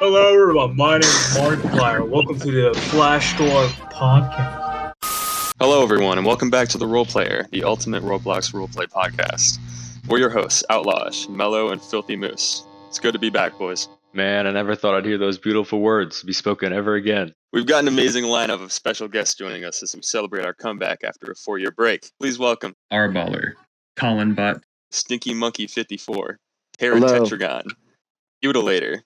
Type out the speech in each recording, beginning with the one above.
Hello everyone, my name is Markiplier. Welcome to the Flash Store Podcast. Hello everyone, and welcome back to the Role Player, the ultimate Roblox roleplay podcast. We're your hosts, Outlaws, Mellow, and Filthy Moose. It's good to be back, boys. Man, I never thought I'd hear those beautiful words be spoken ever again. We've got an amazing lineup of special guests joining us as we celebrate our comeback after a 4-year break. Please welcome Arballer, Colin Butt, Stinky Monkey 54, Terry Hello. Tetragon, Mutilator,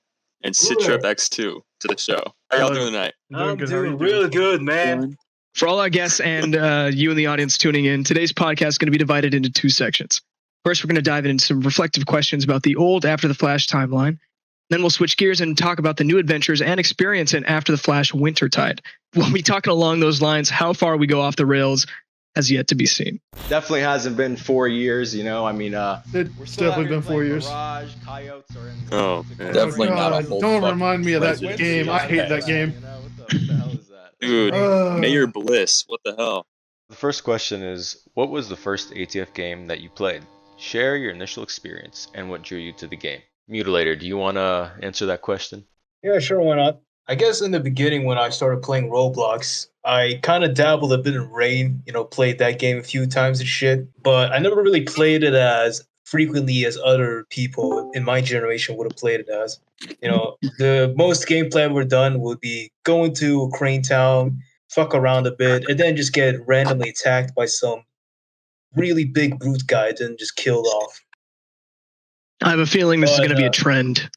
and Citrip X2 to the show. How y'all doing tonight? I'm doing really good, man. For all our guests and you in the audience tuning in, today's podcast is going to be divided into two sections. First, we're going to dive into some reflective questions about the old After the Flash timeline. Then we'll switch gears and talk about the new adventures and experience in After the Flash Wintertide. We'll be talking along those lines. How far we go off the rails has yet to be seen. Definitely hasn't been 4 years, you know. I mean, It's definitely been 4 years. Mirage, Coyotes are in Oh, man. Definitely not a God, whole don't fucking remind me of that Resident game. I hate that game. You know, what the hell is that? Dude, Mayor Bliss, what the hell? The first question is, what was the first ATF game that you played? Share your initial experience and what drew you to the game. Mutilator, do you want to answer that question? Yeah, sure, why not? I guess in the beginning when I started playing Roblox, I kind of dabbled a bit in Rain, played that game a few times and shit, but I never really played it as frequently as other people in my generation would have played it as. The most gameplay I've ever done would be going to Crane Town, fuck around a bit, and then just get randomly attacked by some really big brute guy and just killed off. I have a feeling this is going to be a trend.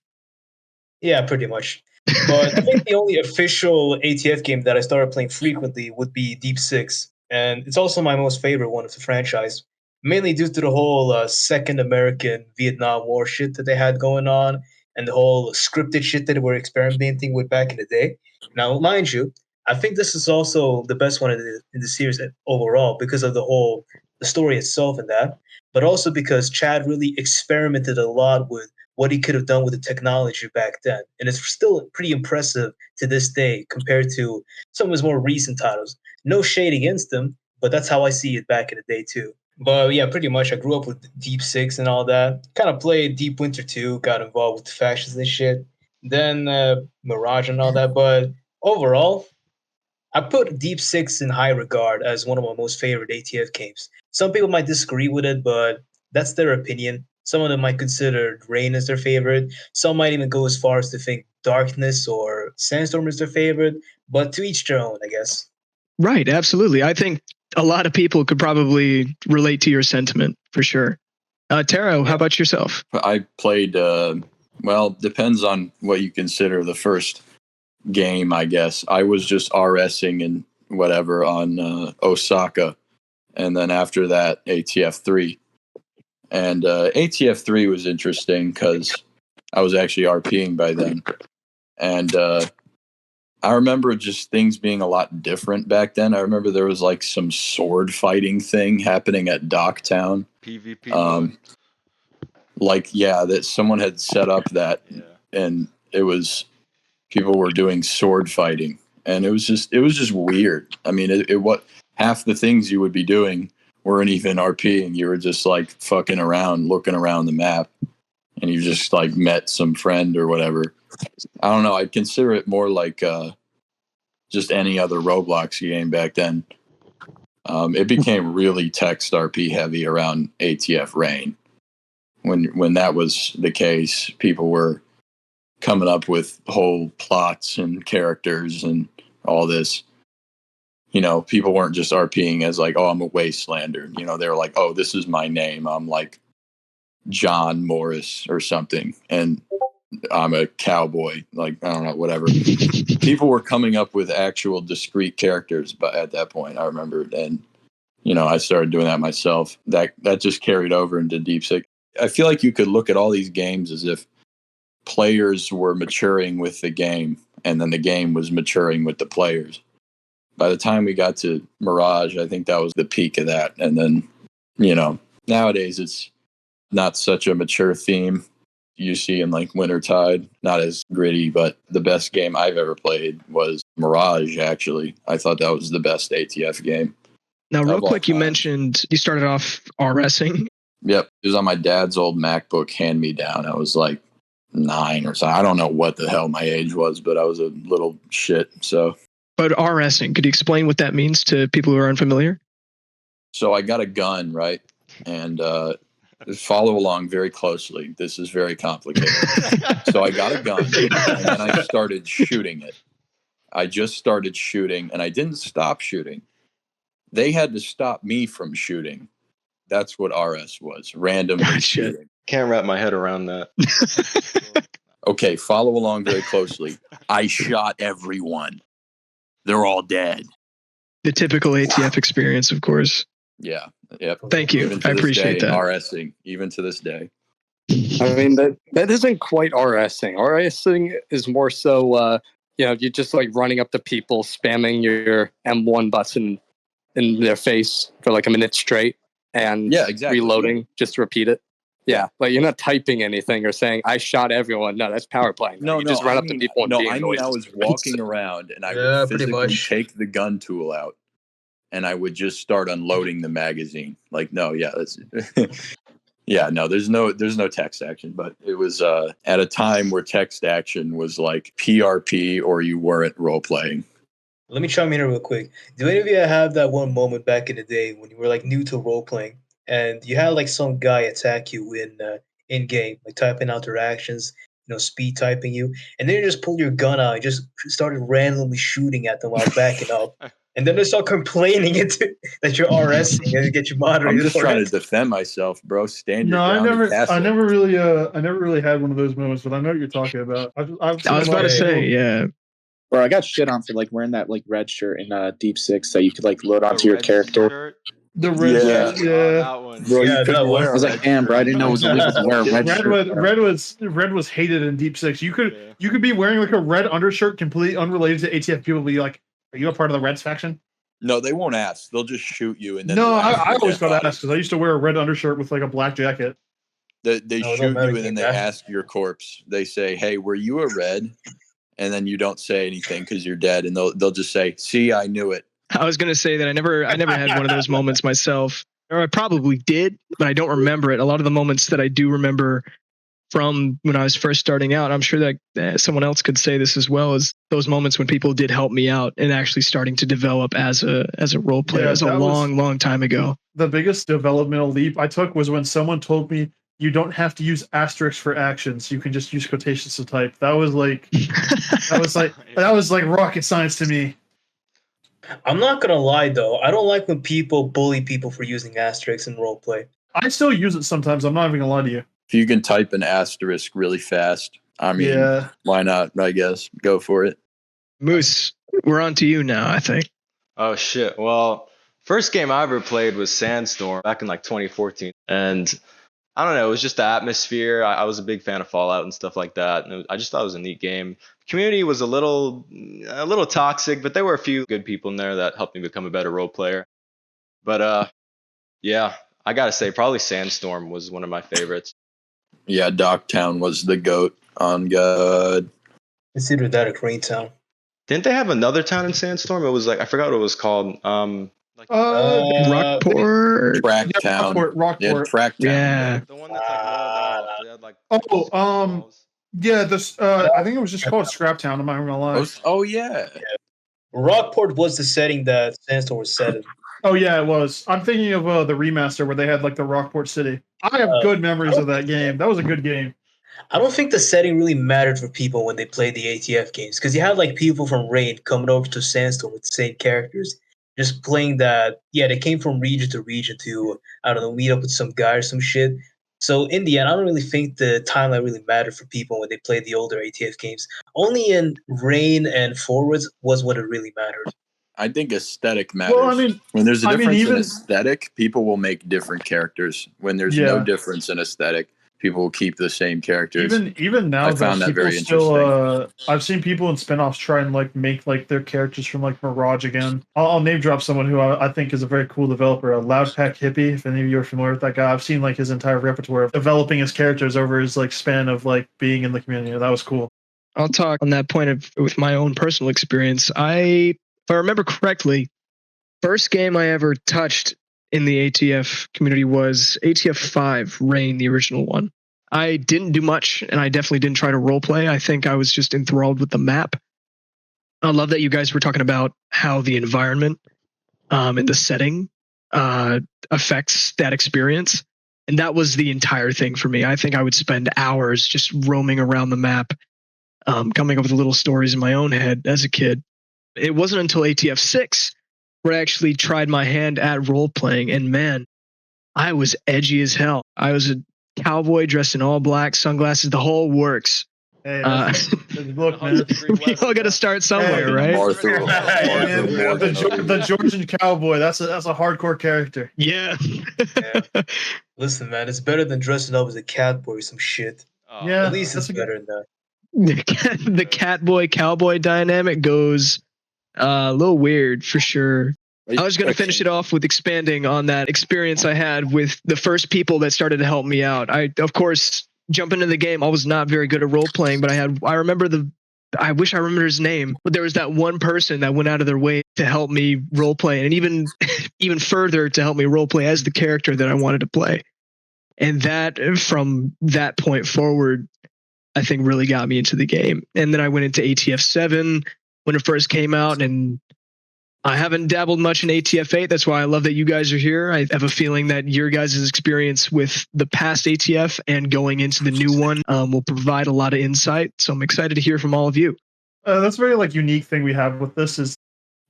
Yeah, pretty much. But I think the only official ATF game that I started playing frequently would be Deep Six. And it's also my most favorite one of the franchise, mainly due to the whole second American Vietnam War shit that they had going on and the whole scripted shit that they were experimenting with back in the day. Now, mind you, I think this is also the best one in the series overall because of the story itself and that, but also because Chad really experimented a lot with what he could have done with the technology back then. And it's still pretty impressive to this day compared to some of his more recent titles. No shade against him, but that's how I see it back in the day too. But yeah, pretty much I grew up with Deep Six and all that. Kind of played Deep Winter 2, got involved with the factions and shit. Then Mirage and all that. But overall, I put Deep Six in high regard as one of my most favorite ATF games. Some people might disagree with it, but that's their opinion. Some of them might consider Rain as their favorite. Some might even go as far as to think Darkness or Sandstorm is their favorite. But to each their own, I guess. Right, absolutely. I think a lot of people could probably relate to your sentiment for sure. Taro, how about yourself? I played, depends on what you consider the first game, I guess. I was just RSing and whatever on Osaka. And then after that, ATF-3. And ATF-3 was interesting because I was actually RPing by then. And I remember just things being a lot different back then. I remember there was like some sword fighting thing happening at Docktown. PvP. That someone had set up that, and it was people were doing sword fighting, and it was just weird. I mean, what half the things you would be doing weren't even RPing. You were just like fucking around, looking around the map, and you just like met some friend or whatever. I don't know. I'd consider it more like just any other Roblox game back then. It became really text RP heavy around ATF Rain. When that was the case, people were coming up with whole plots and characters and all this. People weren't just RPing as like, oh, I'm a wastelander. They were like, oh, this is my name. I'm like John Morris or something. And I'm a cowboy. Like, I don't know, whatever. People were coming up with actual discrete characters, but at that point, I remember. And, I started doing that myself. That just carried over into Deep Six. I feel like you could look at all these games as if players were maturing with the game, and then the game was maturing with the players. By the time we got to Mirage, I think that was the peak of that. And then, nowadays it's not such a mature theme. You see in like Wintertide, not as gritty, but the best game I've ever played was Mirage, actually. I thought that was the best ATF game. Now, real quick, you mentioned you started off RSing. Yep. It was on my dad's old MacBook hand-me-down. I was like 9 or something. I don't know what the hell my age was, but I was a little shit. So, But RSing, could you explain what that means to people who are unfamiliar? so I got a gun, right? And follow along very closely. This is very complicated. So I got a gun, and then I started shooting it. I just started shooting, and I didn't stop shooting. They had to stop me from shooting. That's what RS was, randomly shooting. Can't wrap my head around that. Okay, follow along very closely. I shot everyone. They're all dead. The typical ATF experience, of course. Yeah. Yep. Thank you. Even to I this appreciate day, that. RSing, even to this day. I mean, that isn't quite RSing. RSing is more so, you're just like running up to people, spamming your M1 button in their face for like a minute straight, and reloading just to repeat it. Yeah, like you're not typing anything or saying "I shot everyone." No, that's power playing. You just run up to people and I was walking around and I would physically take the gun tool out and I would just start unloading the magazine. Like, no, yeah, that's yeah, no, there's no text action, but it was at a time where text action was like PRP or you weren't role playing. Let me chime in here real quick. Do any of you have that one moment back in the day when you were like new to role playing and you had like some guy attack you in game, like typing out their actions, speed typing you, and then you just pulled your gun out and just started randomly shooting at them while backing up, and then they start complaining that you're RSing and get you moderated. I'm just trying to defend myself, bro. Stand your ground. I never really had one of those moments, but I know what you're talking about. I was about to say, yeah. Bro, I got shit on for like wearing that like red shirt in Deep Six that you could like load onto your character. Shirt? The red shirt, that one. Bro, I was like, damn, bro, I didn't know it was illegal to wear a red shirt. Red was hated in Deep Six. You could be wearing like a red undershirt, completely unrelated to ATF. People be like, "Are you a part of the Reds faction?" No, they won't ask. They'll just shoot you, and then no, I always got to ask because I used to wear a red undershirt with like a black jacket. They shoot you, and then they ask your corpse. They say, "Hey, were you a red?" And then you don't say anything because you're dead, and they'll just say, "See, I knew it." I was gonna say that I never had one of those moments myself, or I probably did, but I don't remember it. A lot of the moments that I do remember from when I was first starting out, I'm sure that someone else could say this as well, as those moments when people did help me out and actually starting to develop as a role player. It was a long time ago. The biggest developmental leap I took was when someone told me you don't have to use asterisks for actions. You can just use quotations to type. That was like rocket science to me. I'm not gonna lie though, I don't like when people bully people for using asterisks in roleplay. I still use it sometimes. I'm not even gonna lie to you. If you can type an asterisk really fast, I mean, why not? I guess go for it. Moose, we're on to you now, I think. Oh shit! Well, first game I ever played was Sandstorm back in like 2014, and I don't know, it was just the atmosphere. I was a big fan of Fallout and stuff like that, and I just thought it was a neat game. Community was a little toxic, but there were a few good people in there that helped me become a better role player. But yeah, I gotta say, probably Sandstorm was one of my favorites. Yeah, Dogtown was the GOAT on God. Consider that a great town. Didn't they have another town in Sandstorm? It was like, I forgot what it was called. Rockport. Tracktown. Rockport. Yeah, Tracktown. Yeah. The one that's like walled off. They had, like, yeah, this I think it was just called Scraptown, I'm not even gonna lie. Oh yeah. Rockport was the setting that Sandstorm was set in. Oh yeah, it was. I'm thinking of the remaster where they had like the Rockport City. I have good memories of that game. That was a good game. I don't think the setting really mattered for people when they played the ATF games, because you had like people from Raid coming over to Sandstorm with the same characters, just playing that. Yeah, they came from region to region to, I don't know, meet up with some guy or some shit. So in the end, I don't really think the timeline really mattered for people when they played the older ATF games. Only in Rain and Forwards was what it really mattered. I think aesthetic matters. Well, I mean, when there's a difference in aesthetic, people will make different characters. When there's no difference in aesthetic, people will keep the same characters. Even now, I found that very interesting. I've seen people in spinoffs try and like make like their characters from like Mirage again. I'll name drop someone who I think is a very cool developer, Loudpack Hippie. If any of you are familiar with that guy, I've seen like his entire repertoire of developing his characters over his like span of like being in the community. That was cool. I'll talk on that point with my own personal experience. If I remember correctly, first game I ever touched in the ATF community was ATF-5 Rain, the original one. I didn't do much, and I definitely didn't try to roleplay. I think I was just enthralled with the map. I love that you guys were talking about how the environment and the setting affects that experience. And that was the entire thing for me. I think I would spend hours just roaming around the map, coming up with little stories in my own head as a kid. It wasn't until ATF-6 where I actually tried my hand at role-playing, and man, I was edgy as hell. I was a cowboy dressed in all black, sunglasses, the whole works. Hey, look, man. We all got to start somewhere, right? The Georgian cowboy. That's a hardcore character. Yeah. Listen, man, it's better than dressing up as a cat boy or some shit. Yeah, At least it's better than that. The cat boy cowboy dynamic goes a little weird for sure. I was going to finish it off with expanding on that experience I had with the first people that started to help me out. I, of course, jump into the game. I was not very good at role playing, but I remember I wish I remember his name, but there was that one person that went out of their way to help me role play, and even further to help me role play as the character that I wanted to play. And that, from that point forward, I think really got me into the game. And then I went into ATF-7 when it first came out, and I haven't dabbled much in ATF-8. That's why I love that you guys are here. I have a feeling that your guys' experience with the past ATF and going into the new one will provide a lot of insight. So I'm excited to hear from all of you. That's a very unique thing we have with this is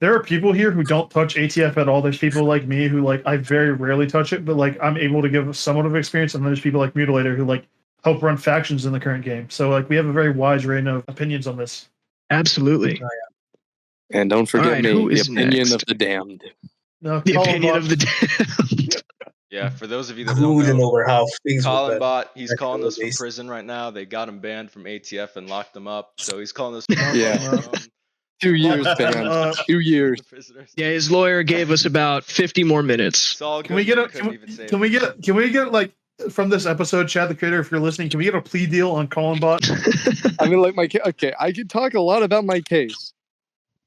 there are people here who don't touch ATF at all. There's people like me who I very rarely touch it, but I'm able to give somewhat of experience. And then there's people like Mutilator who help run factions in the current game. So we have a very wide range of opinions on this. Absolutely. Oh, yeah. And don't forget me, the opinion next? of the damned. No, the opinion of the damned. Yeah, for those of you that don't know, over how things Colin Bot, he's calling us from prison right now. They got him banned from ATF and locked him up. So he's calling us. Yeah. 2 years banned. 2 years. Yeah, his lawyer gave us about 50 more minutes. Can we get from this episode, Chad the Creator, if you're listening, can we get a plea deal on Colin Bot? I mean, okay, I could talk a lot about my case.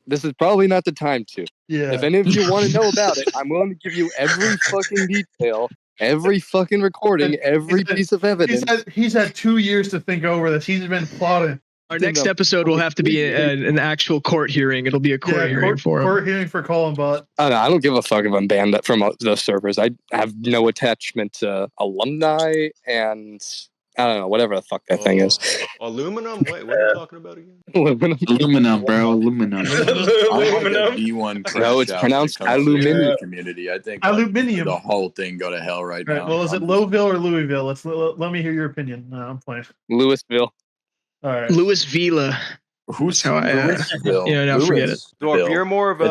This is probably not the time to. Yeah. If any of you want to know about it, I'm willing to give you every fucking detail, every fucking recording, every piece of evidence. He's had 2 years to think over this. He's been plotting. Our next episode will have to be an actual court hearing. It'll be a court hearing for him. Court hearing for Colin Bot. I don't give a fuck if I'm banned from those servers. I have no attachment to alumni and I don't know, whatever the fuck that thing is. Aluminum? Wait, what are you talking about again? Aluminum, bro. Aluminum. B1 no, it's pronounced aluminium. Community. I think aluminium. The whole thing go to hell right now. Well, is it Lowville or Louisville? Let me hear your opinion. No, I'm playing. Louisville. All right. Louis Villa. Who's how Louisville? Yeah, no, forget it. Dwarf, you're more of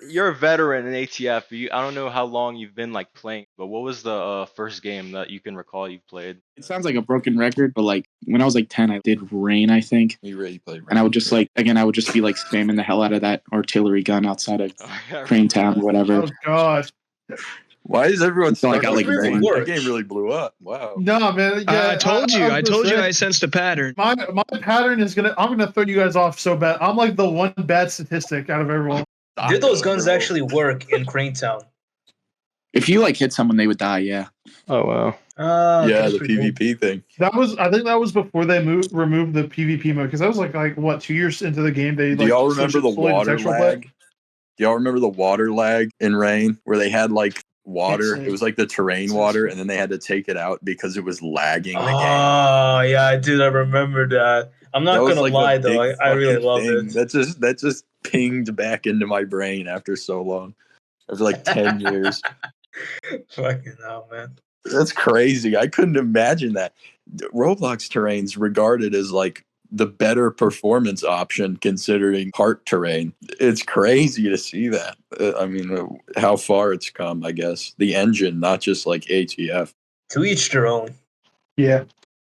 you're a veteran in ATF. I don't know how long you've been playing, but what was the first game that you can recall you've played? It sounds like a broken record, but when I was 10, I did Rain, I think. You really played Rain. And I would just I would just be spamming the hell out of that artillery gun outside of Crane Town or whatever. Oh God. Why is everyone so I got Rain? That game really blew up. Wow. No, man. Yeah, I told you. I sensed a pattern. My pattern is I'm gonna throw you guys off so bad. I'm the one bad statistic out of everyone. Did those guns actually work in Crane Town? If you hit someone, they would die. Yeah. Oh wow. Yeah, the PvP thing. I think that was before they removed the PvP mode because that was what 2 years into the game. They do y'all remember the water lag? Do y'all remember the water lag in Rain where they had water? It was the terrain water, and then they had to take it out because it was lagging the game. Oh yeah, I remember that. I'm not gonna lie though, I really love it. That just pinged back into my brain after so long, after 10 years. Fucking hell, man. That's crazy. I couldn't imagine that. Roblox terrain's regarded as the better performance option considering hard terrain. It's crazy to see that. I mean, how far it's come, I guess. The engine, not just ATF. To each their own. Yeah.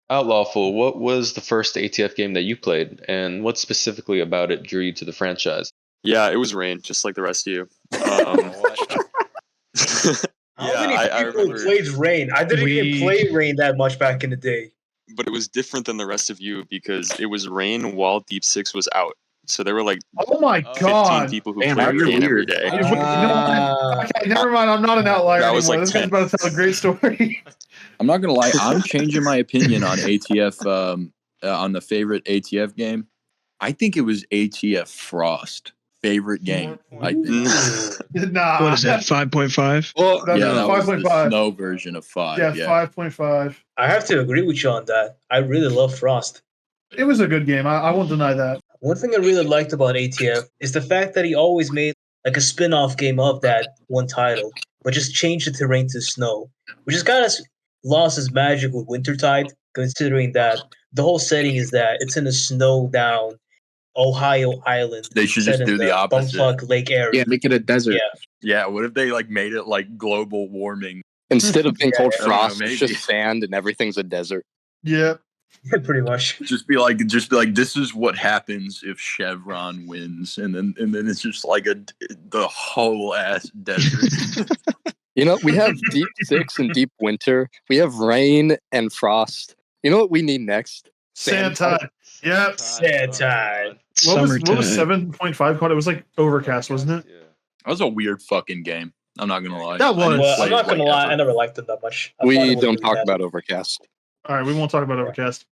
Outlawful, what was the first ATF game that you played, and what specifically about it drew you to the franchise? Yeah, it was Rain, just like the rest of you. How many people played Rain? I didn't even play Rain that much back in the day. But it was different than the rest of you because it was Rain while Deep 6 was out. So there were like Oh my 15 God. people who Damn, played that's the game every weird. day. Okay, never mind. I'm not an outlier That was anymore. like This guy's about to tell a great story. I'm not gonna lie. I'm changing my opinion on ATF on the favorite ATF game. I think it was ATF Frost favorite game. I think. Nah. What is that? 5.5. Well, that's Yeah, that was the 5.5. snow version of 5. Yeah, Yeah. 5.5. I have to agree with you on that. I really love Frost. It was a good game. I won't deny that. One thing I really liked about ATF is the fact that he always made like a spin-off game of that one title, but just changed the terrain to snow, which is kind of lost its magic with Wintertide, considering that the whole setting is that it's in a snow-down Ohio island. They should set just in do the opposite. Bumfuck Lake area. Yeah, make it a desert. Yeah. Yeah, what if they like made it like global warming? Instead of being called I don't know, frost, maybe. it's just sand and everything's a desert. Yeah. Pretty much. Just be like, this is what happens if Chevron wins, and then it's just like the whole ass desert. You know, we have deep 6 and deep winter. We have rain and frost. You know what we need next? Sandtide. Yep. Sandtide. What was Summertime. 7.5 called? It was like Overcast, wasn't it? Yeah. That was a weird fucking game. I'm not gonna lie. That was. I didn't Well, play I'm not it, gonna like, lie, ever. I never liked them that much. I thought it We was don't really talk bad. about Overcast. All right, we won't talk about Overcast.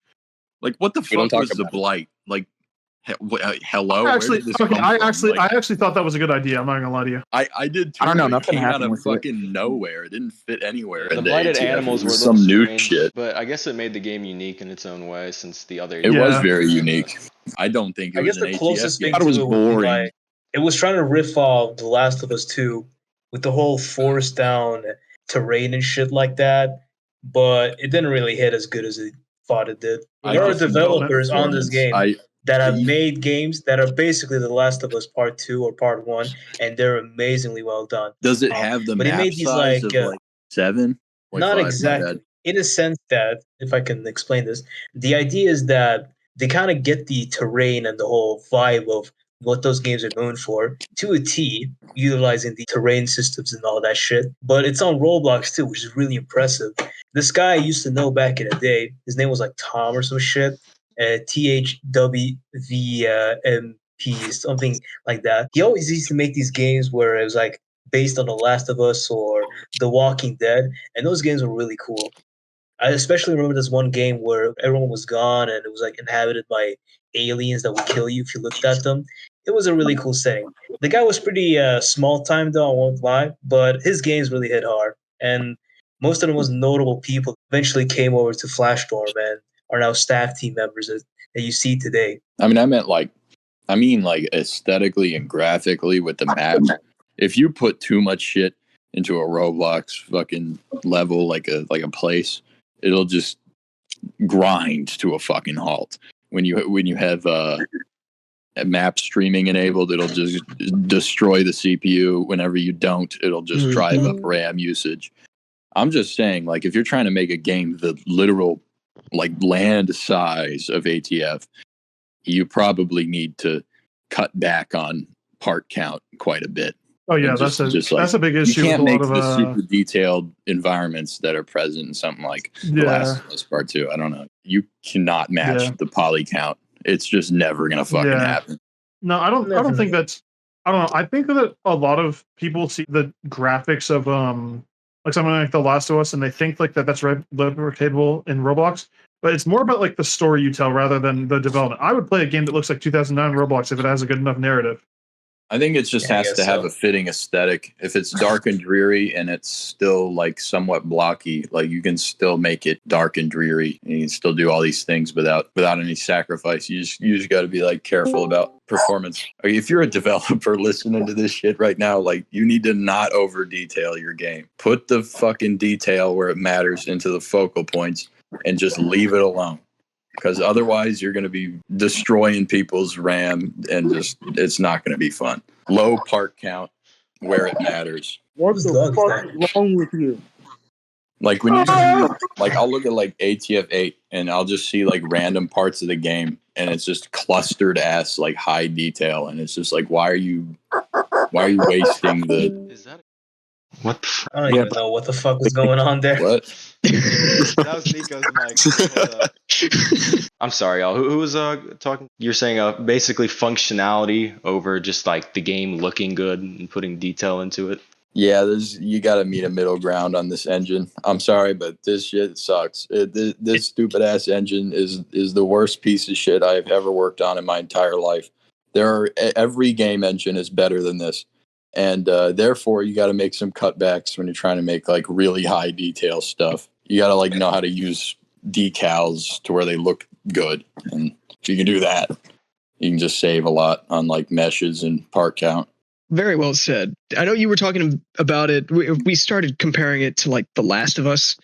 Like, what the We don't fuck talk was the about it. blight? Like, hello. Where Actually, did this okay, come I from? actually Like, thought that was a good idea. I'm not gonna lie to you. I did too. I don't know, but it nothing came out happened of with it. fucking nowhere. It didn't fit anywhere. The into blighted ATF. animals It were a was little some new strange, shit. but I guess it made the game unique in its own way since the other. It Yeah. was very unique. I don't think it I was guess an the ATF closest game. thing thought it was to it would be boring. like it was trying to riff off The Last of Us 2 with the whole forest down terrain and shit like that, but it didn't really hit as good as it thought it did. I There are just know developers the on this game performance. that have made games that are basically The Last of Us Part 2 or Part 1, and they're amazingly well done. Does it have the but he map made these, size like, of like 7? Not 0.5, my exactly. bad. In a sense that, if I can explain this, the idea is that they kind of get the terrain and the whole vibe of what those games are known for to a T, utilizing the terrain systems and all that shit. But it's on Roblox too, which is really impressive. This guy I used to know back in the day, his name was like Tom or some shit, THWVMP, something like that. He always used to make these games where it was like based on The Last of Us or The Walking Dead, and those games were really cool. I especially remember this one game where everyone was gone and it was like inhabited by aliens that would kill you if you looked at them. It was a really cool setting. The guy was pretty small time though, I won't lie, but his games really hit hard. And most of the most notable people eventually came over to Flashstorm and are now staff team members that you see today. I mean like aesthetically and graphically with the maps. If you put too much shit into a Roblox fucking level, like a place, it'll just grind to a fucking halt. When you have map streaming enabled, it'll just destroy the CPU. Whenever you don't, it'll just drive up RAM usage. I'm just saying, like, if you're trying to make a game the literal like land size of ATF, you probably need to cut back on part count quite a bit. Oh yeah, And that's a big you issue with can't a make lot of the super detailed environments that are present in something like The Last of Us Part 2. I don't know. You cannot match the poly count. It's just never gonna fucking happen. No, I don't think that's. I don't know. I think that a lot of people see the graphics of like something like The Last of Us, and they think like that's replicatable in Roblox. But it's more about like the story you tell rather than the development. I would play a game that looks like 2009 Roblox if it has a good enough narrative. I think it just has to have a fitting aesthetic. If it's dark and dreary and it's still like somewhat blocky, like you can still make it dark and dreary and you can still do all these things without any sacrifice. You just got to be like careful about performance. If you're a developer listening to this shit right now, like you need to not over detail your game. Put the fucking detail where it matters into the focal points and just leave it alone. Because otherwise you're going to be destroying people's RAM and just it's not going to be fun. Low part count where it matters. What the fuck is wrong with you? Like when you see, like I'll look at like ATF 8 and I'll just see like random parts of the game and it's just clustered ass like high detail and it's just like why are you wasting the What? I don't even know what the fuck was going on there. What? That was Nico's mic. I'm sorry, y'all. Who was talking? You're saying basically functionality over just like the game looking good and putting detail into it. Yeah, you got to meet a middle ground on this engine. I'm sorry, but this shit sucks. This stupid ass engine is the worst piece of shit I've ever worked on in my entire life. Every game engine is better than this, and therefore you got to make some cutbacks when you're trying to make like really high detail stuff. You got to like know how to use decals to where they look good, and if you can do that, you can just save a lot on like meshes and part count. Very well said. I know you were talking about it. We started comparing it to like The Last of Us,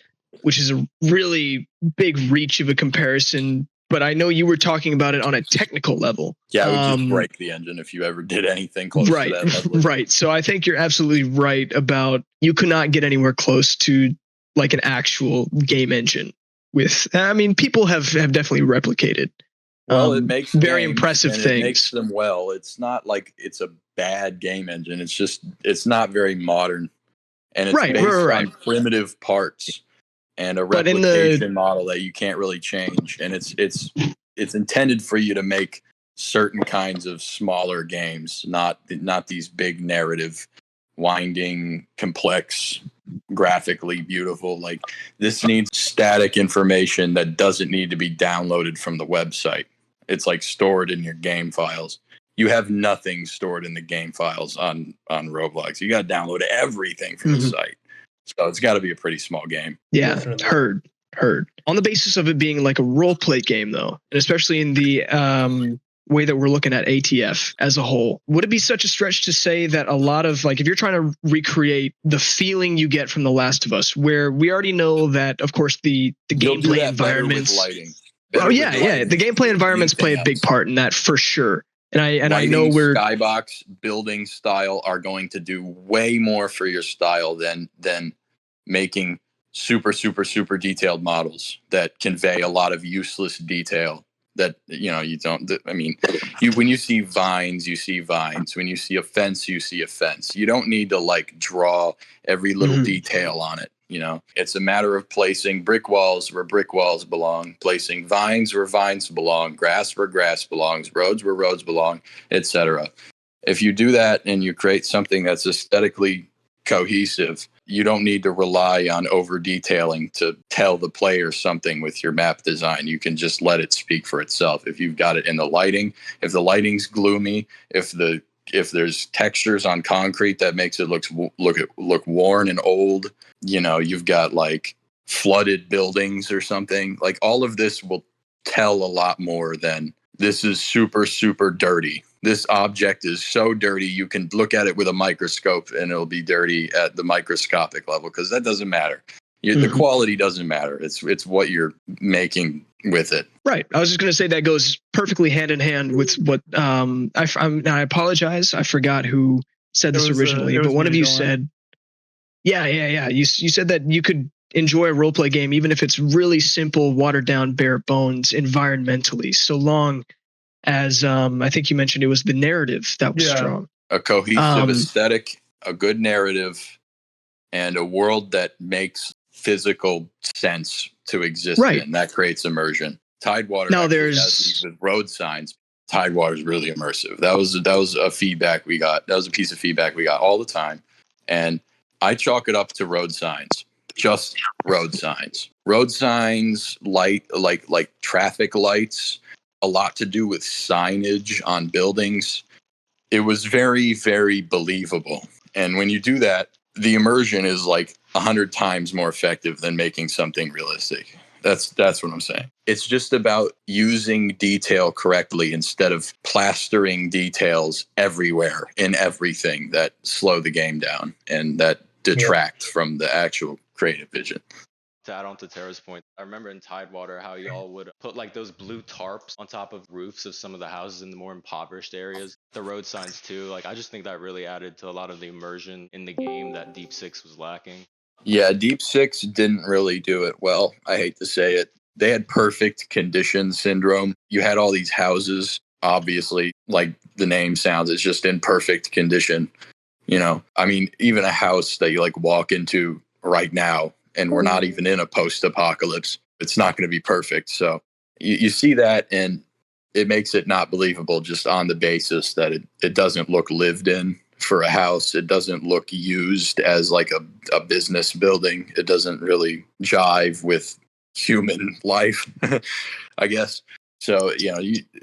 which is a really big reach of a comparison. But I know you were talking about it on a technical level. Yeah, it would just break the engine if you ever did anything close to that level. Right. So I think you're absolutely right about you could not get anywhere close to like an actual game engine with. I mean, people have definitely replicated. Well, it makes very impressive things. It makes them well. It's not like it's a bad game engine. It's just it's not very modern, and it's based on primitive parts and a replication model that you can't really change. And it's intended for you to make certain kinds of smaller games, not these big narrative, winding, complex, graphically beautiful. Like this needs static information that doesn't need to be downloaded from the website. It's like stored in your game files. You have nothing stored in the game files on Roblox. You got to download everything from the site. So it's got to be a pretty small game. Yeah, heard. On the basis of it being like a role play game, though, and especially in the way that we're looking at ATF as a whole, would it be such a stretch to say that a lot of like if you're trying to recreate the feeling you get from The Last of Us, where we already know that, of course, the gameplay environments. The gameplay environments play a big part in that for sure. And I know where skybox building style are going to do way more for your style than making super detailed models that convey a lot of useless detail that you don't. I mean, when you see vines, you see vines. When you see a fence, you see a fence. You don't need to like draw every little detail on it. It's a matter of placing brick walls where brick walls belong, placing vines where vines belong, grass where grass belongs, roads where roads belong, etc. If you do that and you create something that's aesthetically cohesive, you don't need to rely on over detailing to tell the player something with your map design. You can just let it speak for itself. If you've got it in the lighting, if the lighting's gloomy, if there's textures on concrete that makes it look worn and old, you've got like flooded buildings or something. Like all of this will tell a lot more than this is super dirty. This object is so dirty you can look at it with a microscope and it'll be dirty at the microscopic level, because that doesn't matter. The quality doesn't matter. It's what you're making with it. Right. I was just going to say that goes perfectly hand in hand with what I apologize. I forgot who said this originally, but one of you said, yeah. You said that you could enjoy a role play game even if it's really simple, watered down, bare bones environmentally, so long as I think you mentioned it was the narrative that was strong. A cohesive aesthetic, a good narrative, and a world that makes physical sense to exist in. That creates immersion. Tidewater has these with road signs. Tidewater is really immersive. That was a feedback we got. That was a piece of feedback we got all the time. And I chalk it up to road signs. Just road signs. Road signs, light like traffic lights, a lot to do with signage on buildings. It was very, very believable. And when you do that, the immersion is like 100 times more effective than making something realistic. That's what I'm saying. It's just about using detail correctly instead of plastering details everywhere in everything that slow the game down and that detract from the actual creative vision. To add on to Tara's point, I remember in Tidewater how y'all would put like those blue tarps on top of roofs of some of the houses in the more impoverished areas. The road signs too. Like I just think that really added to a lot of the immersion in the game that Deep Six was lacking. Yeah, Deep Six didn't really do it well. I hate to say it. They had perfect condition syndrome. You had all these houses, obviously, like the name sounds, it's just in perfect condition. I mean, even a house that you like walk into right now, and we're not even in a post-apocalypse, it's not going to be perfect. So you see that, and it makes it not believable just on the basis that it doesn't look lived in for a house. It doesn't look used as like a business building. It doesn't really jive with human life, I guess. So,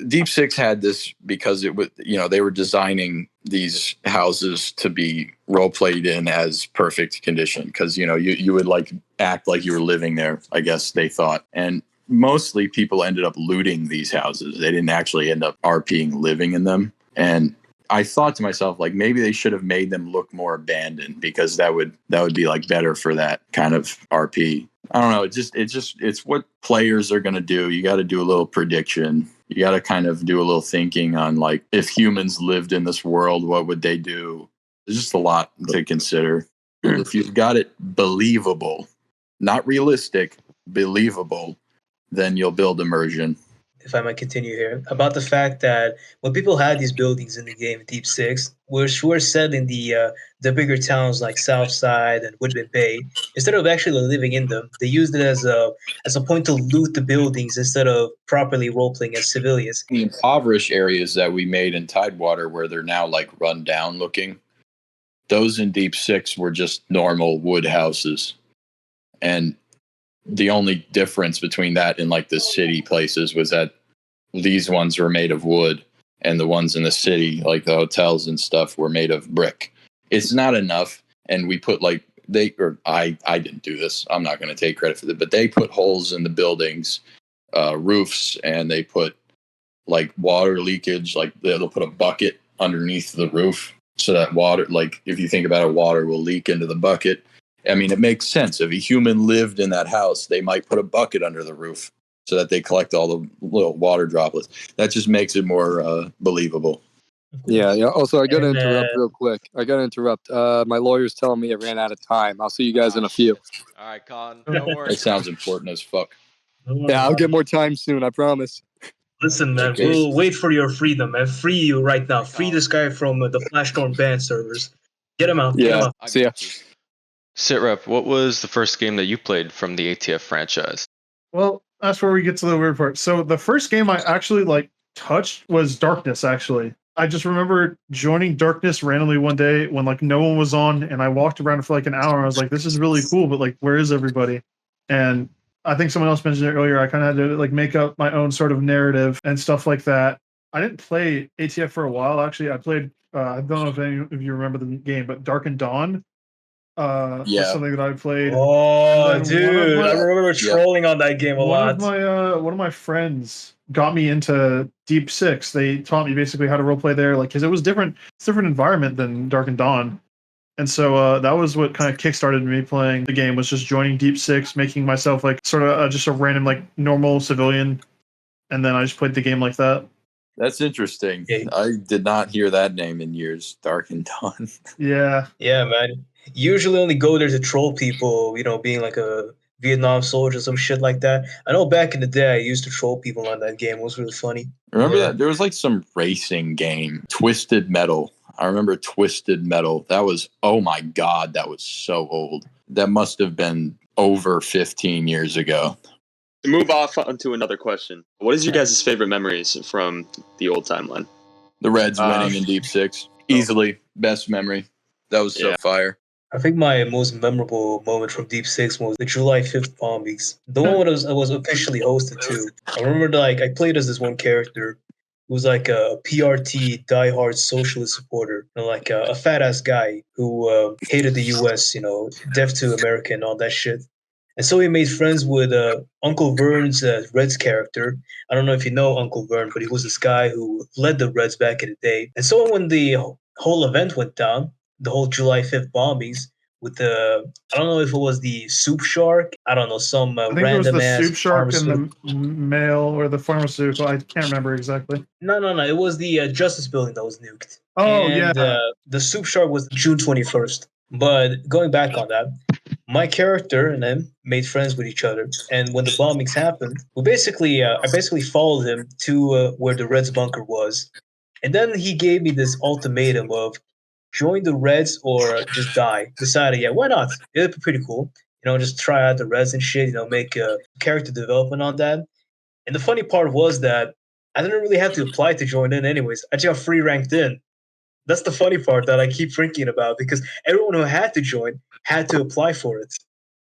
Deep Six had this because it was, they were designing these houses to be role played in as perfect condition. Cause, you would like act like you were living there, I guess they thought. And mostly people ended up looting these houses. They didn't actually end up RPing living in them. And I thought to myself, like, maybe they should have made them look more abandoned, because that would be like better for that kind of RP. I don't know. It's what players are going to do. You got to do a little prediction. You got to kind of do a little thinking on, like, if humans lived in this world, what would they do? There's just a lot to consider. If you've got it believable, not realistic, believable, then you'll build immersion. If I might continue here, about the fact that when people had these buildings in the game Deep Six, which were set in the bigger towns like Southside and Woodman Bay, instead of actually living in them, they used it as a point to loot the buildings instead of properly role-playing as civilians. The impoverished areas that we made in Tidewater, where they're now like run down looking, those in Deep Six were just normal wood houses. And the only difference between that and like the city places was that these ones were made of wood, and the ones in the city, like the hotels and stuff, were made of brick. It's not enough. And we put I didn't do this. I'm not going to take credit for it, but they put holes in the buildings, roofs, and they put like water leakage. Like they'll put a bucket underneath the roof so that water, like if you think about it, water will leak into the bucket. I mean, it makes sense. If a human lived in that house, they might put a bucket under the roof so that they collect all the little water droplets. That just makes it more believable. Yeah. Also, I got to interrupt real quick. My lawyer's telling me I ran out of time. I'll see you guys in a few. All right, Con. Don't worry. It sounds important as fuck. Yeah, I'll get more time soon. I promise. Listen, man, we'll wait for your freedom, man. Free you right now. Free this guy from the Flashstorm band servers. Get him out. Yeah. Get him out. See ya. Sitrep, what was the first game that you played from the ATF franchise? Well, that's where we get to the weird part. So the first game I actually touched was Darkness. Actually, I just remember joining Darkness randomly one day when no one was on, and I walked around for an hour. And I was like, "This is really cool," but where is everybody? And I think someone else mentioned it earlier. I kind of had to make up my own sort of narrative and stuff like that. I didn't play ATF for a while. Actually, I played. I don't know if any of you remember the game, but Dark and Dawn. Was something that I played. Oh, dude, I remember trolling on that game a lot. One of my friends got me into Deep Six. They taught me basically how to roleplay there, because it was different. It's a different environment than Dark and Dawn, and so that was what kind of kickstarted me playing the game. Was just joining Deep Six, making myself sort of just a random normal civilian, and then I just played the game like that. That's interesting. I did not hear that name in years. Dark and Dawn. Yeah, man. Usually only go there to troll people, being like a Vietnam soldier, some shit like that. I know back in the day, I used to troll people on that game. It was really funny. Remember that? There was some racing game, Twisted Metal. I remember Twisted Metal. That was, oh my God, that was so old. That must have been over 15 years ago. To move off onto another question, what is your guys' favorite memories from the old timeline? The Reds winning in Deep Six. Easily, best memory. That was so fire. I think my most memorable moment from Deep Six was the July 5th bombings. The one I was officially hosted to. I remember I played as this one character who was a PRT diehard socialist supporter, a fat ass guy who hated the US, deaf to America and all that shit. And so he made friends with Uncle Vern's Reds character. I don't know if you know Uncle Vern, but he was this guy who led the Reds back in the day. And so when the whole event went down, the whole July 5th bombings with I don't know if it was the Soup Shark. I don't know, some I think random it was the ass Soup Shark and the male or the pharmaceutical. I can't remember exactly. No. It was the Justice Building that was nuked. Oh, and, yeah. The Soup Shark was June 21st. But going back on that, my character and him made friends with each other. And when the bombings happened, I basically followed him to where the Reds bunker was. And then he gave me this ultimatum of, join the Reds or just die. Decided, yeah, why not? It'd be pretty cool. Just try out the Reds and shit. Make a character development on that. And the funny part was that I didn't really have to apply to join in, anyways. I just got free ranked in. That's the funny part that I keep thinking about, because everyone who had to join had to apply for it.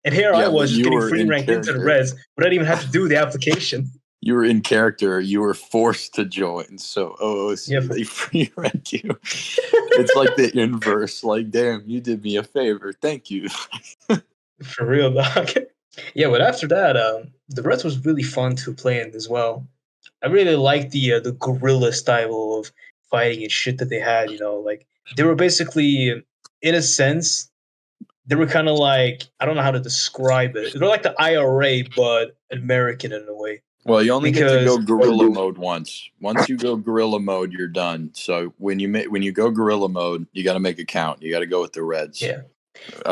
And here I was just getting free ranked into the Reds, but I didn't even have to do the application. You were in character. You were forced to join. So, they free rank you. It's like the inverse. Like, damn, you did me a favor. Thank you. For real, dog. Yeah, but after that, the Reds was really fun to play in as well. I really liked the guerrilla style of fighting and shit that they had. Like they were basically, in a sense, they were kind of like, I don't know how to describe it. They're like the IRA, but American in a way. Well, you only get to go guerrilla mode once. Once you go guerrilla mode, you're done. So when you go guerrilla mode, you got to make a count. You got to go with the Reds. Yeah.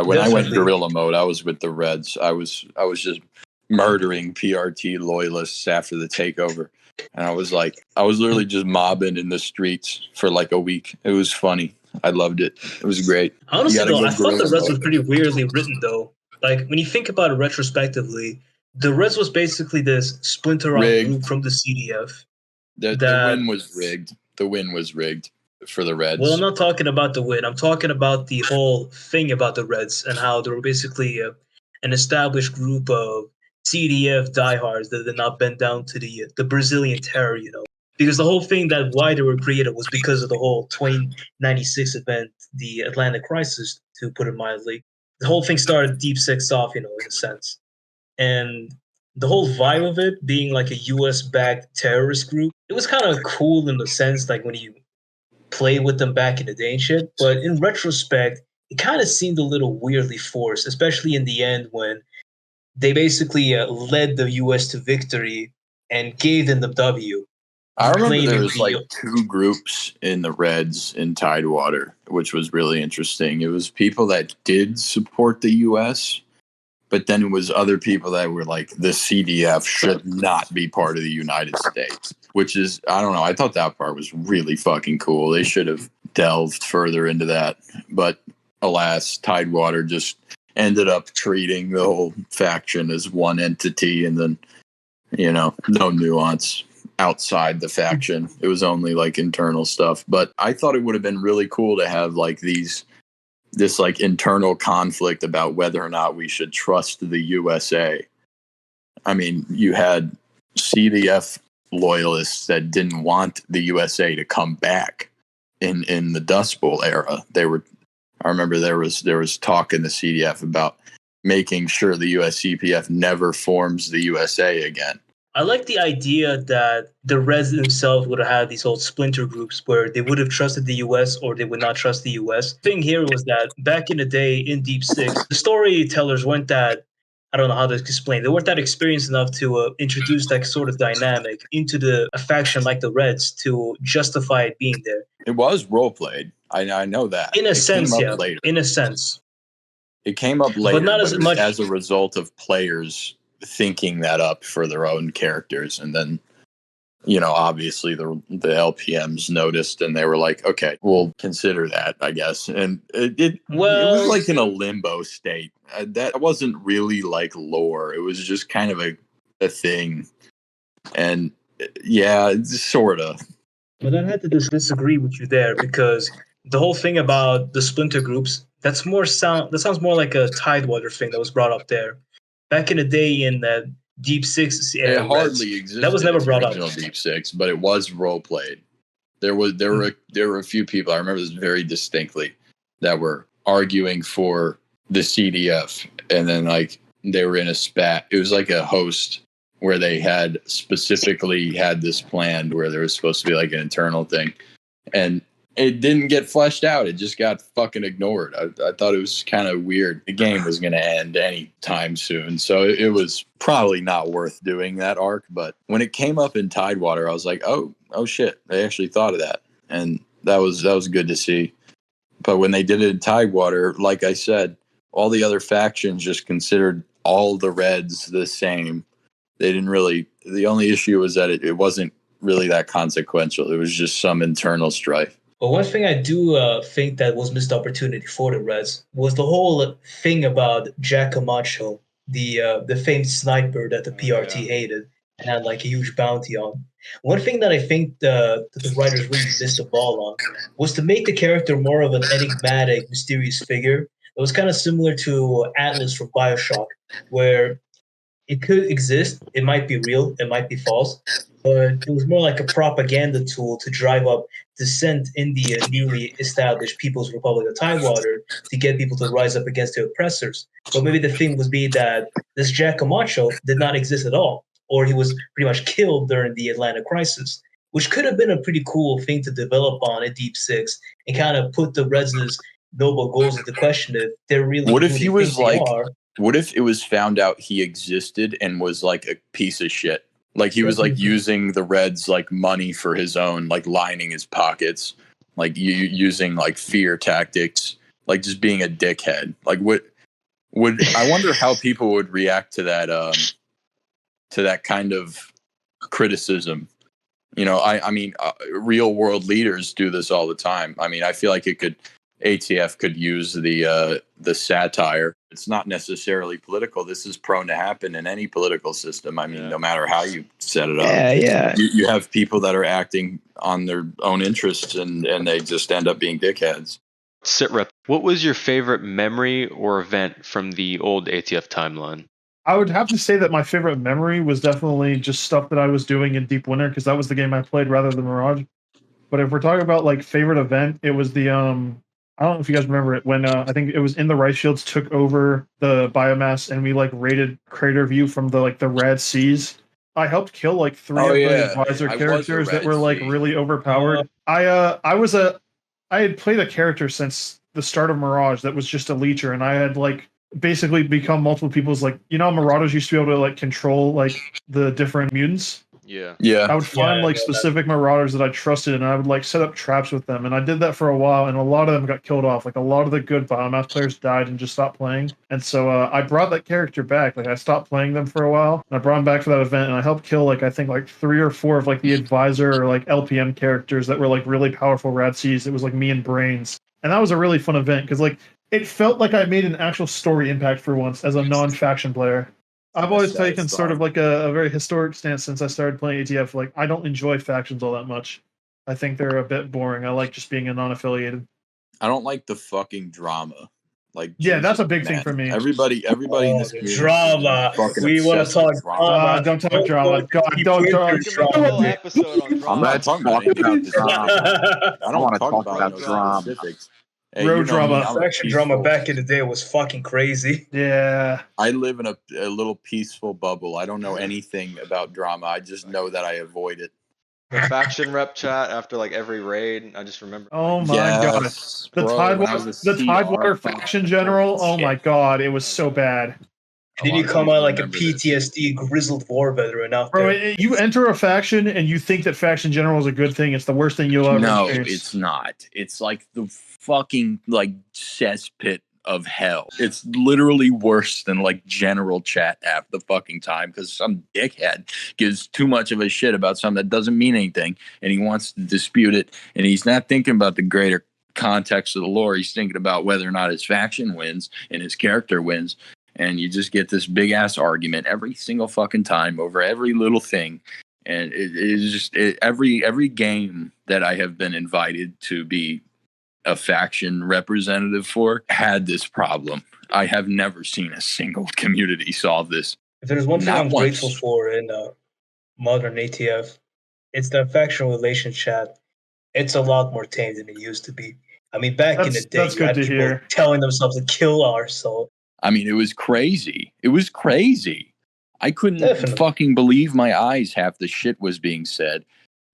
When I went guerrilla mode, I was with the Reds. I was just murdering PRT loyalists after the takeover, and I was literally just mobbing in the streets for like a week. It was funny. I loved it. It was great. Honestly, though, I thought the Reds was pretty weirdly written, though. Like when you think about it retrospectively, the Reds was basically this splinter off group from the CDF. The win was rigged. The win was rigged for the Reds. Well, I'm not talking about the win. I'm talking about the whole thing about the Reds and how they were basically an established group of CDF diehards that did not bend down to the Brazilian terror, Because the whole thing that why they were created was because of the whole 2096 event, the Atlantic Crisis, to put it mildly. The whole thing started Deep Six off, in a sense. And the whole vibe of it being like a US-backed terrorist group, it was kind of cool in the sense, like when you play with them back in the day and shit. But in retrospect, it kind of seemed a little weirdly forced, especially in the end when they basically led the US to victory and gave them the W. I remember there was like two groups in the Reds in Tidewater, which was really interesting. It was people that did support the US, but then it was other people that were like, the CDF should not be part of the United States, which is, I don't know. I thought that part was really fucking cool. They should have delved further into that. But alas, Tidewater just ended up treating the whole faction as one entity, and then, no nuance outside the faction. It was only like internal stuff. But I thought it would have been really cool to have like this like internal conflict about whether or not we should trust the USA. I mean, you had CDF loyalists that didn't want the USA to come back in the Dust Bowl era. I remember there was talk in the CDF about making sure the USCPF never forms the USA again. I like the idea that the Reds themselves would have had these old splinter groups where they would have trusted the US or they would not trust the US. The thing here was that back in the day in Deep Six, the storytellers weren't that, I don't know how to explain, they weren't that experienced enough to introduce that sort of dynamic into a faction like the Reds to justify it being there. It was role-played. I know that. In a sense, yeah. Later. In a sense. It came up later, but not as much as a result of players thinking that up for their own characters. And then, obviously the LPMs noticed and they were like, okay, we'll consider that, I guess. And it was like in a limbo state. That wasn't really like lore. It was just kind of a thing. And yeah, sort of. But I had to disagree with you there, because the whole thing about the splinter groups, that sounds more like a Tidewater thing that was brought up there. Back in the day in that Deep Six era, it hardly existed. That was never brought up. Deep Six, but it was role played. There were a few people, I remember this very distinctly, that were arguing for the CDF, and then like they were in a spat. It was like a host where they had specifically had this planned where there was supposed to be like an internal thing, and it didn't get fleshed out. It just got fucking ignored. I thought it was kind of weird. The game was going to end any time soon, so it was probably not worth doing that arc. But when it came up in Tidewater, I was like, oh shit, they actually thought of that, and that was good to see. But when they did it in Tidewater, like I said, all the other factions just considered all the Reds the same. They didn't really. The only issue was that it wasn't really that consequential. It was just some internal strife. But one thing I do think that was missed opportunity for the Reds was the whole thing about Jack Camacho, the famed sniper that the PRT hated and had like a huge bounty on. One thing that I think that the writers really missed the ball on was to make the character more of an enigmatic, mysterious figure. It was kind of similar to Atlas from Bioshock, where it could exist, it might be real, it might be false, but it was more like a propaganda tool to drive up dissent in the newly established People's Republic of Tidewater to get people to rise up against their oppressors. But maybe the thing was be that this Jack Camacho did not exist at all, or he was pretty much killed during the Atlanta crisis, which could have been a pretty cool thing to develop on in Deep Six and kind of put the Reds' noble goals into question if they're really What who if they he was think they like? are. What if it was found out he existed and was like a piece of shit? Like he was like using the Reds like money for his own, like lining his pockets, like using like fear tactics, like just being a dickhead. Like what would I wonder how people would react to that kind of criticism? You know, I mean, real world leaders do this all the time. I mean, I feel like ATF could use the satire. It's not necessarily political. This is prone to happen in any political system. I mean, no matter how you set it up. Yeah. You have people that are acting on their own interests and they just end up being dickheads. Sitrep, what was your favorite memory or event from the old ATF timeline? I would have to say that my favorite memory was definitely just stuff that I was doing in Deep Winter, because that was the game I played rather than Mirage. But if we're talking about like favorite event, it was the I don't know if you guys remember it when I think it was in the Rice Shields took over the biomass and we like raided Crater View from the like the Rad Seas. I helped kill like three of the advisor characters that were like really overpowered. I had played a character since the start of Mirage that was just a leecher, and I had like basically become multiple people's like, you know, Marauders used to be able to like control like the different mutants. Yeah. I would find like specific Marauders that I trusted, and I would like set up traps with them. And I did that for a while, and a lot of them got killed off. Like a lot of the good biomass players died and just stopped playing. And so I brought that character back. Like I stopped playing them for a while, and I brought him back for that event, and I helped kill like I think like 3 or 4 of like the advisor or like LPM characters that were like really powerful Rad Seas. It was like me and Brains, and that was a really fun event because like it felt like I made an actual story impact for once as a non-faction player. I've always taken sort of like a very historic stance since I started playing ATF. Like, I don't enjoy factions all that much. I think they're a bit boring. I like just being a non-affiliated. I don't like the fucking drama. Like, yeah, that's a big thing for me. Everybody in this community drama. We want to talk drama. Don't talk drama. God, don't talk drama. I'm not talking about drama. I don't want to talk about drama. Specifics. Hey, Road drama. Faction drama back in the day was fucking crazy. Yeah. I live in a little peaceful bubble. I don't know anything about drama. I just know that I avoid it. The faction rep chat after like every raid. I just remember. Oh my god. The Tidewater faction general. Oh my god. It was so bad. Did you come out like a PTSD grizzled war veteran out there? Bro, you enter a faction and you think that faction general is a good thing. It's the worst thing you'll ever experience. No, it's not. It's like the fucking like cesspit of hell. It's literally worse than like general chat half the fucking time because some dickhead gives too much of a shit about something that doesn't mean anything and he wants to dispute it, and he's not thinking about the greater context of the lore. He's thinking about whether or not his faction wins and his character wins. And you just get this big ass argument every single fucking time over every little thing. And it is just every game that I have been invited to be a faction representative for had this problem. I have never seen a single community solve this. If there's one thing I'm grateful for in modern ATF, it's the faction relation chat. It's a lot more tame than it used to be. I mean, back in the day, you had people telling themselves to kill our soul. I mean, it was crazy. It was crazy. I couldn't fucking believe my eyes half the shit was being said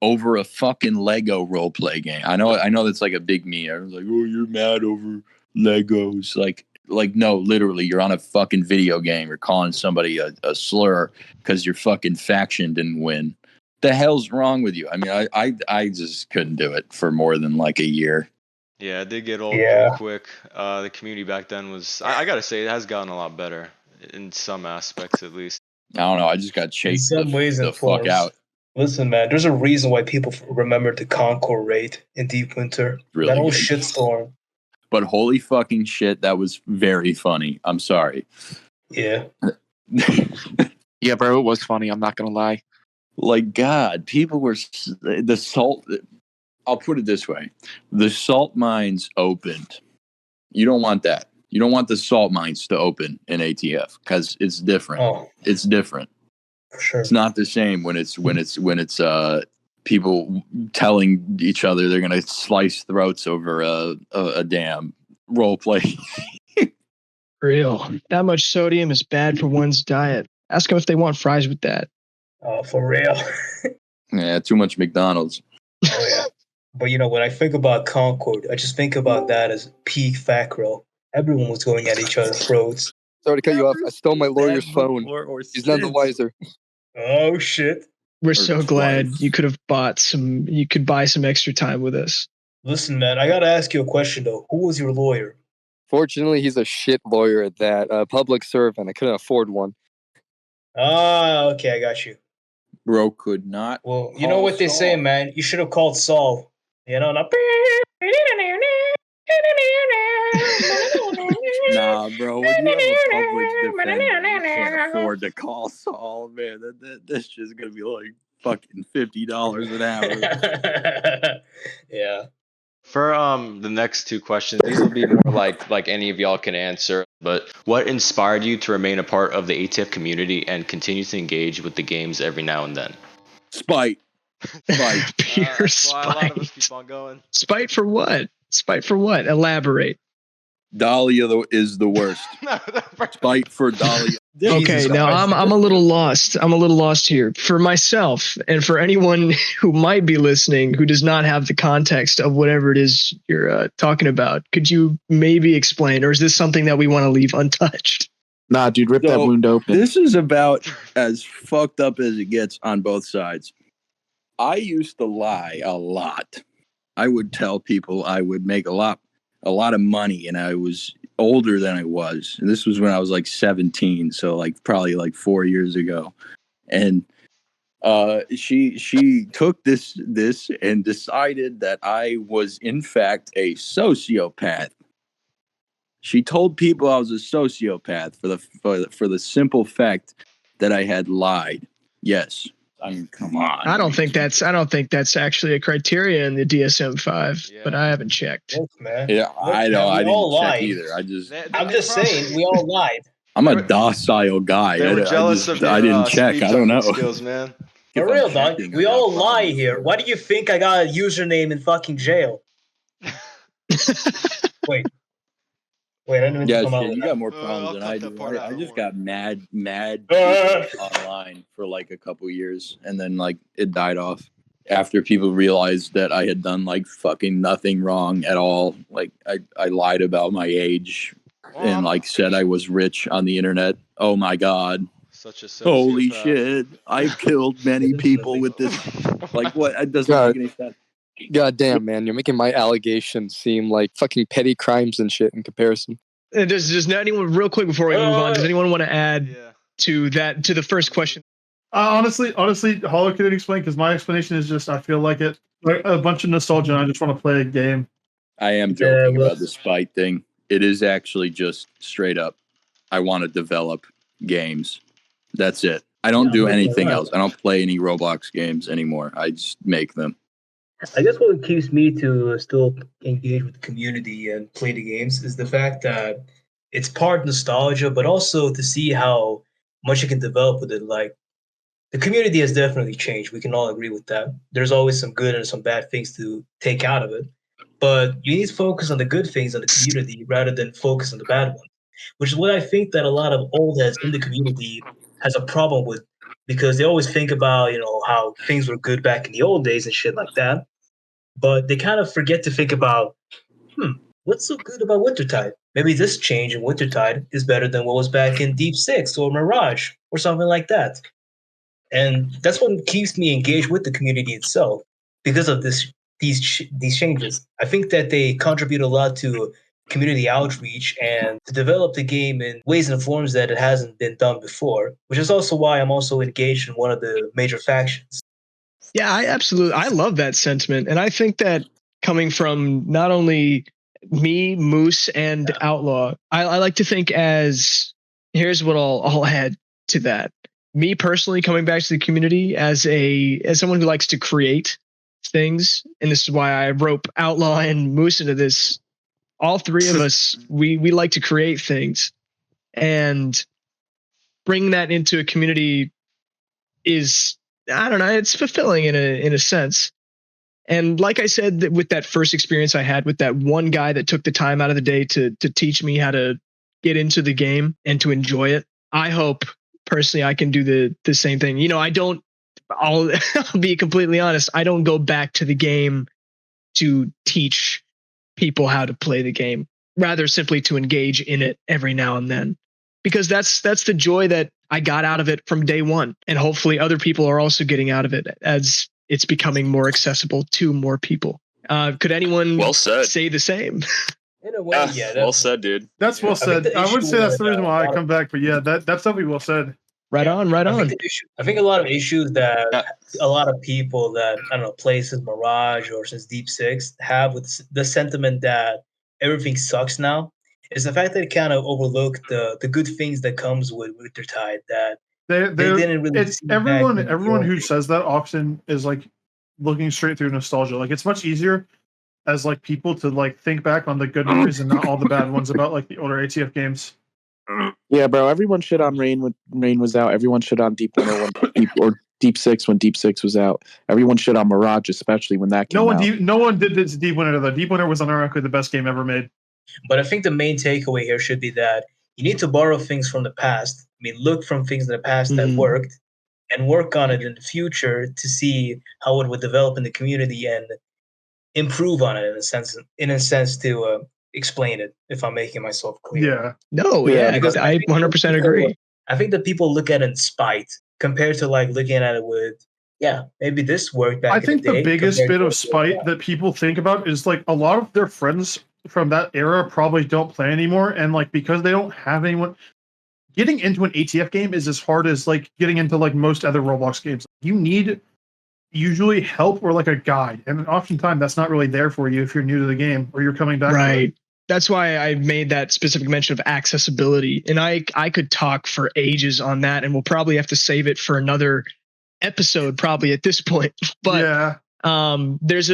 over a fucking Lego roleplay game. I know that's like a big me. I was like, oh, you're mad over Legos. Like no, literally, you're on a fucking video game. You're calling somebody a slur because your fucking faction didn't win. The hell's wrong with you? I mean, I just couldn't do it for more than like a year. Yeah, it did get old pretty quick. The community back then was, I gotta say, it has gotten a lot better in some aspects, at least. I don't know. I just got chased the fuck out. Listen, man, there's a reason why people remember the Concord raid in Deep Winter. Really that whole good. shitstorm. But holy fucking shit, that was very funny. I'm sorry. Yeah. Yeah, bro, it was funny. I'm not gonna lie. Like, God, people were the salt. I'll put it this way: the salt mines opened. You don't want that. You don't want the salt mines to open in ATF because it's different. Oh, It's different. for sure. It's not the same when it's people telling each other they're gonna slice throats over a damn role play. Real. That much sodium is bad for one's diet. Ask them if they want fries with that. Oh, for real. Yeah, too much McDonald's. Oh, yeah. But, when I think about Concord, I just think about that as peak fat row. Everyone was going at each other's throats. Sorry to cut you off. I stole my lawyer's phone. He's none the wiser. Oh, shit. We're so glad you could buy some extra time with us. Listen, man, I got to ask you a question, though. Who was your lawyer? Fortunately, he's a shit lawyer at that. Public servant. I couldn't afford one. Ah, okay, I got you. Bro could not. Well, you know what they say, man. You should have called Saul. Not. Nah, bro. When you have a public defender, you can't afford to call Saul, man. That's just gonna be like fucking $50 an hour. Yeah. For the next two questions, these will be more like any of y'all can answer. But what inspired you to remain a part of the ATF community and continue to engage with the games every now and then? Spite. Pure spite. A lot of us spite. keep on going. Spite for what? Spite for what? Elaborate. Dahlia is the worst. Spite for Dahlia. Okay, now I'm a little lost. I'm a little lost here. For myself and for anyone who might be listening who does not have the context of whatever it is you're talking about, could you maybe explain, or is this something that we want to leave untouched? Nah, dude, rip that wound open. This is about as fucked up as it gets on both sides. I used to lie a lot. I would tell people I would make a lot of money, and I was older than I was. And this was when I was like 17, so probably 4 years ago. And she took this and decided that I was in fact a sociopath. She told people I was a sociopath for the simple fact that I had lied. Yes. I mean, come on. I don't think that's actually a criteria in the DSM-5, but I haven't checked. Look, man. Yeah, I know. I didn't check either. I'm just saying, we all lied. I'm a docile guy. They were jealous of your I didn't check. I don't know. skills, man. For real, dog. We all lie here. Why do you think I got a username in fucking jail? Wait, I didn't even come out. You got more problems than I do. I just got mad online for a couple years, and then it died off after people realized that I had done fucking nothing wrong at all. I lied about my age and said I was rich on the internet. Oh my god. Such a holy shit. I've killed many people with this. What? It doesn't make any sense. God damn, man, you're making my allegations seem like fucking petty crimes and shit in comparison. Does anyone, real quick before we move on, does anyone want to add to the first question? Honestly, Holler couldn't explain, because my explanation is just I feel like it a bunch of nostalgia and I just want to play a game. I am joking about the spite thing. It is actually just straight up, I want to develop games. That's it. I don't do anything else. I don't play any Roblox games anymore. I just make them. I guess what keeps me to still engage with the community and play the games is the fact that it's part nostalgia, but also to see how much you can develop with it. The community has definitely changed. We can all agree with that. There's always some good and some bad things to take out of it. But you need to focus on the good things in the community rather than focus on the bad ones, which is what I think that a lot of old heads in the community has a problem with, because they always think about, how things were good back in the old days and shit like that. But they kind of forget to think about, what's so good about Wintertide? Maybe this change in Wintertide is better than what was back in Deep 6 or Mirage or something like that. And that's what keeps me engaged with the community itself, because of these changes. I think that they contribute a lot to community outreach and to develop the game in ways and forms that it hasn't been done before, which is also why I'm also engaged in one of the major factions. Yeah, I love that sentiment. And I think that coming from not only me, Moose, and Outlaw, I like to think as, here's what I'll add to that. Me personally, coming back to the community as someone who likes to create things, and this is why I rope Outlaw and Moose into this. All three of us, we like to create things, and bring that into a community is, I don't know, it's fulfilling in a sense. And like I said, with that first experience I had with that one guy that took the time out of the day to teach me how to get into the game and to enjoy it, I hope personally I can do the same thing. You know, I'll be completely honest, I don't go back to the game to teach people how to play the game, rather simply to engage in it every now and then, because that's the joy that I got out of it from day one. And hopefully other people are also getting out of it as it's becoming more accessible to more people. Could anyone say the same? In a way, yeah. Well said, dude. That's well said. I would say that's the reason why I come back, but yeah, that's definitely well said. Right on. I think a lot of issues that a lot of people that, I don't know, play since Mirage or since Deep Six have with the sentiment that everything sucks now is the fact that it kind of overlooked the good things that comes with Wintertide, that they didn't really. It's everyone who says that often is like looking straight through nostalgia. Like, it's much easier as like people to like think back on the good memories and not all the bad ones about like the older ATF games. Yeah, bro. Everyone shit on Rain when Rain was out. Everyone shit on Deep Winter or Deep Six when Deep Six was out. Everyone shit on Mirage, especially when that came out. No one did this Deep Winter though. Deep Winter was unironically the best game ever made. But I think the main takeaway here should be that you need to borrow things from the past. I mean, look from things in the past that worked and work on it in the future to see how it would develop in the community and improve on it in a sense to explain it, if I'm making myself clear. Yeah. No, yeah, because I 100% agree. I think that people look at it in spite compared to like looking at it with, maybe this worked back I in the think day. the biggest bit of spite that people think about is like a lot of their friends from that era probably don't play anymore, and like because they don't have anyone, getting into an ATF game is as hard as like getting into like most other Roblox games. You need usually help or like a guide, and oftentimes that's not really there for you if you're new to the game or you're coming back. Right. That's why I made that specific mention of accessibility, and I could talk for ages on that, and we'll probably have to save it for another episode probably at this point. But there's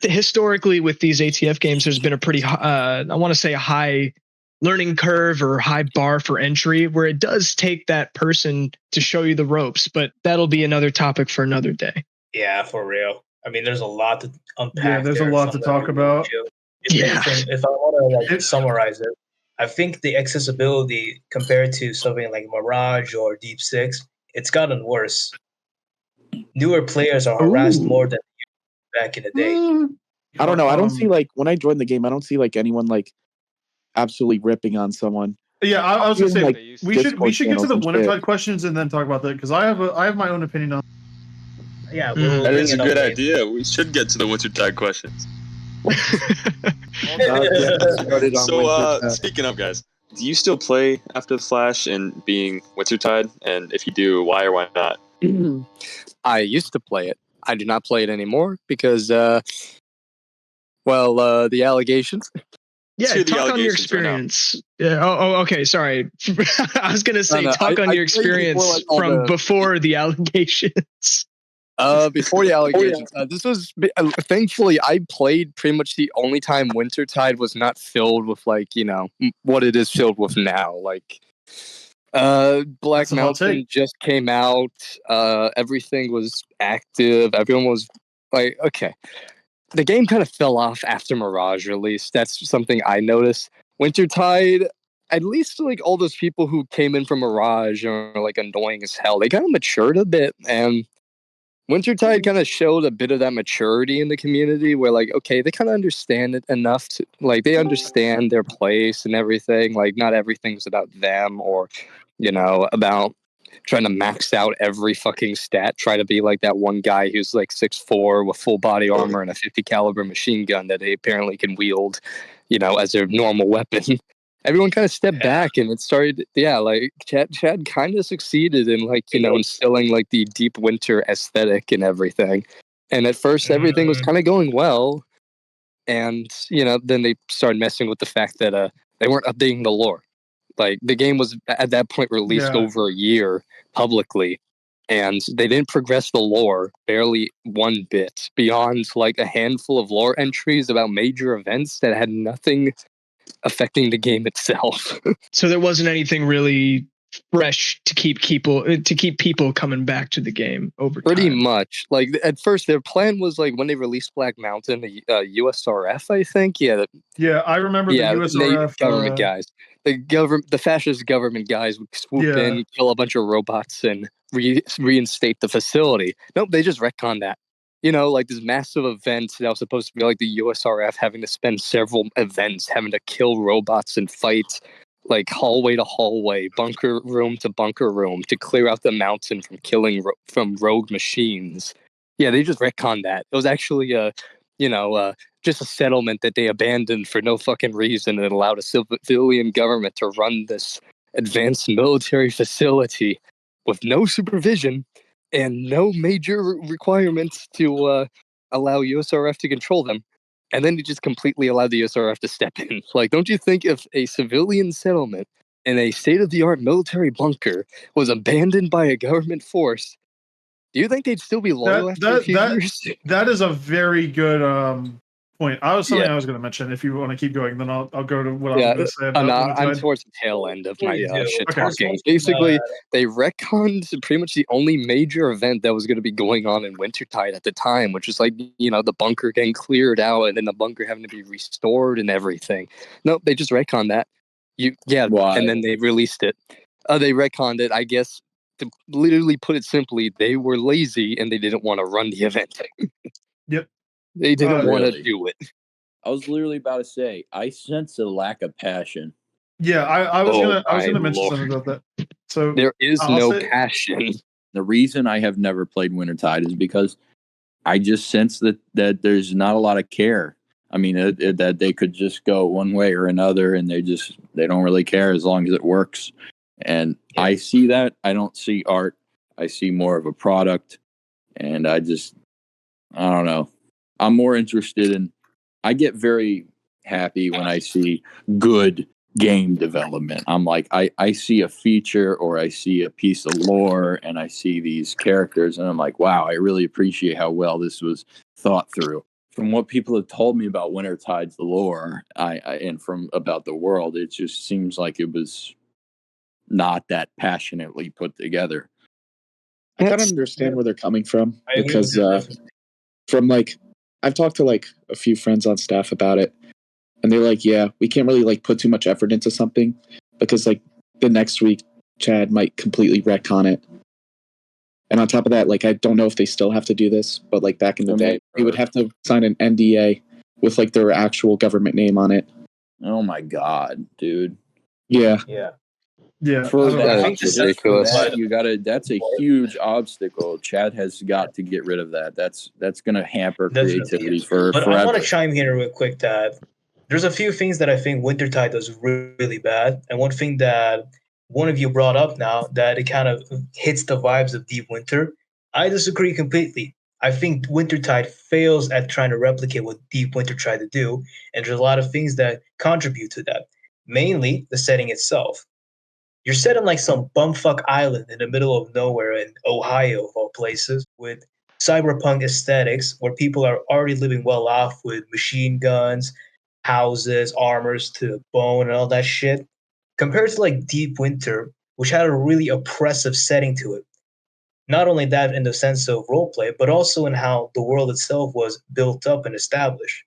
historically with these ATF games, there's been a pretty I want to say a high learning curve or high bar for entry, where it does take that person to show you the ropes, but that'll be another topic for another day. Yeah, for real. I mean, there's a lot to unpack. Yeah, there's a lot to talk about. If I want to summarize it, I think the accessibility compared to something like Mirage or Deep Six, it's gotten worse. Newer players are harassed more than back in the day. I don't know. I don't see like when I joined the game, I don't see like anyone like absolutely ripping on someone. Yeah, I was gonna say like, we should get to the Wintertide questions and then talk about that, because I have my own opinion on. Yeah, that is a good idea. We should get to the Wintertide questions. So speaking of, guys, do you still play After the Flash and being Wintertide? And if you do, why or why not? I used to play it. I do not play it anymore because, the allegations. Yeah, talk on your experience. Yeah. Oh, okay. Sorry. I was gonna say talk on your experience from before the allegations. Before the allegations, this was thankfully I played pretty much the only time Wintertide was not filled with like what it is filled with now. Like, Black Mountain just came out. Everything was active. Everyone was like, okay. The game kind of fell off after Mirage released. That's something I noticed. Wintertide, at least like all those people who came in from Mirage are like annoying as hell. They kind of matured a bit, and Wintertide kind of showed a bit of that maturity in the community where like, okay, they kind of understand it enough to like, they understand their place and everything. Like, not everything's about them or, about trying to max out every fucking stat, try to be like that one guy who's like 6'4" with full body armor and a 50 caliber machine gun that they apparently can wield, as their normal weapon. everyone kind of stepped back, and it started. Yeah, like Chad kind of succeeded in like instilling like the Deep Winter aesthetic and everything. And at first, everything was kind of going well, and then they started messing with the fact that they weren't updating the lore. Like the game was at that point released over a year publicly, and they didn't progress the lore barely one bit beyond like a handful of lore entries about major events that had nothing affecting the game itself. So there wasn't anything really fresh to keep people coming back to the game over time. Pretty much. Like at first, their plan was like when they released Black Mountain, the USRF, I think. Yeah, I remember the USRF government guys. The fascist government guys would swoop in, kill a bunch of robots, and reinstate the facility. Nope, they just retconned that. Like this massive event that was supposed to be like the USRF having to spend several events having to kill robots and fight like hallway to hallway, bunker room to bunker room to clear out the mountain from killing from rogue machines. Yeah, they just retconned that. It was actually just a settlement that they abandoned for no fucking reason and allowed a civilian government to run this advanced military facility with no supervision and no major requirements to allow USRF to control them. And then they just completely allowed the USRF to step in. Like, don't you think if a civilian settlement in a state-of-the-art military bunker was abandoned by a government force, do you think they'd still be loyal after a few years? That is a very good point. I was going to mention. If you want to keep going, then I'll go to what I was going to say. I'm towards the tail end of my shit talking. Basically, they retconned pretty much the only major event that was going to be going on in Wintertide at the time, which is like the bunker getting cleared out and then the bunker having to be restored and everything. Nope, they just retconned that. Why? And then they released it. They retconned it, I guess. To literally put it simply, they were lazy and they didn't want to run the event. Yep. They didn't want to do it. I was literally about to say, I sense a lack of passion. Yeah, I was gonna mention something about that. So there is passion. The reason I have never played Wintertide is because I just sense that there's not a lot of care. I mean, that they could just go one way or another, and they don't really care as long as it works. And I see that. I don't see art. I see more of a product, and I don't know. I'm more interested in. I get very happy when I see good game development. I'm like, I see a feature or I see a piece of lore and I see these characters and I'm like, wow, I really appreciate how well this was thought through. From what people have told me about Wintertide's lore, and from about the world, it just seems like it was not that passionately put together. I kind of understand where they're coming from because from like I've talked to like a few friends on staff about it, and they're like, yeah, we can't really like put too much effort into something because like the next week Chad might completely retcon it. And on top of that, like I don't know if they still have to do this, but like back in the day, they would have to sign an NDA with like their actual government name on it. Oh my god, dude. Yeah. For that, that's a huge obstacle. Chad has got to get rid of that. That's going to hamper creativity for But forever. I want to chime in here real quick that there's a few things that I think Wintertide does really bad, and one thing that one of you brought up now that it kind of hits the vibes of Deep Winter. I disagree completely. I think Wintertide fails at trying to replicate what Deep Winter tried to do, and there's a lot of things that contribute to that. Mainly the setting itself. You're set on like some bumfuck island in the middle of nowhere in Ohio, of all places, with cyberpunk aesthetics where people are already living well off with machine guns, houses, armors to the bone, and all that shit. Compared to like Deep Winter, which had a really oppressive setting to it. Not only that in the sense of roleplay, but also in how the world itself was built up and established.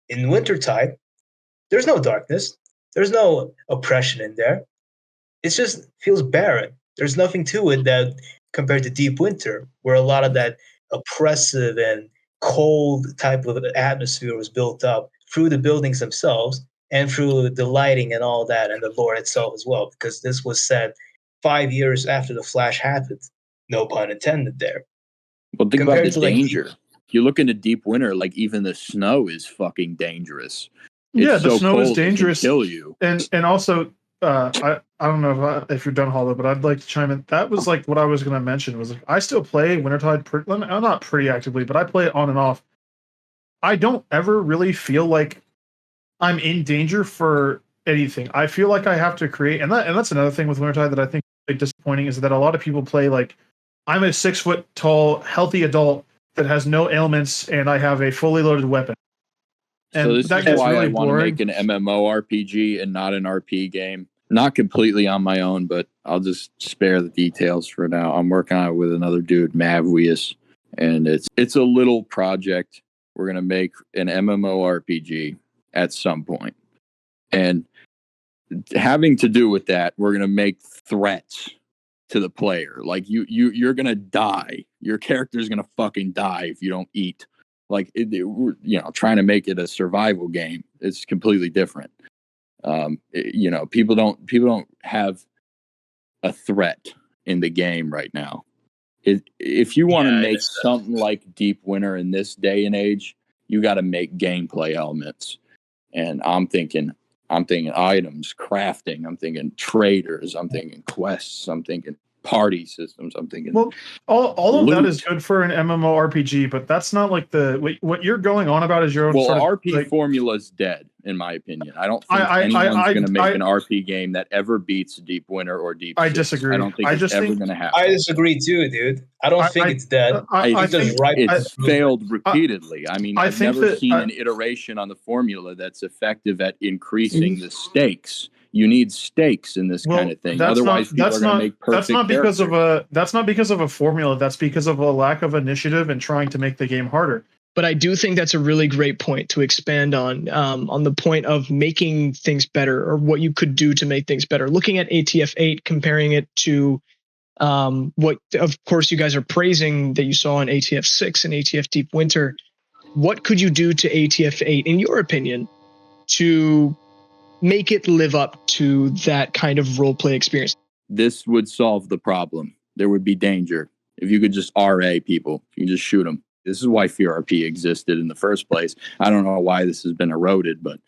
In Wintertide, there's no darkness. There's no oppression in there. It just feels barren. There's nothing to it that compared to Deep Winter, where a lot of that oppressive and cold type of atmosphere was built up through the buildings themselves and through the lighting and all that and the lore itself as well, because this was set 5 years after the Flash happened. No pun intended there. Well, think about the danger. You look into Deep Winter, like even the snow is fucking dangerous. Yeah, It's the so snow is cold it can dangerous. kill you. And also, I don't know if you're done, Hollow, but I'd like to chime in. That was like what I was going to mention was like, I still play Wintertide. Not pretty actively, but I play it on and off. I don't ever really feel like I'm in danger for anything. I feel like I have to create, and that's another thing with Wintertide that I think is disappointing is that a lot of people play like I'm a 6 foot tall, healthy adult that has no ailments, and I have a fully loaded weapon. And so this that is gets why really I want to boring. make an MMORPG and not an RP game. Not completely on my own, but I'll just spare the details for now. I'm working on it with another dude, Mavwius, and it's a little project. We're going to make an MMORPG at some point. And having to do with that, we're going to make threats to the player. Like you're going to die. Your character's going to fucking die if you don't eat. Like, trying to make it a survival game. It's completely different. People don't have a threat in the game right now. If you want to make something like Deep Winter in this day and age, you got to make gameplay elements. And I'm thinking items, crafting. I'm thinking traders. I'm thinking quests. I'm thinking party systems. I'm thinking. Well, all of that is good for an MMORPG, but that's not like what you're going on about is your own. Well, sort of, RP formula is dead, in my opinion. I don't think anyone's going to make an RP game that ever beats Deep Winter or Deep. I disagree. I don't think it's ever going to happen. I disagree too, dude. I don't think it's dead. I think it's failed repeatedly. I've never seen an iteration on the formula that's effective at increasing the stakes. You need stakes in this kind of thing. Otherwise, people are going to make perfect. That's not because of a formula. That's because of a lack of initiative and trying to make the game harder. But I do think that's a really great point to expand on the point of making things better, or what you could do to make things better. Looking at ATF-8, comparing it to what, of course, you guys are praising that you saw in ATF-6 and ATF Deep Winter. What could you do to ATF-8, in your opinion, to make it live up to that kind of roleplay experience? This would solve the problem. There would be danger. If you could just RA people, you can just shoot them. This is why FearRP existed in the first place. I don't know why this has been eroded, but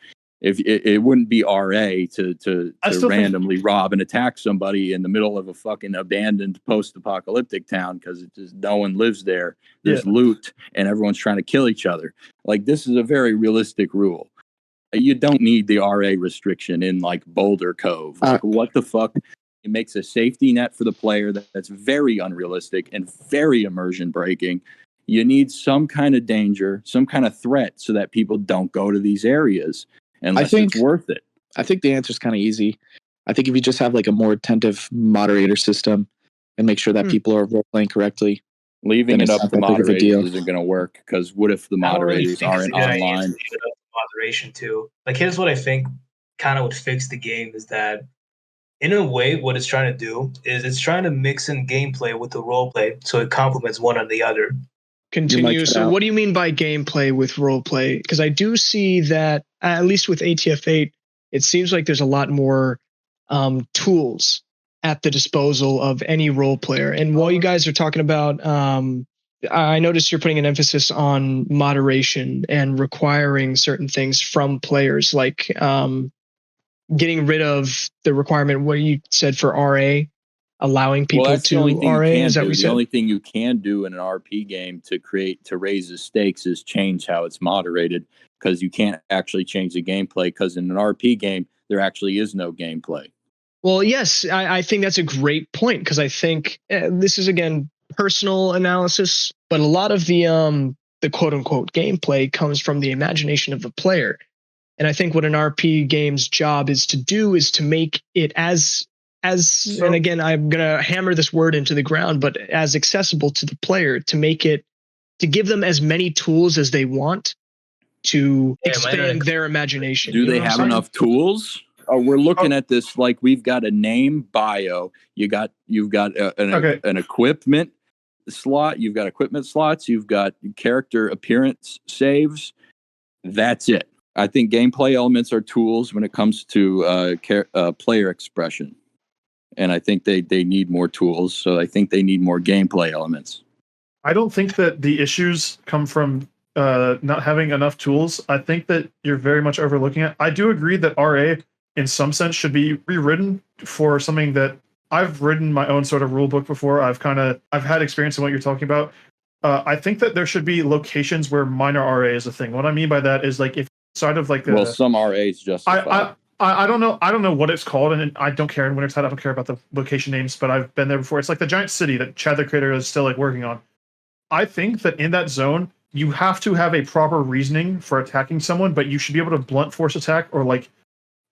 if it wouldn't be RA to randomly rob and attack somebody in the middle of a fucking abandoned post-apocalyptic town because it just no one lives there. There's loot and everyone's trying to kill each other. Like, this is a very realistic rule. You don't need the RA restriction in like Boulder Cove. Like, what the fuck? It makes a safety net for the player that's very unrealistic and very immersion breaking. You need some kind of danger, some kind of threat so that people don't go to these areas unless it's worth it. I think the answer is kind of easy. I think if you just have like a more attentive moderator system and make sure that people are role playing correctly, leaving it up to moderators isn't going to work, because what if the moderators aren't online? Moderation too. Like, here's what I think kind of would fix the game is that, in a way, what it's trying to do is it's trying to mix in gameplay with the roleplay so it complements one on the other. Continue. So what do you mean by gameplay with roleplay? Because I do see that, at least with ATF-8, it seems like there's a lot more tools at the disposal of any role player. And while you guys are talking about, I noticed you're putting an emphasis on moderation and requiring certain things from players, like getting rid of the requirement, what you said for RA, allowing people to RA. Is that what you said? The only thing you can do in an RP game to raise the stakes is change how it's moderated, because you can't actually change the gameplay, because in an RP game, there actually is no gameplay. Well, yes, I think that's a great point, because I think this is, again, personal analysis, but a lot of the quote unquote gameplay comes from the imagination of the player. And I think what an RP game's job is to do is to make it and again, I'm going to hammer this word into the ground, but as accessible to the player, to give them as many tools as they want to expand their imagination. Do they have enough tools? We're looking at this like we've got a name bio. You've got an equipment slot. You've got equipment slots. You've got character appearance saves. That's it. I think gameplay elements are tools when it comes to player expression. And I think they need more tools. So I think they need more gameplay elements. I don't think that the issues come from not having enough tools, I think that you're very much overlooking it. I do agree that RA, in some sense, should be rewritten for something that I've written my own sort of rule book before. I've had experience in what you're talking about. I think that there should be locations where minor RA is a thing. What I mean by that is like if sort of like some RAs justified. I don't know what it's called, and I don't care in Wintertide. I don't care about the location names, but I've been there before. It's like the giant city that Chad the creator is still like working on. I think that in that zone, you have to have a proper reasoning for attacking someone, but you should be able to blunt force attack or like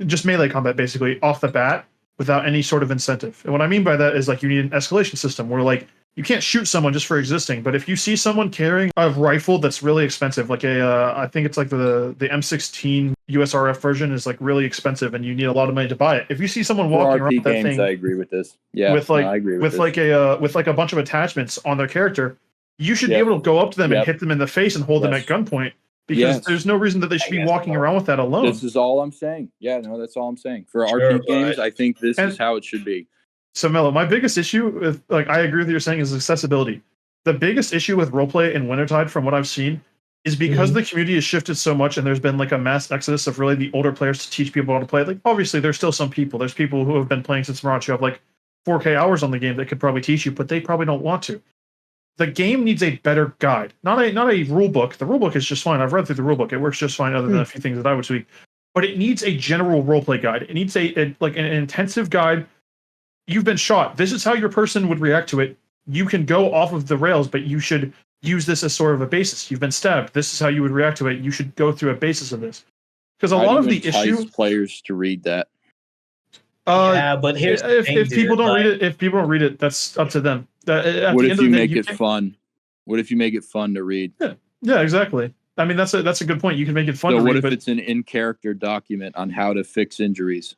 just melee combat basically off the bat without any sort of incentive. And what I mean by that is like you need an escalation system where like you can't shoot someone just for existing, but if you see someone carrying a rifle that's really expensive, like I think it's like the M16 USRF version is like really expensive, and you need a lot of money to buy it. If you see someone walking around with that thing, I agree with this. Yeah, with like I agree with like a bunch of attachments on their character, you should be able to go up to them and hit them in the face and hold them at gunpoint. Because there's no reason that they should be walking around with that alone. This is all I'm saying. Yeah, no, that's all I'm saying. For RP games, I think this is how it should be. So, Mello, my biggest issue with, like, I agree with what you're saying, is accessibility. The biggest issue with roleplay in Wintertide, from what I've seen, is because the community has shifted so much and there's been, like, a mass exodus of really the older players to teach people how to play. Like, obviously, there's still some people. There's people who have been playing since Mirage who have, like, 4K hours on the game that could probably teach you, but they probably don't want to. The game needs a better guide, not a rule book. The rule book is just fine. I've read through the rule book; it works just fine, other than a few things that I would tweak. But it needs a general roleplay guide. It needs an intensive guide. You've been shot. This is how your person would react to it. You can go off of the rails, but you should use this as sort of a basis. You've been stabbed. This is how you would react to it. You should go through a basis of this, because a lot of the issue players to read that. But here's if people don't read it, that's up to them. What if you make it fun? What if you make it fun to read? Yeah, exactly. I mean, that's a good point. You can make it fun to read. So what if it's an in-character document on how to fix injuries?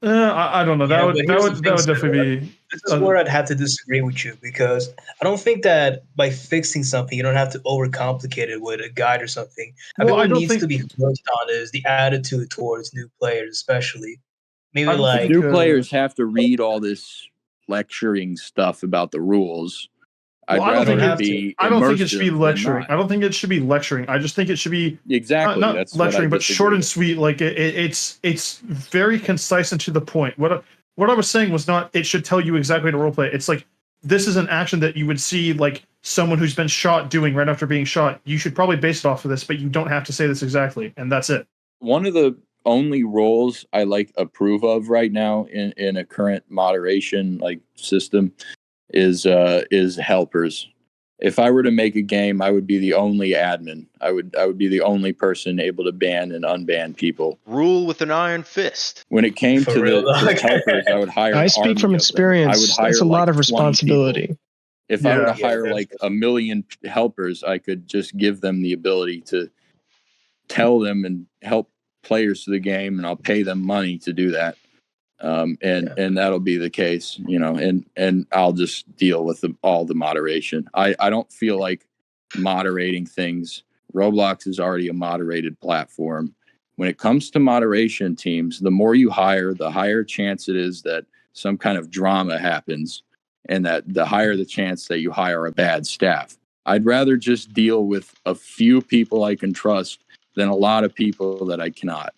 I don't know. That would definitely be. This is where I'd have to disagree with you, because I don't think that by fixing something you don't have to overcomplicate it with a guide or something. I think what needs to be focused on is the attitude towards new players, especially. Maybe like new players have to read all this lecturing stuff about the rules. I don't think it should be lecturing. I don't think it should be lecturing. I just think it should be not that's lecturing, but short and sweet. Like it's very concise and to the point. What I was saying was not it should tell you exactly how to roleplay. It's like this is an action that you would see like someone who's been shot doing right after being shot. You should probably base it off of this, but you don't have to say this exactly, and that's it. One of the only roles I approve of right now in a current moderation system is helpers. If I were to make a game, I would be the only admin. I would be the only person able to ban and unban people. Rule with an iron fist. When it came to the helpers, I would hire. I speak from experience. I would hire. That's a lot of responsibility. People. If I were to hire 1 million helpers, I could just give them the ability to tell them and help players to the game, and I'll pay them money to do that. And that'll be the case, and I'll just deal with all the moderation. I don't feel like moderating things. Roblox is already a moderated platform. When it comes to moderation teams, the more you hire, the higher chance it is that some kind of drama happens, and that the higher the chance that you hire a bad staff. I'd rather just deal with a few people I can trust than a lot of people that I cannot.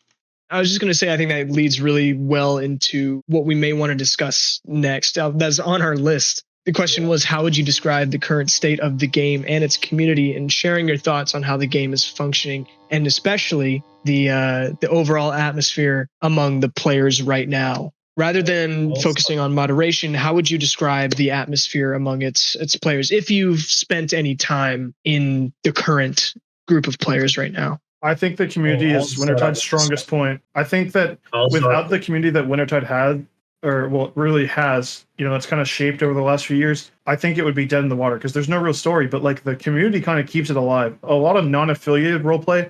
I was just going to say, I think that leads really well into what we may want to discuss next. That's on our list. The question was, how would you describe the current state of the game and its community, and sharing your thoughts on how the game is functioning, and especially the overall atmosphere among the players right now. Rather than focusing on moderation, how would you describe the atmosphere among its players, if you've spent any time in the current group of players right now? I think the community is Wintertide's strongest point. I think that without the community that Wintertide had, really has, it's kind of shaped over the last few years, I think it would be dead in the water, because there's no real story, but the community kind of keeps it alive. A lot of non-affiliated roleplay,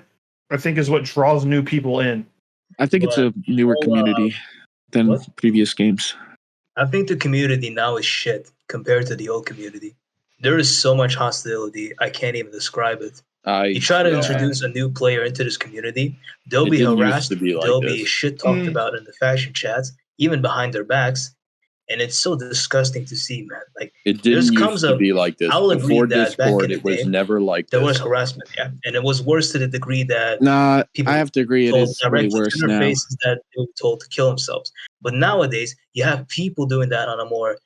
I think, is what draws new people in. I think it's a newer community than previous games. I think the community now is shit compared to the old community. There is so much hostility, I can't even describe it. You try to introduce a new player into this community, they'll be harassed, they'll be shit talked about in the faction chats, even behind their backs. and it's so disgusting to see, man. Like it didn't used to be like this. I'll agree Before that back in Discord, the it was day, never like there this. was harassment, yeah, and it was worse to the degree that Nah, people I have to agree. It told is way directly worse to their now. faces that they were told to kill themselves. But nowadays, you have people doing that on a more,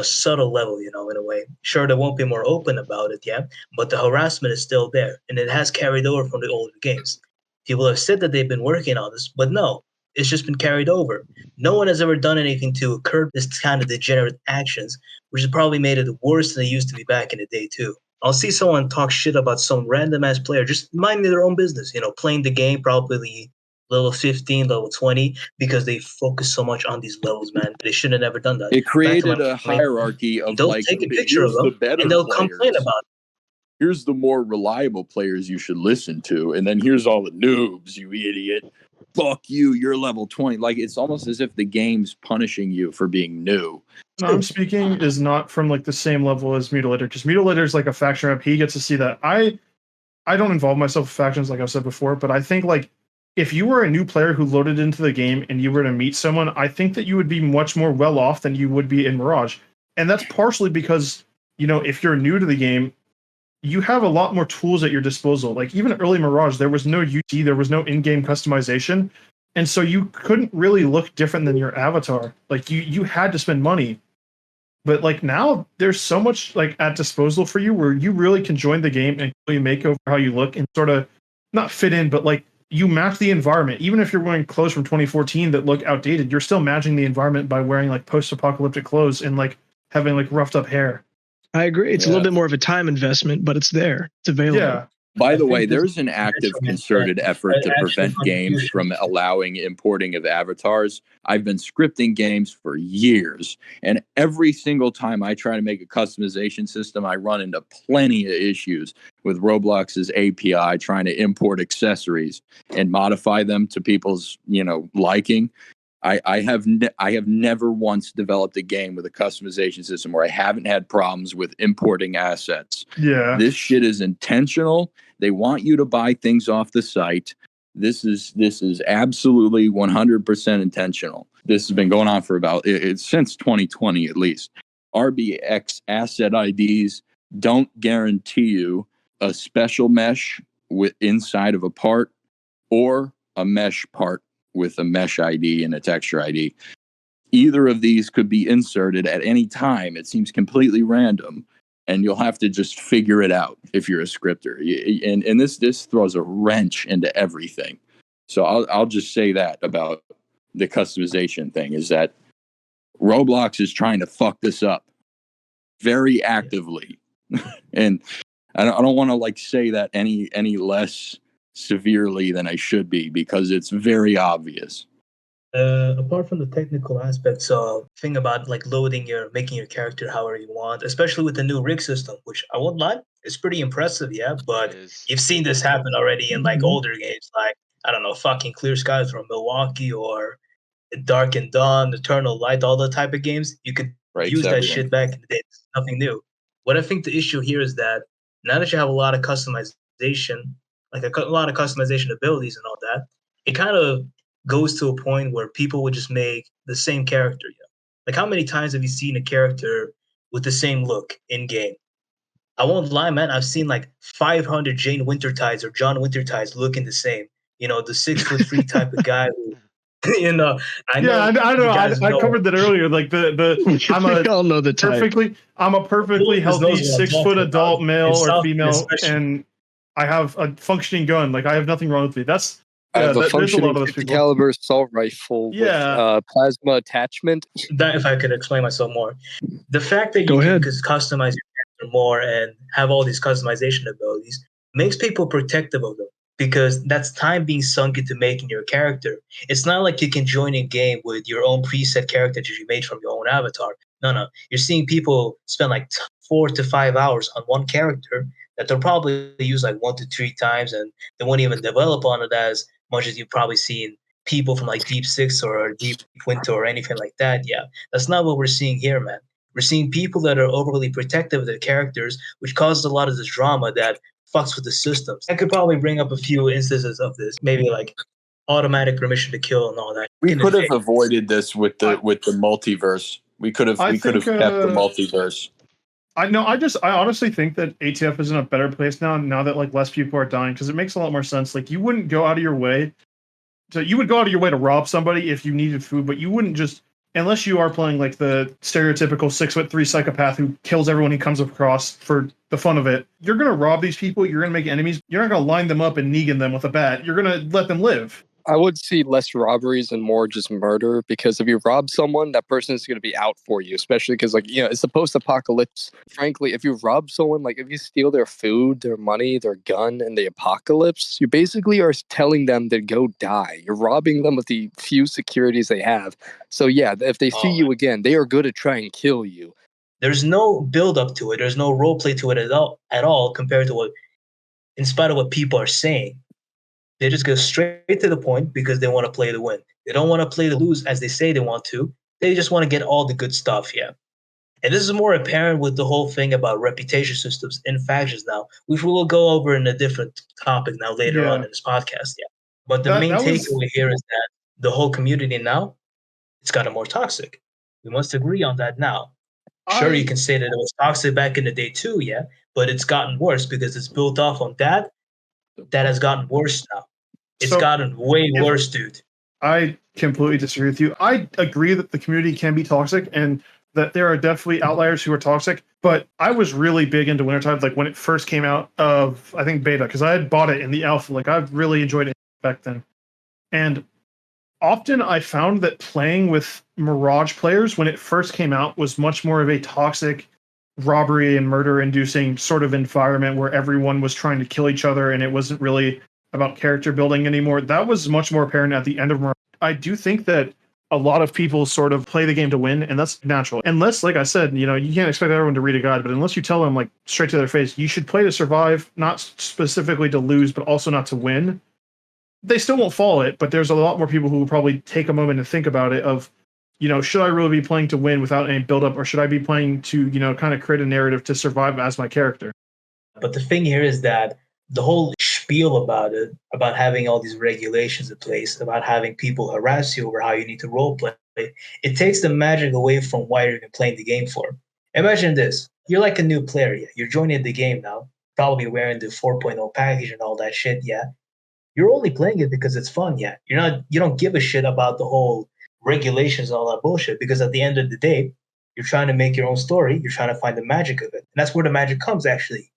subtle level, in a way. Sure, they won't be more open about it, yeah, but the harassment is still there, and it has carried over from the older games. People have said that they've been working on this, but no, it's just been carried over. No one has ever done anything to curb this kind of degenerate actions, which has probably made it worse than it used to be back in the day, too. I'll see someone talk shit about some random ass player, just minding their own business, playing the game, probably level 15, level 20, because they focus so much on these levels, man. They should have never done that. It created a hierarchy of they'll take a picture of them better and they'll players. complain about it. Here's the more reliable players you should listen to, and then here's all the noobs, you idiot. Fuck you, you're level 20. Like, it's almost as if the game's punishing you for being new. I'm speaking is not from like the same level as Mutilator, because Mutilator is like a faction rep. He gets to see that. I don't involve myself with factions like I've said before, but I think like if you were a new player who loaded into the game and you were to meet someone, I think that you would be much more well off than you would be in Mirage. And that's partially because, if you're new to the game, you have a lot more tools at your disposal. Like even early Mirage, there was no UT, there was no in-game customization. And so you couldn't really look different than your avatar. Like you had to spend money. But like now there's so much like at disposal for you where you really can join the game and really make over how you look and sort of not fit in, but like you match the environment. Even if you're wearing clothes from 2014 that look outdated, you're still matching the environment by wearing like post-apocalyptic clothes and like having like roughed up hair. I agree. It's a little bit more of a time investment, but it's there. It's available. Yeah. By the way, there's an active concerted effort to prevent games from allowing importing of avatars. I've been scripting games for years, and every single time I try to make a customization system, I run into plenty of issues with Roblox's API trying to import accessories and modify them to people's, liking. I have never once developed a game with a customization system where I haven't had problems with importing assets. Yeah. This shit is intentional. They want you to buy things off the site. This is absolutely 100% intentional. This has been going on for it's since 2020 at least. RBX asset IDs don't guarantee you a special mesh inside of a part or a mesh part with a mesh ID and a texture ID. Either of these could be inserted at any time. It seems completely random, and you'll have to just figure it out if you're a scripter. And this throws a wrench into everything. So I'll just say that about the customization thing is that Roblox is trying to fuck this up very actively. And I don't want to like say that any less severely than I should be because it's very obvious. Apart from the technical aspects of thing about like making your character however you want, especially with the new rig system, which I won't lie, it's pretty impressive, yeah. But you've seen this happen already in like older games, like I don't know, fucking Clear Skies from Milwaukee or Dark and Dawn, Eternal Light, all the type of games. You could use that shit back in the day. It's nothing new. What I think the issue here is that now that you have a lot of customization, like a lot of customization abilities and all that, it kind of goes to a point where people would just make the same character. Yeah. Like how many times have you seen a character with the same look in game? I won't lie, man. I've seen like 500 Jane Wintertides or John Wintertides looking the same. The 6'3" type of guy. Who, I know. I covered that earlier. Like we all know the type. I'm a perfectly healthy 6 foot adult male or female, and I have a functioning gun. Like I have nothing wrong with me. That's I have a functioning 50 caliber assault rifle with plasma attachment. That, if I could explain myself more, the fact that you can customize your character more and have all these customization abilities makes people protective of them because that's time being sunk into making your character. It's not like you can join in game with your own preset character that you made from your own avatar. No. You're seeing people spend like 4 to 5 hours on one character that they'll probably use like 1 to 3 times, and they won't even develop on it as much as you've probably seen people from like Deep Six or Deep Winter or anything like that. Yeah, that's not what we're seeing here, man. We're seeing people that are overly protective of their characters, which causes a lot of this drama that fucks with the systems. I could probably bring up a few instances of this, maybe like automatic permission to kill and all that. We could have avoided this with the multiverse We could have kept the multiverse. I honestly think that ATF is in a better place now that like less people are dying, because it makes a lot more sense. Like you wouldn't go out of your way to rob somebody if you needed food, but you wouldn't just, unless you are playing like the stereotypical 6'3" psychopath who kills everyone he comes across for the fun of it. You're gonna rob these people, you're gonna make enemies, you're not gonna line them up and Negan them with a bat. You're gonna let them live. I would see less robberies and more just murder, because if you rob someone, that person is going to be out for you, especially because, like, you know, it's the post-apocalypse. Frankly, if you rob someone, like if you steal their food, their money, their gun in the apocalypse, you basically are telling them to go die. You're robbing them with the few securities they have. So yeah, if they see you again, they are going to try and kill you. There's no build up to it. There's no role play to it at all compared to what, in spite of what people are saying. They just go straight to the point because they want to play to win. They don't want to play to lose as they say they want to. They just want to get all the good stuff, yeah. And this is more apparent with the whole thing about reputation systems in factions now, which we will go over in a different topic now later on in this podcast, yeah. But the main takeaway here is that the whole community now, it's gotten more toxic. We must agree on that now. Sure, you can say that it was toxic back in the day too, yeah, but it's gotten worse because it's built off on that. That has gotten worse now. It's gotten way worse, dude. I completely disagree with you. I agree that the community can be toxic and that there are definitely outliers who are toxic, but I was really big into Wintertide, like when it first came out of, I think, beta, because I had bought it in the alpha. Like I really enjoyed it back then. And often I found that playing with Mirage players when it first came out was much more of a toxic robbery and murder inducing sort of environment where everyone was trying to kill each other and it wasn't really about character building anymore. That was much more apparent at the end of Mirage. I do think that a lot of people sort of play the game to win, and that's natural. Unless, like I said, you know, you can't expect everyone to read a guide, but unless you tell them like straight to their face, you should play to survive, not specifically to lose, but also not to win. They still won't follow it, but there's a lot more people who will probably take a moment and think about it of, you know, should I really be playing to win without any build-up, or should I be playing to, you know, kind of create a narrative to survive as my character? But the thing here is that the whole spiel about it, about having all these regulations in place, about having people harass you over how you need to roleplay, it takes the magic away from why you're even playing the game for. Imagine this. You're like a new player, yeah. You're joining the game now, probably wearing the 4.0 package and all that shit, yeah. You're only playing it because it's fun, yeah. You don't give a shit about the whole regulations and all that bullshit, because at the end of the day, you're trying to make your own story. You're trying to find the magic of it. And that's where the magic comes, actually.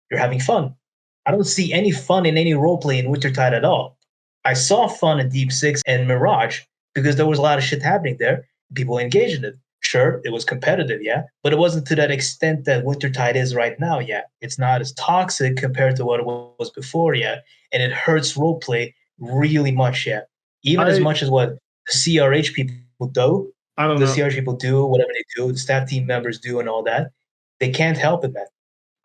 You're having fun. I don't see any fun in any roleplay in Wintertide at all. I saw fun in Deep Six and Mirage because there was a lot of shit happening there. People engaged in it. Sure, it was competitive, yeah, but it wasn't to that extent that Wintertide is right now, yeah. It's not as toxic compared to what it was before, yeah, and it hurts roleplay really much, yeah. Even as much as what the CRH people do, CRH people do, whatever they do, the staff team members do and all that, they can't help it, man.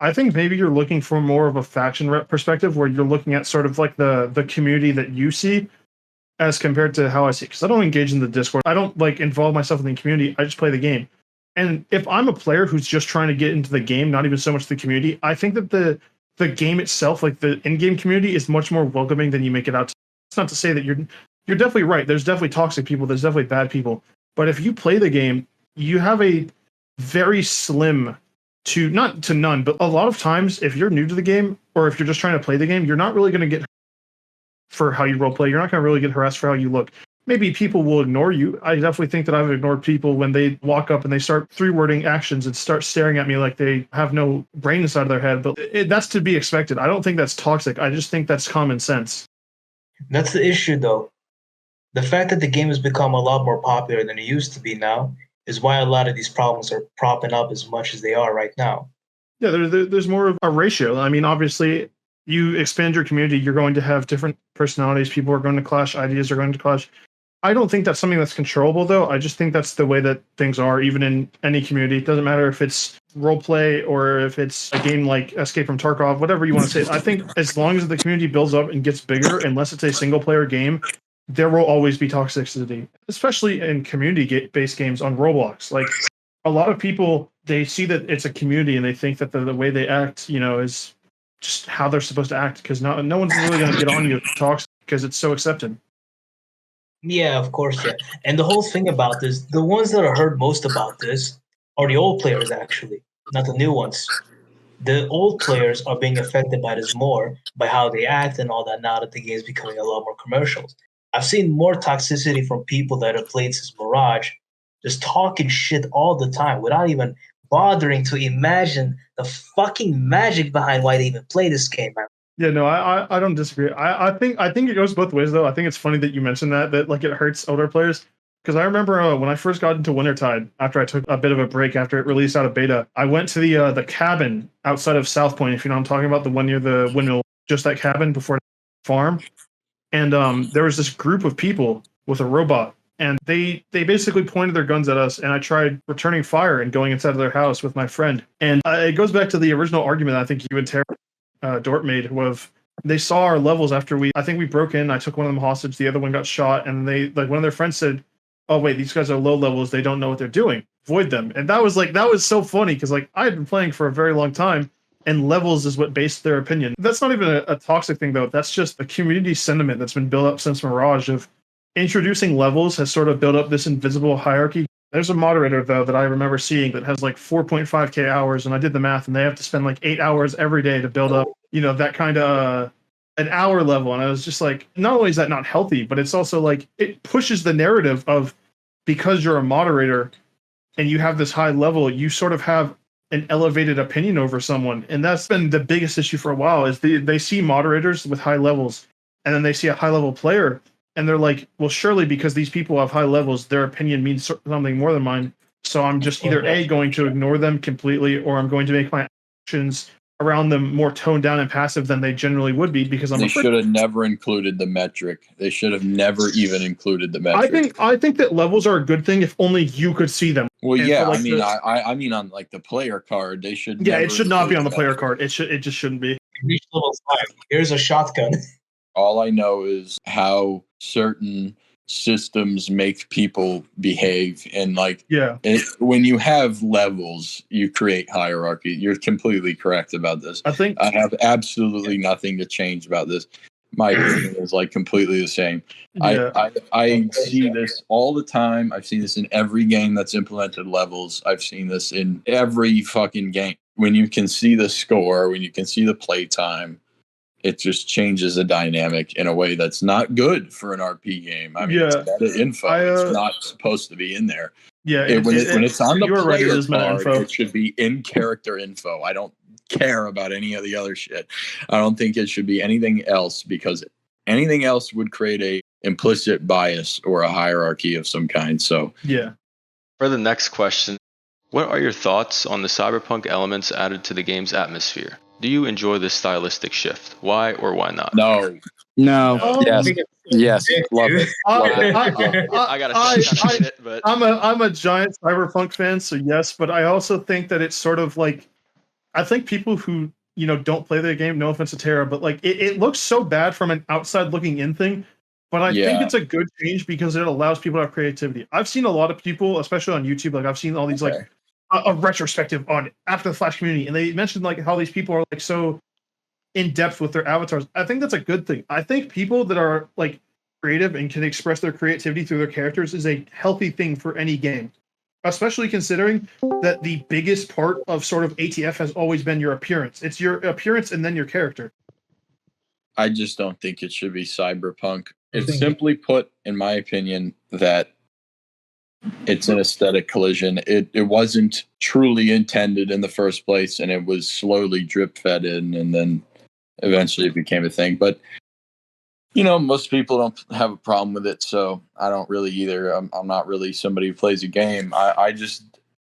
I think maybe you're looking for more of a faction rep perspective where you're looking at sort of like the community that you see as compared to how I see it. Because I don't engage in the Discord. I don't like involve myself in the community. I just play the game. And if I'm a player who's just trying to get into the game, not even so much the community, I think that the game itself, like the in-game community, is much more welcoming than you make it out to. It's not to say that you're definitely right. There's definitely toxic people. There's definitely bad people. But if you play the game, you have a very slim to not to none, but a lot of times if you're new to the game or if you're just trying to play the game, you're not really going to get for how you roleplay. You're not going to really get harassed for how you look. Maybe people will ignore you. I definitely think that I've ignored people when they walk up and they start three-wording actions and start staring at me like they have no brain inside of their head. But that's to be expected. I don't think that's toxic. I just think that's common sense. That's the issue, though. The fact that the game has become a lot more popular than it used to be now is why a lot of these problems are propping up as much as they are right now. Yeah, there's more of a ratio. I mean, obviously, you expand your community, you're going to have different personalities. People are going to clash. Ideas are going to clash. I don't think that's something that's controllable, though. I just think that's the way that things are, even in any community. It doesn't matter if it's roleplay or if it's a game like Escape from Tarkov, whatever you want to say. I think as long as the community builds up and gets bigger, unless it's a single-player game, there will always be toxicity, especially in community-based games on Roblox. Like, a lot of people, they see that it's a community and they think that the way they act, you know, is just how they're supposed to act, because no one's really going to get on you to talk because it's so accepted. Yeah, of course, yeah. And the whole thing about this, the ones that are heard most about this are the old players, actually, not the new ones. The old players are being affected by this more, by how they act and all that, now that the game is becoming a lot more commercials. I've seen more toxicity from people that have played since Mirage, just talking shit all the time without even bothering to imagine the fucking magic behind why they even play this game, man. Yeah, no, I don't disagree. I think it goes both ways though. I think it's funny that you mentioned that like it hurts older players, because I remember when I first got into Wintertide after I took a bit of a break after it released out of beta. I went to the cabin outside of South Point, if you know what I'm talking about, the one near the windmill, just that cabin before the farm. And there was this group of people with a robot, and they basically pointed their guns at us, and I tried returning fire and going inside of their house with my friend. And it goes back to the original argument I think you and Terry Dort made, with they saw our levels after I think we broke in. I took one of them hostage, the other one got shot, and they, like, one of their friends said, "Oh wait, these guys are low levels. They don't know what they're doing. Void them." And that was so funny, because like I had been playing for a very long time, and levels is what based their opinion. That's not even a toxic thing though. That's just a community sentiment that's been built up since Mirage, of introducing levels has sort of built up this invisible hierarchy. There's a moderator though that I remember seeing that has like 4.5k hours, and I did the math, and they have to spend like 8 hours every day to build up, that kind of an hour level. And I was just like, not only is that not healthy, but it's also like it pushes the narrative of, because you're a moderator and you have this high level, you sort of have an elevated opinion over someone. And that's been the biggest issue for a while, is they see moderators with high levels, and then they see a high level player, and they're like, well, surely because these people have high levels, their opinion means something more than mine. So I'm just either going to ignore them completely, or I'm going to make my actions around them more toned down and passive than they generally would be, because They should have never included the metric. They should have never even included the metric. I think that levels are a good thing if only you could see them. Well, And yeah, for, like, I mean on like the player card, they should. Yeah, never it should not be on the include player that. card. It just shouldn't be. Reach level 5. Here's a shotgun. All I know is how certain systems make people behave, and like, when you have levels, you create hierarchy. You're completely correct about this. I have absolutely nothing to change about this. My opinion is like completely the same. I see this all the time. I've seen this in every game that's implemented levels. I've seen this in every fucking game. When you can see the score, when you can see the play time, it just changes the dynamic in a way that's not good for an RP game. I mean, it's meta info. It's not supposed to be in there. Yeah, when it's on the you are right, it player is meta card, info. it should be in character info. I don't care about any of the other shit. I don't think it should be anything else, because anything else would create a implicit bias or a hierarchy of some kind. So yeah. For the next question, what are your thoughts on the cyberpunk elements added to the game's atmosphere? Do you enjoy this stylistic shift? Why or why not? No. Yes. Love it. I gotta kind of hate it, but I'm a giant cyberpunk fan, so yes. But I also think that it's sort of like, I think people who don't play the game, no offense to Tara, but like it looks so bad from an outside looking in thing. But I think it's a good change, because it allows people to have creativity. I've seen a lot of people, especially on YouTube, like I've seen all these like a retrospective on After the Flash community, and they mentioned like how these people are like so in depth with their avatars. I think that's a good thing. I think people that are like creative and can express their creativity through their characters is a healthy thing for any game, especially considering that the biggest part of sort of ATF has always been your appearance. It's your appearance and then your character. I just don't think it should be cyberpunk. It's simply put, in my opinion, that it's an aesthetic collision. It wasn't truly intended in the first place, and it was slowly drip fed in, and then eventually it became a thing. But most people don't have a problem with it, so I don't really either. I'm not really somebody who plays a game. I just,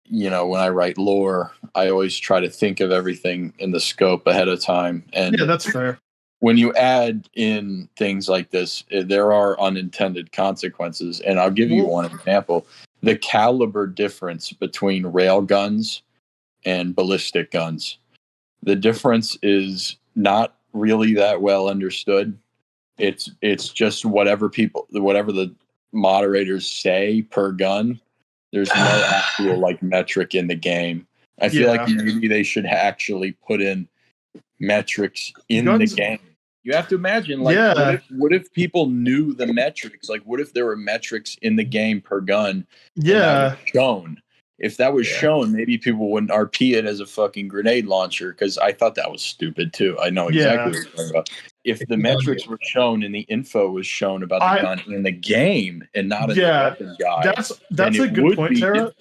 when I write lore, I always try to think of everything in the scope ahead of time. And yeah, that's fair. When you add in things like this, there are unintended consequences. And I'll give you one example. The caliber difference between rail guns and ballistic guns. The difference is not really that well understood. It's just whatever the moderators say per gun. There's no actual like metric in the game. I feel like maybe they should actually put in metrics in the game. You have to imagine, like, what if people knew the metrics? Like, what if there were metrics in the game per gun? Yeah. Shown. If that was shown, maybe people wouldn't RP it as a fucking grenade launcher, because I thought that was stupid too. I know exactly what you're talking about. If the metrics were shown and the info was shown about the gun in the game and not in the weapon guide, that's a good point, Tara.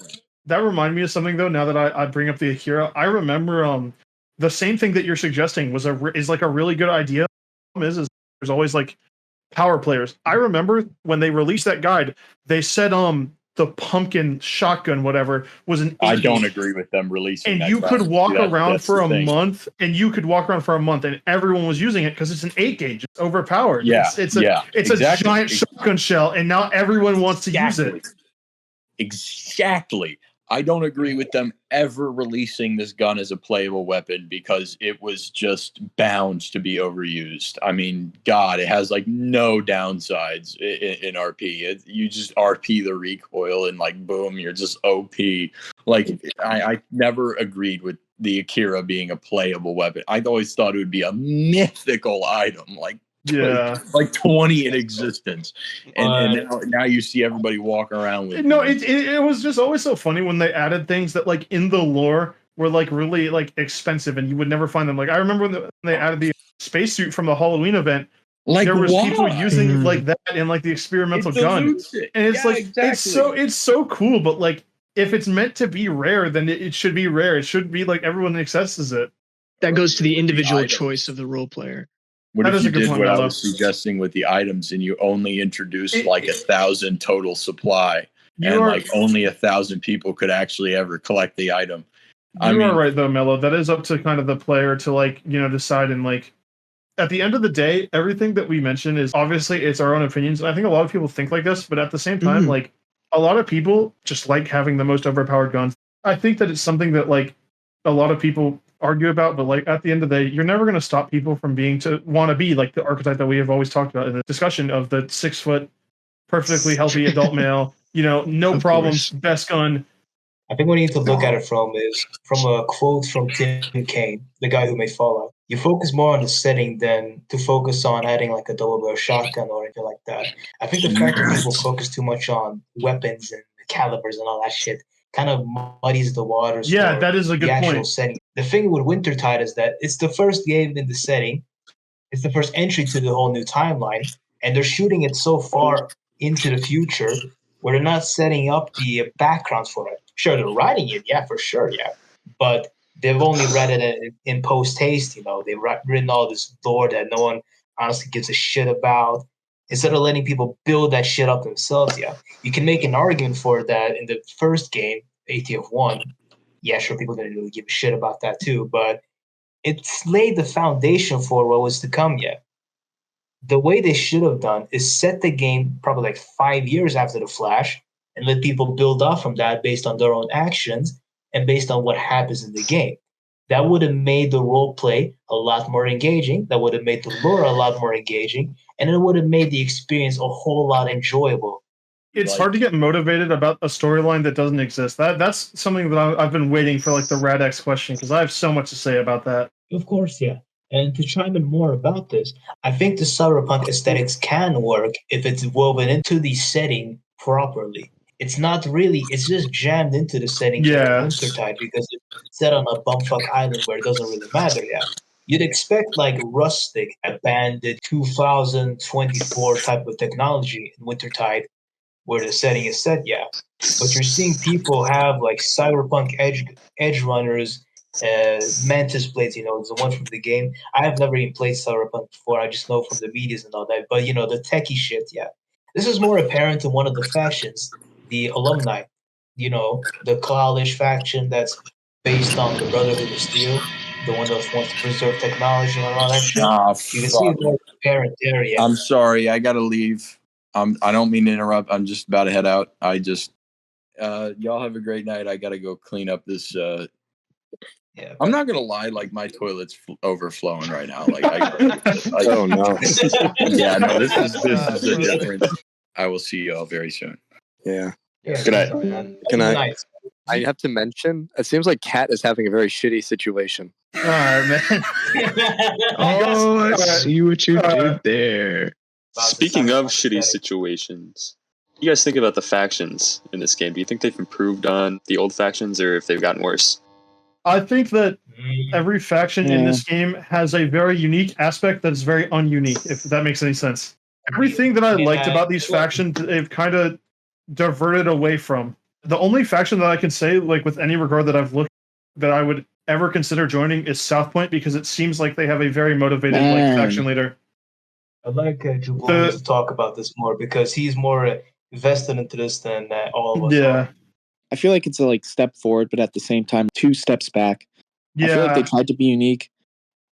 That reminded me of something though. Now that I bring up the Akira, I remember the same thing that you're suggesting is like a really good idea. Is there's always like power players. I remember when they released that guide, they said the pumpkin shotgun whatever was an 8 I don't agree with them releasing and that you could walk around for a thing. month and everyone was using it because it's an 8 gauge. It's overpowered. It's a giant shotgun shell and now everyone wants to use it. Exactly. I don't agree with them ever releasing this gun as a playable weapon because it was just bound to be overused. I mean, God, it has like no downsides in RP. You just RP the recoil and like, boom, you're just OP. Like, I never agreed with the Akira being a playable weapon. I always thought it would be a mythical item, like 20 in existence, and now you see everybody walking around with it was just always so funny when they added things that like in the lore were like really like expensive and you would never find them. Like I remember when they added the spacesuit from the Halloween event, like there was people using like that in like the experimental gun, and it's it's so cool. But like if it's meant to be rare, then it should be rare. It should be like everyone accesses it. That goes to the individual choice of the role player. What if you did what I was suggesting with the items and you only introduced like 1,000 total supply and like only 1,000 people could actually ever collect the item? You are right though, Mello. That is up to kind of the player to like, decide, and like at the end of the day, everything that we mention is obviously it's our own opinions. And I think a lot of people think like this, but at the same time, like a lot of people just like having the most overpowered guns. I think that it's something that like a lot of people argue about, but like at the end of the day, you're never going to stop people from want to be like the archetype that we have always talked about in the discussion of the 6 foot, perfectly healthy adult male, no problems, best gun. I think what you need to look at it from a quote from Tim Kaine, the guy who made Fallout. You focus more on the setting than to focus on adding like a double barrel shotgun or anything like that. I think the fact that people focus too much on weapons and calibers and all that shit kind of muddies the waters. Yeah, that is a good point. Setting. The thing with Wintertide is that it's the first game in the setting. It's the first entry to the whole new timeline, and they're shooting it so far into the future where they're not setting up the backgrounds for it. Sure, they're writing it, yeah, for sure, yeah. But they've only read it in post-haste, They've written all this lore that no one honestly gives a shit about. Instead of letting people build that shit up themselves, yeah. You can make an argument for that in the first game, ATF-1. Yeah, sure, people didn't really give a shit about that too, but it's laid the foundation for what was to come yet. The way they should have done is set the game probably like 5 years after the Flash and let people build off from that based on their own actions and based on what happens in the game. That would have made the role play a lot more engaging. That would have made the lore a lot more engaging. And it would have made the experience a whole lot enjoyable. It's hard to get motivated about a storyline that doesn't exist. That's something that I've been waiting for, like the Rad-X question, because I have so much to say about that. Of course, yeah. And to chime in more about this, I think the Cyberpunk aesthetics can work if it's woven into the setting properly. It's not really, it's just jammed into the setting of Wintertide because it's set on a bumfuck island where it doesn't really matter, yeah. You'd expect like rustic, abandoned 2024 type of technology in Wintertide where the setting is set, yeah. But you're seeing people have like cyberpunk edge runners, mantis blades, the one from the game. I have never even played Cyberpunk before. I just know from the medias and all that. But, the techie shit, yeah. This is more apparent in one of the factions, the alumni, the college faction that's based on the Brotherhood of Steel, the one that wants to preserve technology and all that shit. You can see it more apparent there, yeah. I'm sorry, I gotta leave. I don't mean to interrupt. I'm just about to head out. Y'all have a great night. I gotta go clean up this. Yeah, I'm not gonna lie. Like my toilet's overflowing right now. Like I don't know. Yeah, no. This is a difference. I will see y'all very soon. Yeah. Good night. Good night. I have to mention, it seems like Kat is having a very shitty situation. All right, man. Oh, I see what you did there. Speaking of shitty situations, what do you guys think about the factions in this game? Do you think they've improved on the old factions, or if they've gotten worse? I think that every faction in this game has a very unique aspect that is very ununique, if that makes any sense. Everything that I liked about these factions, they've kind of diverted away from. The only faction that I can say, like with any regard that I've looked, that I would ever consider joining is South Point, because it seems like they have a very motivated like faction leader. I'd like Jubilee to talk about this more, because he's more invested into this than all of us. Yeah. Are. I feel like it's a step forward, but at the same time, 2 steps back. Yeah. I feel like they tried to be unique,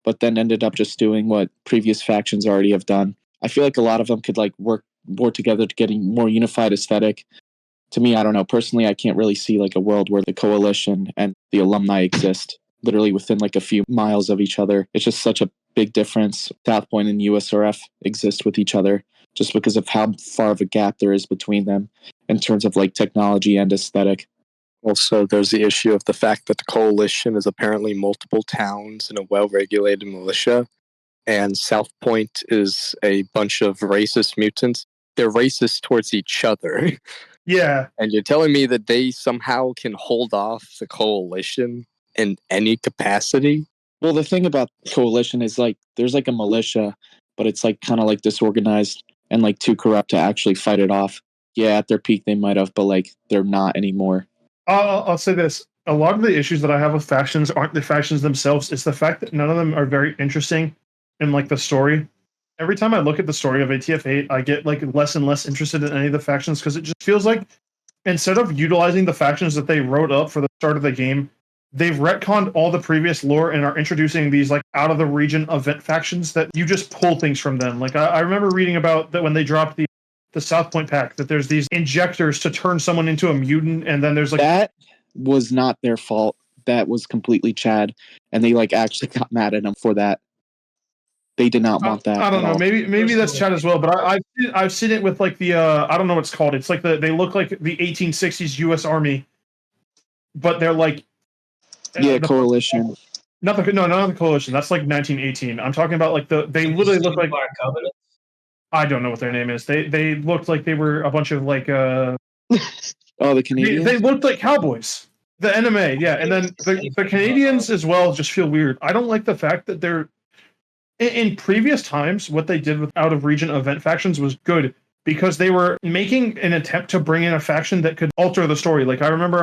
but then ended up just doing what previous factions already have done. I feel like a lot of them could work more together to get a more unified aesthetic. To me, I don't know. Personally, I can't really see a world where the Coalition and the Alumni exist literally within a few miles of each other. It's just such a big difference. South Point and USRF exist with each other just because of how far of a gap there is between them in terms of technology and aesthetic. Also, there's the issue of the fact that the Coalition is apparently multiple towns and a well-regulated militia, and South Point is a bunch of racist mutants. They're racist towards each other. Yeah. And you're telling me that they somehow can hold off the Coalition in any capacity? Well, the thing about Coalition is there's a militia, but it's kind of disorganized and too corrupt to actually fight it off. Yeah, at their peak they might have, but they're not anymore. I'll say this. A lot of the issues that I have with factions aren't the factions themselves. It's the fact that none of them are very interesting in the story. Every time I look at the story of ATF-8, I get less and less interested in any of the factions, because it just feels like instead of utilizing the factions that they wrote up for the start of the game, they've retconned all the previous lore and are introducing these out of the region event factions that you just pull things from them. I remember reading about that when they dropped the South Point pack, that there's these injectors to turn someone into a mutant, and then there's that was not their fault. That was completely Chad, and they actually got mad at them for that. They did not want that. I don't know. All. Maybe that's Chad as well, but I've seen it with the I don't know what it's called. It's they look like the 1860s U.S. Army, but they're Coalition. Not the Coalition. That's 1918. I'm talking about they literally look like Covenant. I don't know what their name is. They looked like they were a bunch of the Canadians. They looked like cowboys. The NMA, yeah, and then the Canadians as well just feel weird. I don't like the fact that they're in previous times. What they did with out of region event factions was good, because they were making an attempt to bring in a faction that could alter the story. I remember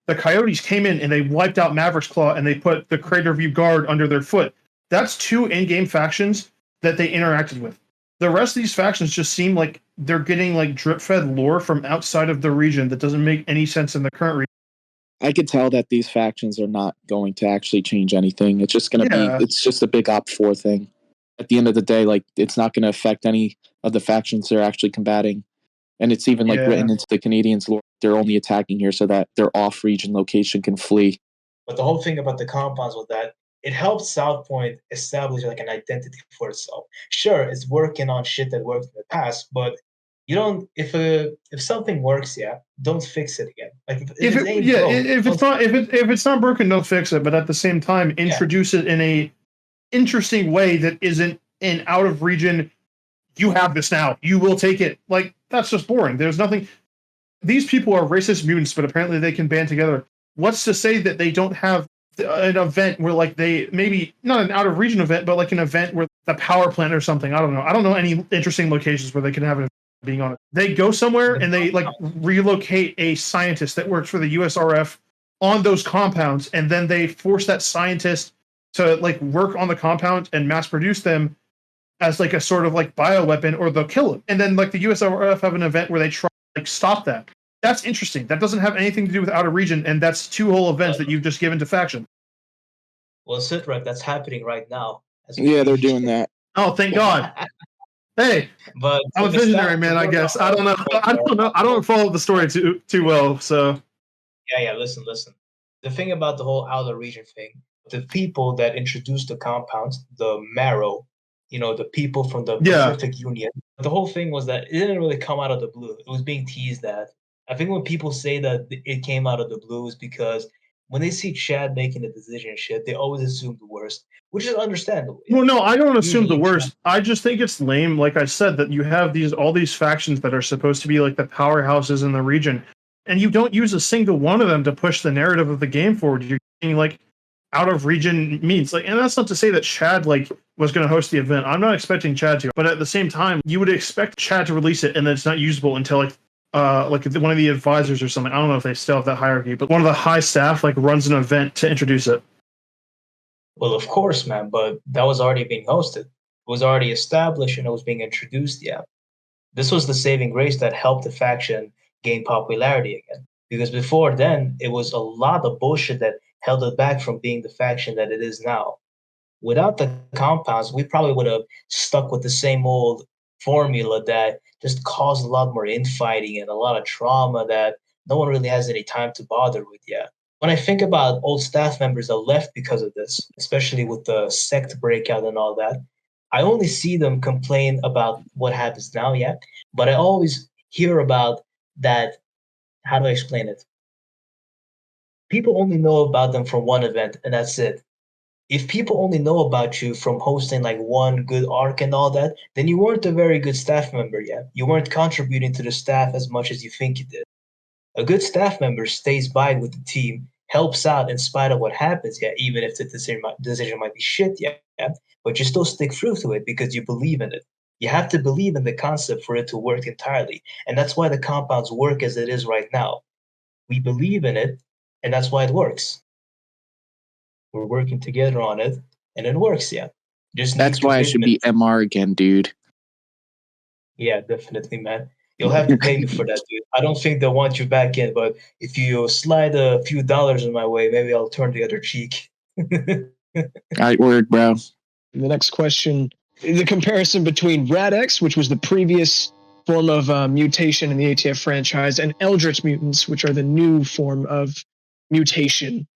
the Coyotes came in and they wiped out Maverick's Claw and they put the Crater View Guard under their foot. That's 2 in-game factions that they interacted with. The rest of these factions just seem like they're getting drip-fed lore from outside of the region that doesn't make any sense in the current region. I could tell that these factions are not going to actually change anything. It's just going to be, it's just a big Op4 thing. At the end of the day, it's not going to affect any of the factions they're actually combating. And it's even written into the Canadians' lore. They're only attacking here so that their off-region location can flee. But the whole thing about the compounds was that it helped South Point establish an identity for itself. Sure, it's working on shit that worked in the past, but you don't. If something works, don't fix it again. If it's not broken, don't fix it. But at the same time, introduce it in a interesting way that isn't an out of region. You have this now. You will take it. That's just boring. There's nothing. These people are racist mutants, but apparently they can band together. What's to say that they don't have an event where they maybe not an out of region event, but an event where the power plant or something. I don't know any interesting locations where they can have it being on it. They go somewhere and they relocate a scientist that works for the USRF on those compounds, and then they force that scientist to work on the compound and mass produce them as a sort of bioweapon, or they'll kill him. And then the USRF have an event where they try to stop that. That's interesting. That doesn't have anything to do with outer region, and that's 2 whole events that you've just given to faction. Well, Sitrep, that's happening right now. Yeah, they're doing that. Oh, thank God. Hey, but I'm a visionary, man. I guess I don't know. I don't follow the story too well. So yeah. Listen. The thing about the whole outer region thing, the people that introduced the compounds, the Marrow, the people from the Pacific Union. The whole thing was that it didn't really come out of the blue. It was being teased at, I think when people say that it came out of the blue is because when they see Chad making the decision and shit, they always assume the worst, which is understandable. Well, no, I don't assume the Usually worst. I just think it's lame. Like I said, that you have all these factions that are supposed to be like the powerhouses in the region, and you don't use a single one of them to push the narrative of the game forward. You're getting like out of region means like, and that's not to say that Chad like was going to host the event. I'm not expecting Chad to, but at the same time, you would expect Chad to release it, and then it's not usable until like one of the advisors or something. I don't know if they still have that hierarchy, but one of the high staff like runs an event to introduce it. Well, of course, man, but that was already being hosted. It was already established and it was being introduced, yeah. This was the saving grace that helped the faction gain popularity again. Because before then, it was a lot of bullshit that held it back from being the faction that it is now. Without the compounds, we probably would have stuck with the same old formula that just caused a lot more infighting and a lot of trauma that no one really has any time to bother with yet. When I think about old staff members that left because of this, especially with the sect breakout and all that, I only see them complain about what happens now yet, but I always hear about that. How do I explain it? People only know about them from one event, and that's it. If people only know about you from hosting like one good arc and all that, then you weren't a very good staff member yet. You weren't contributing to the staff as much as you think you did. A good staff member stays by with the team, helps out in spite of what happens, yeah, even if the decision might be shit, yeah, but you still stick through to it because you believe in it. You have to believe in the concept for it to work entirely, and that's why the compounds work as it is right now. We believe in it, and that's why it works. We're working together on it, and it works, yeah. That's why I should be MR again, dude. Yeah, definitely, man. You'll have to pay me for that, dude. I don't think they'll want you back in, but if you slide a few dollars in my way, maybe I'll turn the other cheek. Right word, bro. The next question, the comparison between Rad-X, which was the previous form of mutation in the ATF franchise, and Eldritch mutants, which are the new form of mutation,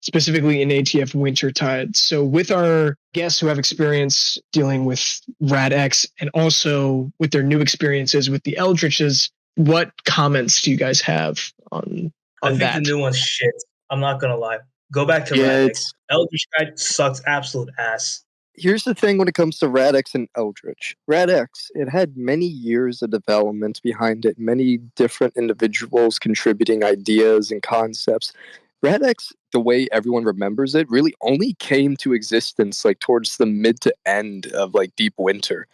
specifically in ATF Wintertide. So with our guests who have experience dealing with Rad-X and also with their new experiences with the Eldritches, what comments do you guys have on I think that? the new one's shit. I'm not going to lie. Go back to Rad-X. Eldritch sucks absolute ass. Here's the thing when it comes to Rad-X and Eldritch. Rad-X, it had many years of development behind it, many different individuals contributing ideas and concepts. Rad-X, the way everyone remembers it, really only came to existence like towards the mid to end of like Deep Winter.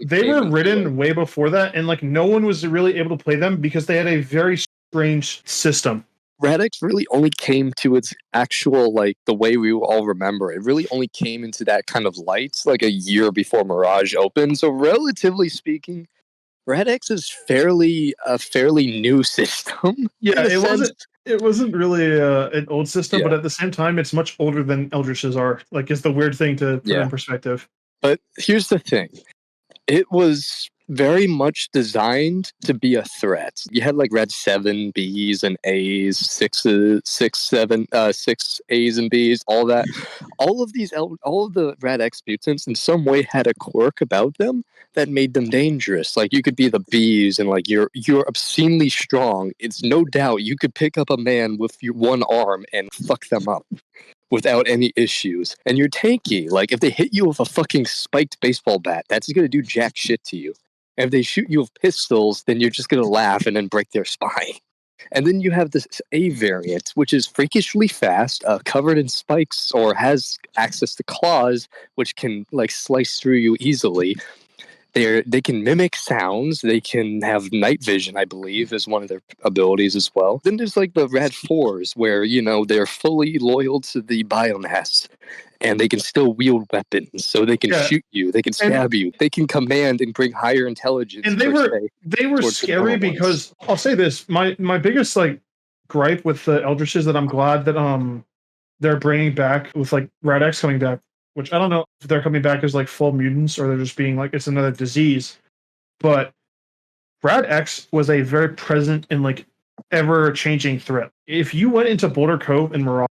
They were written way before that, and like no one was really able to play them because they had a very strange system. Rad-X really only came to its actual, like, the way we all remember it. It really only came into that kind of light, like, a year before Mirage opened. So, relatively speaking, Rad-X is a fairly new system. Yeah, it wasn't really an old system, but at the same time, it's much older than Eldritches are. Like, it's the weird thing to put in perspective. But here's the thing. It was very much designed to be a threat. You had like Red 7 Bs and As, 6 As and Bs, all that. All of the Rad-X mutants in some way had a quirk about them that made them dangerous. Like you could be the Bs and like you're obscenely strong. It's no doubt you could pick up a man with your one arm and fuck them up without any issues. And you're tanky. Like if they hit you with a fucking spiked baseball bat, that's gonna do jack shit to you. And if they shoot you with pistols, then you're just going to laugh and then break their spine. And then you have this A variant, which is freakishly fast, covered in spikes, or has access to claws, which can like slice through you easily. They can mimic sounds. They can have night vision, I believe, is one of their abilities as well. Then there's like the Rad 4s, where, you know, they're fully loyal to the biomass. And they can still wield weapons, so they can shoot you, they can stab you, they can command and bring higher intelligence. And they were scary because I'll say this: my biggest like gripe with the Eldritches that I'm glad that they're bringing back with like Rad-X coming back, which I don't know if they're coming back as like full mutants or they're just being like it's another disease, but Rad-X was a very present and like ever changing threat. If you went into Boulder Cove and Mirage,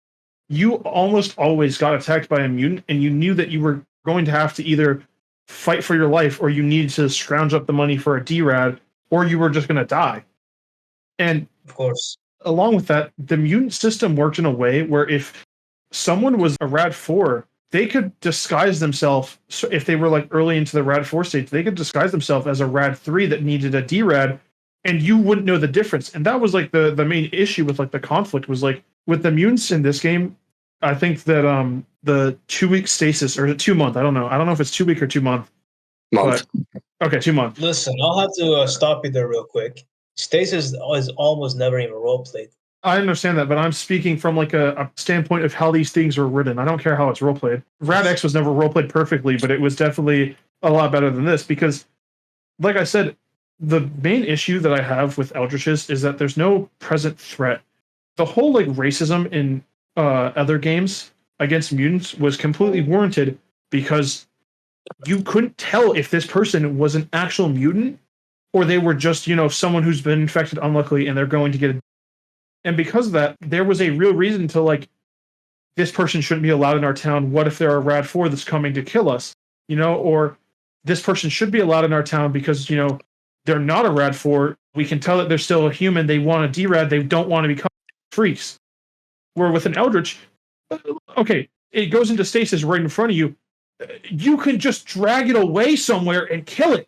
you almost always got attacked by a mutant, and you knew that you were going to have to either fight for your life or you needed to scrounge up the money for a D-Rad, or you were just going to die. And Of course. Along with that, the mutant system worked in a way where if someone was a Rad 4, they could disguise themselves. So if they were like early into the Rad 4 stage, they could disguise themselves as a Rad 3 that needed a DRAD, and you wouldn't know the difference. And that was like the main issue with like the conflict was like with the mutants in this game. I think that the 2-week stasis or 2 month, I don't know if it's 2 week or 2 month. Month. Okay, 2 month. Listen, I'll have to stop you there real quick. Stasis is almost never even role played. I understand that, but I'm speaking from like a standpoint of how these things are written. I don't care how it's role played. Rad-X was never role played perfectly, but it was definitely a lot better than this because, like I said, the main issue that I have with Eldritches is that there's no present threat. The whole like racism in other games against mutants was completely warranted because you couldn't tell if this person was an actual mutant or they were just, someone who's been infected unluckily and they're going to get and because of that, there was a real reason to like, this person shouldn't be allowed in our town. What if they're a Rad 4 that's coming to kill us? Or this person should be allowed in our town because, they're not a Rad 4. We can tell that they're still a human. They want a DRAD. They don't want to become freaks. Where with an Eldritch, okay, it goes into stasis right in front of you. You can just drag it away somewhere and kill it.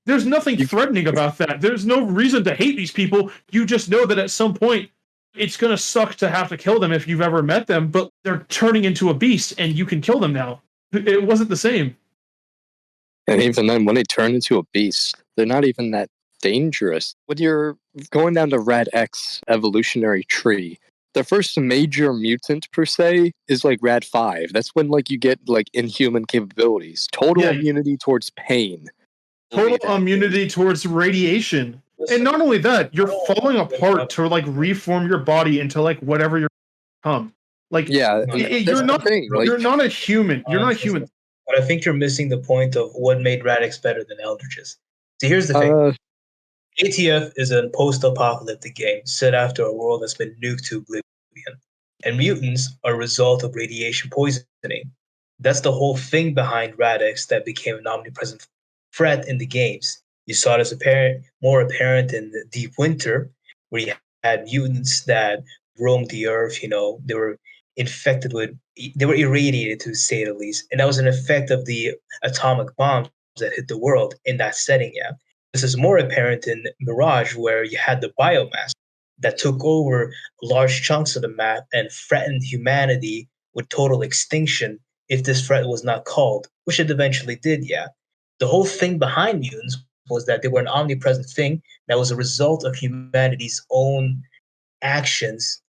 There's nothing threatening about that. There's no reason to hate these people. You just know that at some point, it's going to suck to have to kill them if you've ever met them, but they're turning into a beast and you can kill them now. It wasn't the same. And even then, when they turn into a beast, they're not even that dangerous. When you're going down the Rad-X evolutionary tree, the first major mutant, per se, is like Rad 5. That's when like you get like inhuman capabilities. Total immunity towards pain. Total immunity towards radiation. And not only that, you're falling apart to like reform your body into like whatever you're become. Like you're not a human. You're not a human. But I think you're missing the point of what made Rad-X better than Eldritches. So here's the thing. ATF is a post-apocalyptic game set after a world that's been nuked to oblivion. And mutants are a result of radiation poisoning. That's the whole thing behind Rad-X that became an omnipresent threat in the games. You saw this more apparent in the Deep Winter, where you had mutants that roamed the earth. They were infected they were irradiated, to say the least. And that was an effect of the atomic bombs that hit the world in that setting, yeah. This is more apparent in Mirage, where you had the biomass that took over large chunks of the map and threatened humanity with total extinction if this threat was not called, which it eventually did, yeah. The whole thing behind mutants was that they were an omnipresent thing that was a result of humanity's own actions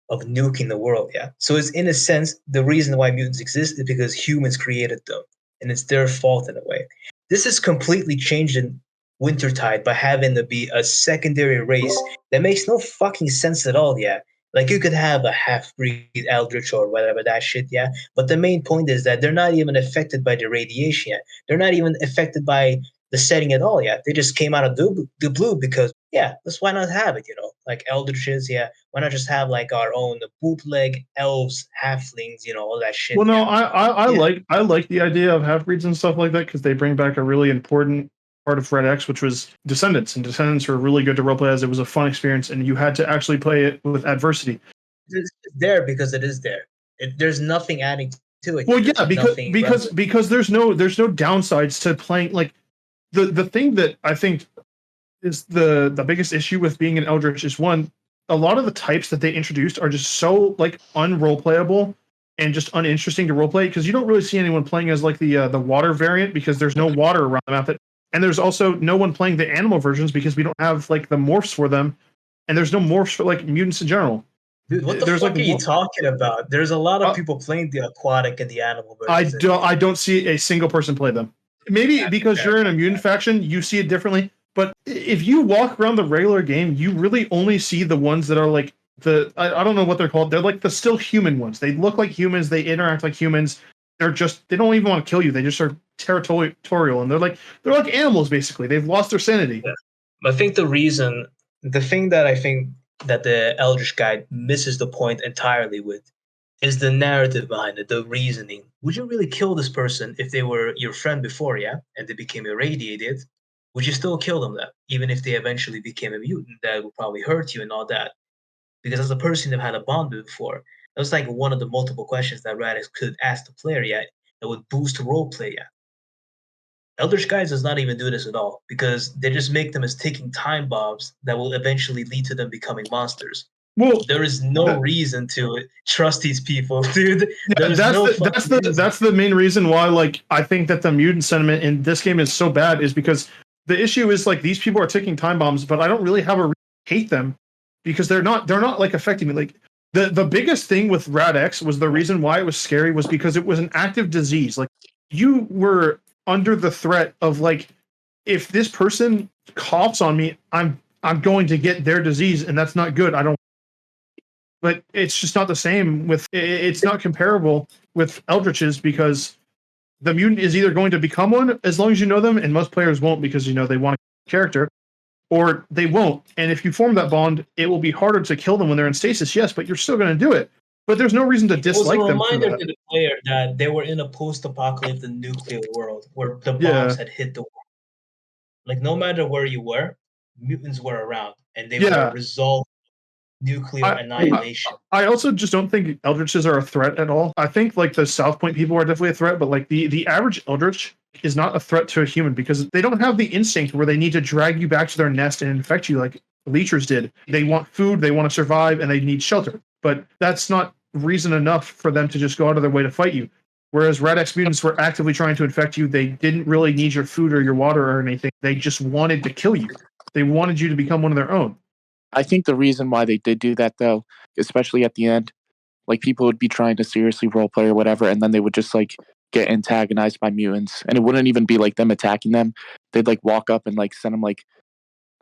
of nuking the world, yeah. So it's, in a sense, the reason why mutants exist is because humans created them, and it's their fault in a way. This is completely changed in Wintertide by having to be a secondary race that makes no fucking sense at all, yeah. Like, you could have a half-breed Eldritch or whatever that shit, yeah. But the main point is that they're not even affected by the radiation yet. They're not even affected by the setting at all, yeah. They just came out of the blue because, yeah, why not have it, Like Eldritches, yeah. Why not just have like our own bootleg elves, halflings, all that shit. Well, no, I like the idea of half-breeds and stuff like that because they bring back a really important part of Rad-X, which was Descendants. And Descendants were really good to roleplay as it was a fun experience, and you had to actually play it with adversity. It's there because it is there. There's nothing adding to it. Well, yeah, because there's no downsides to playing. Like the thing that I think is the biggest issue with being an Eldritch is, one, a lot of the types that they introduced are just so like unroleplayable and just uninteresting to roleplay because you don't really see anyone playing as like the water variant because there's no water around the map. And there's also no one playing the animal versions because we don't have like the morphs for them, and there's no morphs for like mutants in general. Dude, what the fuck are you talking about? There's a lot of people playing the aquatic and the animal versions. I don't see a single person play them. Maybe because you're in a mutant faction, you see it differently. But if you walk around the regular game, you really only see the ones that are like I don't know what they're called. They're like the still human ones. They look like humans. They interact like humans. They don't even want to kill you. They just are territorial, and they're like animals basically. They've lost their sanity. Yeah. I think the thing that I think that the Eldritch guide misses the point entirely with is the narrative behind it, the reasoning. Would you really kill this person if they were your friend before, yeah, and they became irradiated? would you still kill them then? Even if they eventually became a mutant, that would probably hurt you and all that. Because as a person they've had a bond with before, that was like one of the multiple questions that Rad-X could ask the player yet that would boost roleplay yet. Eldritch Guides does not even do this at all, because they just make them as ticking time bombs that will eventually lead to them becoming monsters. Well, there is no reason to trust these people, dude. Yeah, that's the main reason why, like, I think that the mutant sentiment in this game is so bad, is because the issue is, like, these people are ticking time bombs, but I don't really have a reason to hate them because they're not like affecting me. Like, the biggest thing with Rad-X was the reason why it was scary was because it was an active disease. Like, you were under the threat of, like, if this person coughs on me, I'm going to get their disease, and that's not good. But it's just not the same with, it's not comparable with Eldritches, because the mutant is either going to become one as long as you know them, and most players won't because, you know, they want a character, or they won't. And if you form that bond, it will be harder to kill them when they're in stasis, yes, but you're still going to do it. But there's no reason to dislike them. It was a reminder to the player that they were in a post-apocalyptic nuclear world where the bombs had hit the world. Like, no matter where you were, mutants were around, and they were resolved nuclear annihilation. I also just don't think Eldritches are a threat at all. I think, like, the South Point people are definitely a threat, but, like, the average Eldritch is not a threat to a human because they don't have the instinct where they need to drag you back to their nest and infect you like Leechers did. They want food, they want to survive, and they need shelter. But that's not reason enough for them to just go out of their way to fight you. Whereas Rad-X mutants were actively trying to infect you. They didn't really need your food or your water or anything. They just wanted to kill you. They wanted you to become one of their own. I think the reason why they did do that, though, especially at the end, like, people would be trying to seriously roleplay or whatever, and then they would just, like, get antagonized by mutants. And it wouldn't even be, like, them attacking them. They'd, like, walk up and, like, send them, like,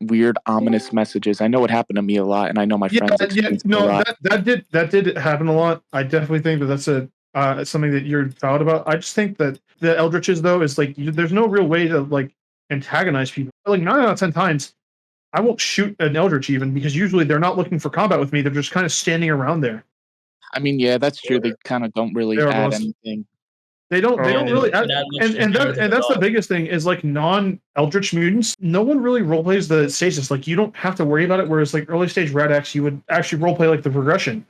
weird, ominous messages. I know it happened to me a lot, and I know my friends experienced it a lot. That did happen a lot. I definitely think that that's something that you're proud about. I just think that the Eldritches, though, is, like, there's no real way to, like, antagonize people. Like, 9 out of 10 times, I won't shoot an Eldritch even, because usually they're not looking for combat with me. They're just kind of standing around there. I mean, yeah, that's true. They kind of don't really add anything. They don't really add, and that's the biggest thing is, like, non-Eldritch mutants, no one really roleplays the stasis. Like, you don't have to worry about it, whereas, like, early stage Rad-X, you would actually roleplay, like, the progression.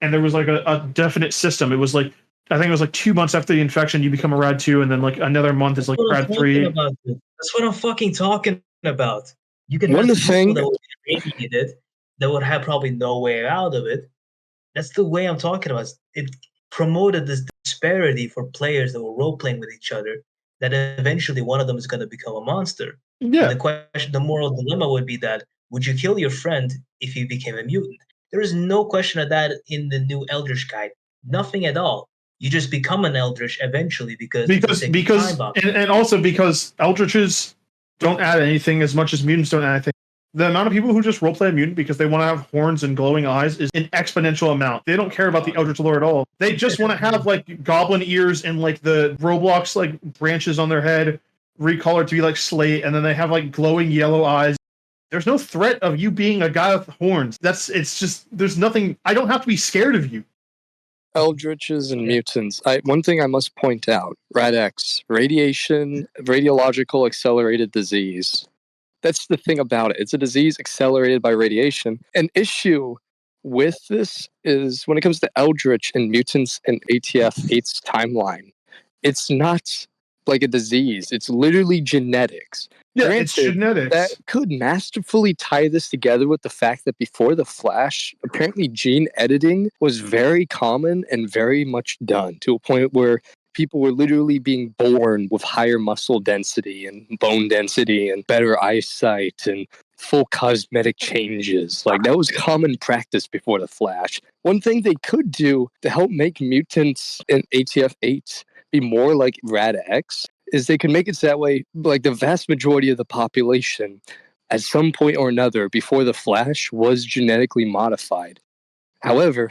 And there was, like, a definite system. It was, like, I think it was, like, 2 months after the infection, you become a Rad 2, and then, like, another month is, like, Rad 3. That's what I'm fucking talking about. You can have people that would be radiated, that would have probably no way out of it. That's the way I'm talking about. It promoted this disparity for players that were role-playing with each other, that eventually one of them is going to become a monster. Yeah. And the moral dilemma would be that, would you kill your friend if you became a mutant? There is no question of that in the new Eldritch Guide. Nothing at all. You just become an Eldritch eventually because and also because Eldritches don't add anything as much as mutants don't add anything. The amount of people who just roleplay a mutant because they want to have horns and glowing eyes is an exponential amount. They don't care about the Eldritch lore at all. They just want to have, like, goblin ears and, like, the Roblox, like, branches on their head recolored to be like slate, and then they have, like, glowing yellow eyes. There's no threat of you being a guy with horns. It's just, there's nothing. I don't have to be scared of you. Eldritches and mutants. One thing I must point out, Rad-X, radiological accelerated disease. That's the thing about it. It's a disease accelerated by radiation. An issue with this is when it comes to Eldritch and mutants and ATF-themed timeline, it's not like a disease. It's literally genetics. Yeah, granted, it's genetics. That could masterfully tie this together with the fact that before the Flash, apparently gene editing was very common and very much done to a point where people were literally being born with higher muscle density and bone density and better eyesight and full cosmetic changes. Like, that was common practice before the Flash. One thing they could do to help make mutants in ATF-8 be more like Rad-X is they could make it so that way, like, the vast majority of the population at some point or another before the Flash was genetically modified. However,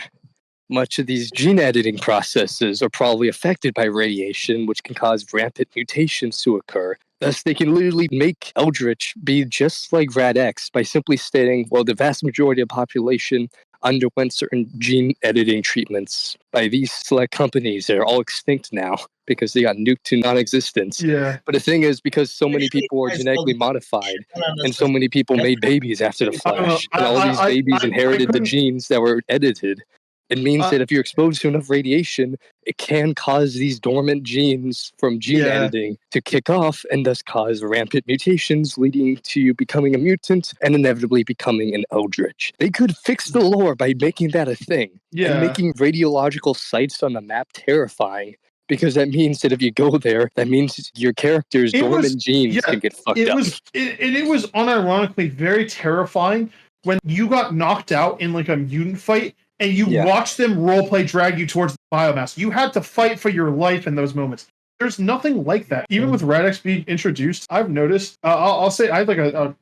much of these gene editing processes are probably affected by radiation, which can cause rampant mutations to occur. Thus, they can literally make Eldritch be just like Rad-X by simply stating, well, the vast majority of the population underwent certain gene editing treatments by these select companies. They're all extinct now because they got nuked to non-existence. Yeah. But the thing is, because so many people were genetically modified and so many people made babies after the Flash, and all these babies inherited the genes that were edited, it means that if you're exposed to enough radiation, it can cause these dormant genes from gene editing to kick off and thus cause rampant mutations, leading to you becoming a mutant and inevitably becoming an Eldritch. They could fix the lore by making that a thing and making radiological sites on the map terrifying. Because that means that if you go there, that means your character's dormant genes can get fucked up. It was unironically very terrifying when you got knocked out in like a mutant fight and you watched them roleplay drag you towards the biomass. You had to fight for your life in those moments. There's nothing like that. Even with Rad-X being introduced, I've noticed, I'll say I have like a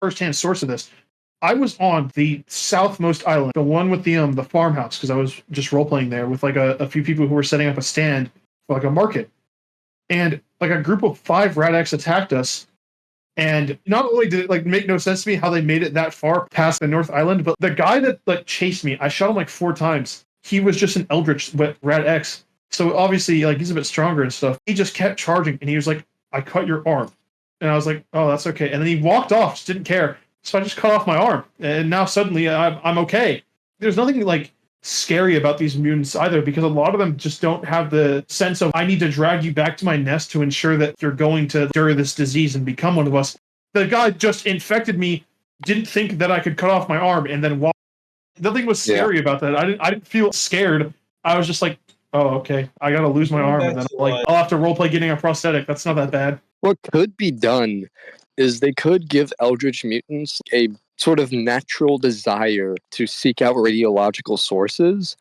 first-hand source of this. I was on the southmost island, the one with the farmhouse, because I was just roleplaying there with like a few people who were setting up a stand for like a market. And like a group of 5 Rad-X attacked us. And not only did it like make no sense to me how they made it that far past the North Island, but the guy that like chased me, I shot him like 4 times. He was just an Eldritch with Rad-X. So obviously like he's a bit stronger and stuff. He just kept charging and he was like, I cut your arm. And I was like, oh, that's okay. And then he walked off, just didn't care. So I just cut off my arm. And now suddenly I'm okay. There's nothing like scary about these mutants either, because a lot of them just don't have the sense of I need to drag you back to my nest to ensure that you're going to endure this disease and become one of us. The guy just infected me, didn't think that I could cut off my arm, and then walked. Nothing was scary about that. I didn't feel scared. I was just like, oh, okay, I gotta lose my arm, and then I'll have to roleplay getting a prosthetic. That's not that bad. What could be done is they could give Eldritch mutants a sort of natural desire to seek out radiological sources.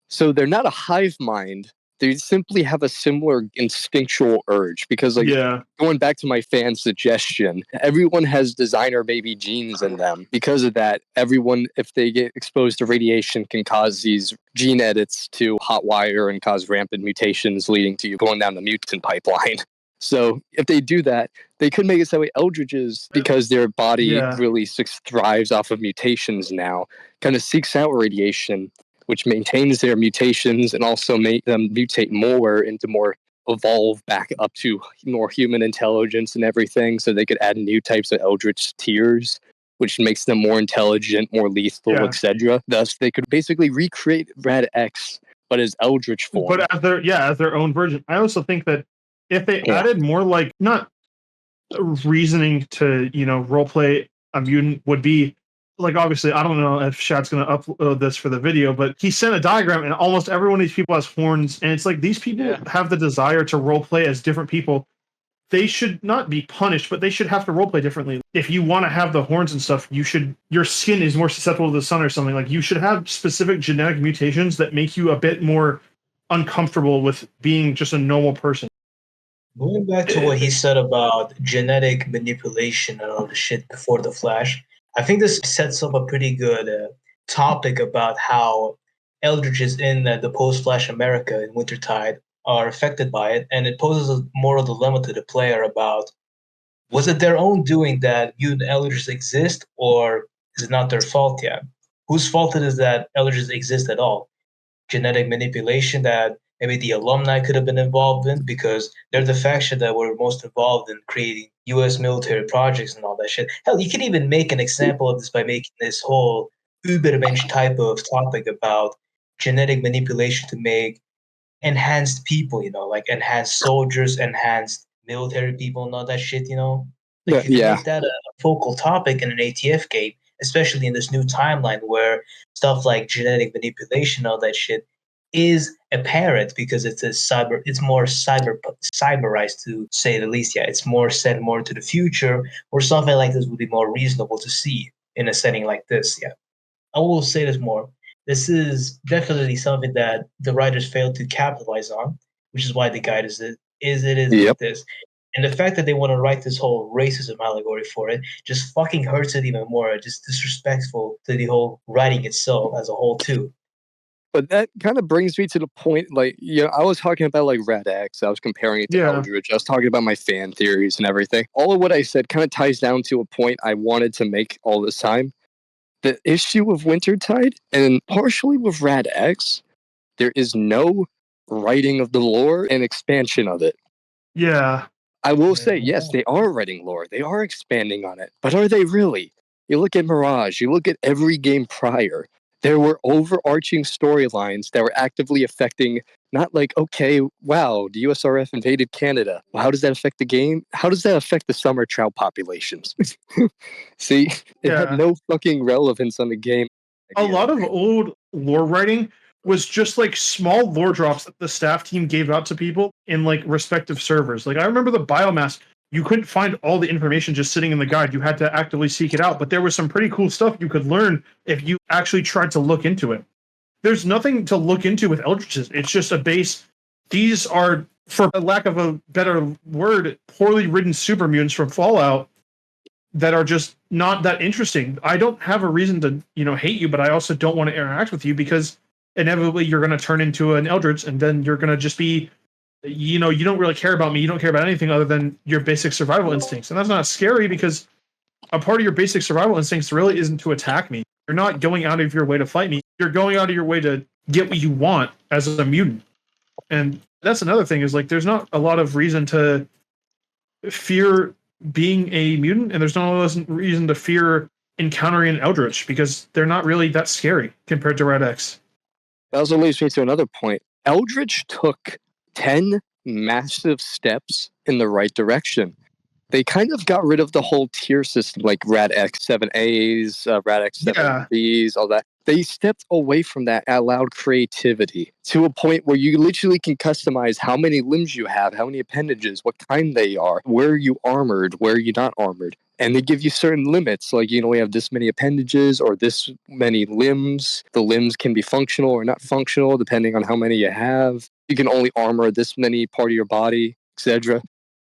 So they're not a hive mind. They simply have a similar instinctual urge. Because like going back to my fan suggestion, everyone has designer baby genes in them. Because of that, everyone, if they get exposed to radiation, can cause these gene edits to hotwire and cause rampant mutations, leading to you going down the mutant pipeline. So if they do that, they could make it so Eldritches, because their body really thrives off of mutations now, kind of seeks out radiation, which maintains their mutations and also make them mutate more into more evolve back up to more human intelligence and everything. So they could add new types of Eldritch tiers, which makes them more intelligent, more lethal, etc. Thus, they could basically recreate Rad-X, but as Eldritch form. But as their own version. I also think that if they added more like not reasoning to, roleplay a mutant would be like, obviously, I don't know if Shad's going to upload this for the video, but he sent a diagram and almost every one of these people has horns. And it's like, these people have the desire to roleplay as different people. They should not be punished, but they should have to roleplay differently. If you want to have the horns and stuff, your skin is more susceptible to the sun or something. Like, you should have specific genetic mutations that make you a bit more uncomfortable with being just a normal person. Going back to what he said about genetic manipulation and all the shit before the Flash, I think this sets up a pretty good topic about how Eldritches in the post-Flash America in Wintertide are affected by it, and it poses a moral dilemma to the player about, was it their own doing that mutant Eldritches exist, or is it not their fault yet? Whose fault it is that Eldritches exist at all? Genetic manipulation that maybe the alumni could have been involved in, because they're the faction that were most involved in creating U.S. military projects and all that shit. Hell, you can even make an example of this by making this whole Übermensch type of topic about genetic manipulation to make enhanced people, like enhanced soldiers, enhanced military people and all that shit, Like, you can make that a focal topic in an ATF game, especially in this new timeline where stuff like genetic manipulation and all that shit is apparent, because it's more cyberized, to say the least. It's more set more to the future, or something like this would be more reasonable to see in a setting like this. I will say this more. This is definitely something that the writers failed to capitalize on, which is why the guide is like this. And the fact that they want to write this whole racism allegory for it just fucking hurts it even more. Just disrespectful to the whole writing itself as a whole too. But that kind of brings me to the point, like, I was talking about like Rad-X, I was comparing it to Eldritch, I was talking about my fan theories and everything. All of what I said kind of ties down to a point I wanted to make all this time. The issue with Wintertide, and partially with Rad-X, there is no writing of the lore and expansion of it. Yeah. I will say, yes, they are writing lore. They are expanding on it. But are they really? You look at Mirage, you look at every game prior, there were overarching storylines that were actively affecting, not like, okay, wow, the USRF invaded Canada. Well, how does that affect the game? How does that affect the summer trout populations? See, it had no fucking relevance on the game. A lot of old lore writing was just like small lore drops that the staff team gave out to people in like respective servers. Like I remember the biomass, you couldn't find all the information just sitting in the guide. You had to actively seek it out, but there was some pretty cool stuff you could learn if you actually tried to look into it. There's nothing to look into with Eldritches. It's just a base. These are, for lack of a better word, poorly written super mutants from Fallout that are just not that interesting. I don't have a reason to, hate you, but I also don't want to interact with you because inevitably you're going to turn into an Eldritch and then you're going to just be, you don't really care about me. You don't care about anything other than your basic survival instincts. And that's not scary because a part of your basic survival instincts really isn't to attack me. You're not going out of your way to fight me. You're going out of your way to get what you want as a mutant. And that's another thing is like, there's not a lot of reason to fear being a mutant, and there's not a lot of reason to fear encountering an Eldritch because they're not really that scary compared to Rad-X. That also leads me to another point. Eldritch took 10 massive steps in the right direction. They kind of got rid of the whole tier system, like Rad-X 7As, Rad-X 7Bs, all that. They stepped away from that and allowed creativity to a point where you literally can customize how many limbs you have, how many appendages, what kind they are, where you armored, where you not armored. And they give you certain limits, like, we have this many appendages or this many limbs. The limbs can be functional or not functional, depending on how many you have. You can only armor this many part of your body, etc.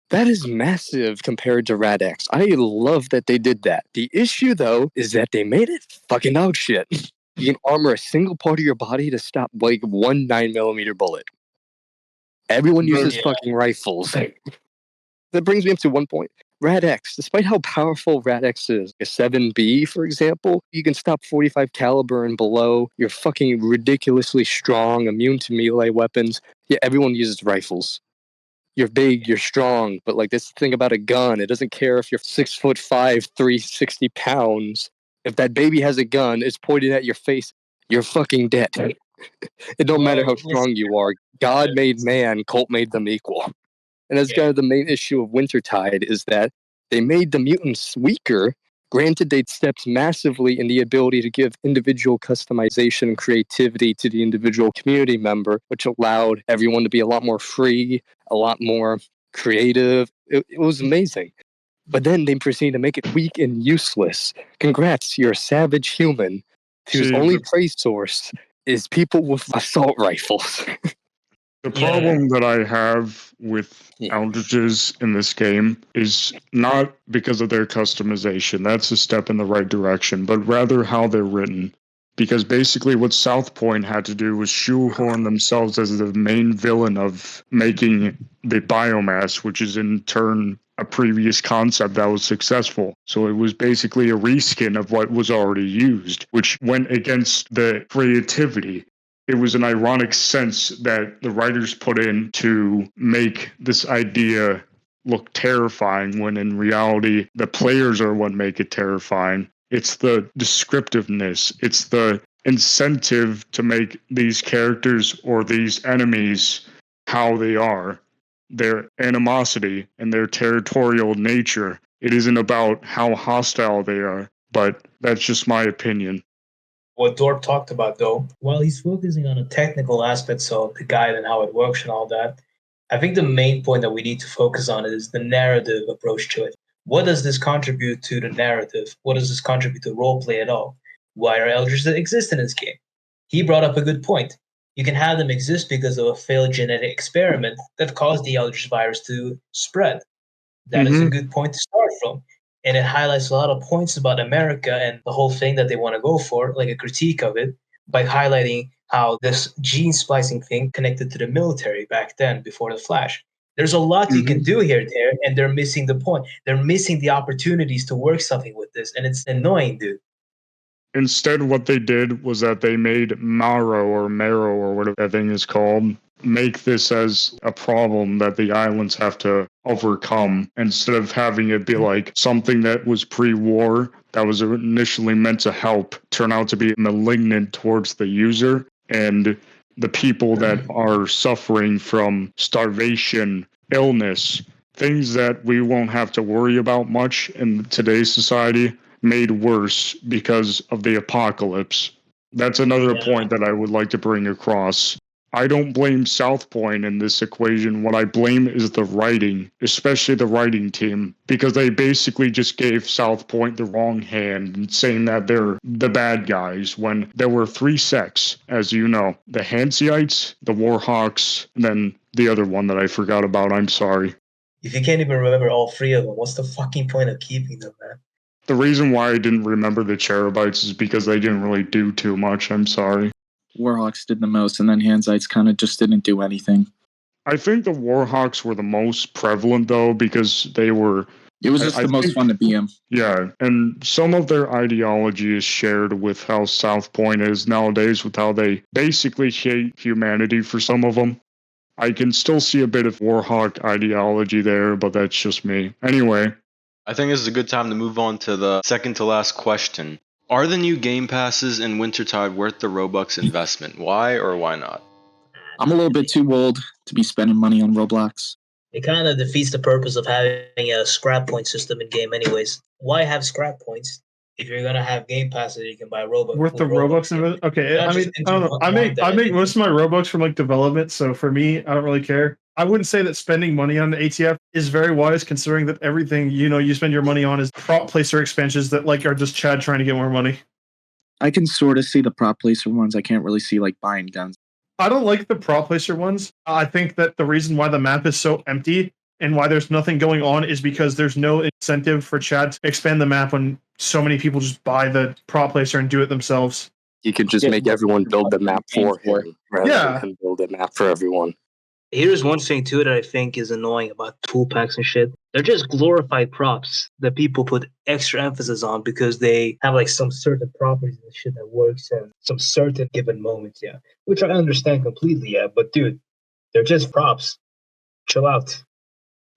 That is massive compared to Rad-X. I love that they did that. The issue, though, is that they made it fucking dog shit. You can armor a single part of your body to stop, like, one 9mm bullet. Everyone uses fucking rifles. That brings me up to one point. Rad-X, despite how powerful Rad-X is, a 7B, for example, you can stop 45 caliber and below. You're fucking ridiculously strong, immune to melee weapons. Yeah, everyone uses rifles. You're big, you're strong, but like this thing about a gun, it doesn't care if you're 6'5", 360 pounds. If that baby has a gun, it's pointed at your face, you're fucking dead. It don't matter how strong you are. God made man, Colt made them equal. And that's kind of the main issue of Wintertide is that they made the mutants weaker. Granted, they stepped massively in the ability to give individual customization and creativity to the individual community member, which allowed everyone to be a lot more free, a lot more creative. It was amazing. But then they proceeded to make it weak and useless. Congrats, you're a savage human whose only prey source is people with assault rifles. The problem that I have with Eldritches in this game is not because of their customization. That's a step in the right direction, but rather how they're written. Because basically what South Point had to do was shoehorn themselves as the main villain of making the biomass, which is in turn a previous concept that was successful. So it was basically a reskin of what was already used, which went against the creativity. It was an ironic sense that the writers put in to make this idea look terrifying when in reality the players are what make it terrifying. It's the descriptiveness. It's the incentive to make these characters or these enemies how they are. Their animosity and their territorial nature. It isn't about how hostile they are, but that's just my opinion. What Dorp talked about, though, while he's focusing on the technical aspects of the guide and how it works and all that, I think the main point that we need to focus on is the narrative approach to it. What does this contribute to the narrative? What does this contribute to roleplay at all? Why are Eldritches that exist in this game? He brought up a good point. You can have them exist because of a failed genetic experiment that caused the Eldritch virus to spread. That is a good point to start from. And it highlights a lot of points about America and the whole thing that they want to go for, like a critique of it, by highlighting how this gene splicing thing connected to the military back then, before the Flash. There's a lot you can do here, and they're missing the point. They're missing the opportunities to work something with this, and it's annoying, dude. Instead, what they did was that they made Maro or whatever that thing is called, make this as a problem that the islands have to overcome, instead of having it be like something that was pre-war, that was initially meant to help, turn out to be malignant towards the user and the people that are suffering from starvation, illness, things that we won't have to worry about much in today's society, made worse because of the apocalypse. That's another point that I would like to bring across. I don't blame South Point in this equation. What I blame is the writing, especially the writing team, because they basically just gave South Point the wrong hand and saying that they're the bad guys when there were 3 sects, as you know, the Hanseites, the Warhawks, and then the other one that I forgot about. I'm sorry. If you can't even remember all 3 of them, what's the fucking point of keeping them, man? The reason why I didn't remember the Cherubites is because they didn't really do too much. I'm sorry. Warhawks did the most, and then Hanseites kind of just didn't do anything. I think the Warhawks were the most prevalent, though, because they were... It was just the most fun to be them. Yeah, and some of their ideology is shared with how South Point is nowadays, with how they basically hate humanity for some of them. I can still see a bit of Warhawk ideology there, but that's just me. Anyway... I think this is a good time to move on to the second to last question. Are the new game passes in Wintertide worth the Robux investment? Why or why not? I'm a little bit too old to be spending money on Roblox. It kind of defeats the purpose of having a scrap point system in game anyways. Why have scrap points if you're going to have game passes you can buy Robux? Worth the Robux? Okay, I mean, I don't know. I make most of my Robux from like development, so for me, I don't really care. I wouldn't say that spending money on the ATF is very wise, considering that everything you spend your money on is prop placer expansions that like are just Chad trying to get more money. I can sort of see the prop placer ones. I can't really see like buying guns. I don't like the prop placer ones. I think that the reason why the map is so empty and why there's nothing going on is because there's no incentive for Chad to expand the map when so many people just buy the prop placer and do it themselves. You could just make everyone build the map for him rather than build a map for everyone. Here's one thing too that I think is annoying about tool packs and shit. They're just glorified props that people put extra emphasis on because they have like some certain properties and shit that works in some certain given moments, yeah. Which I understand completely, yeah. But dude, they're just props. Chill out.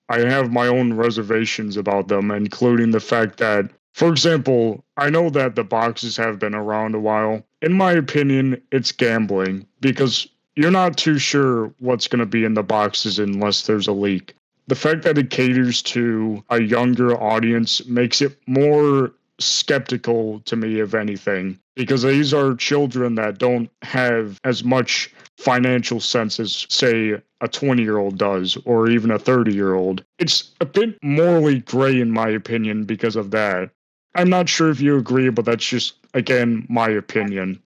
I have my own reservations about them, including the fact that, for example, I know that the boxes have been around a while. In my opinion, it's gambling because you're not too sure what's going to be in the boxes unless there's a leak. The fact that it caters to a younger audience makes it more skeptical to me, if anything, because these are children that don't have as much financial sense as, say, a 20-year-old does, or even a 30-year-old. It's a bit morally gray, in my opinion, because of that. I'm not sure if you agree, but that's just, again, my opinion.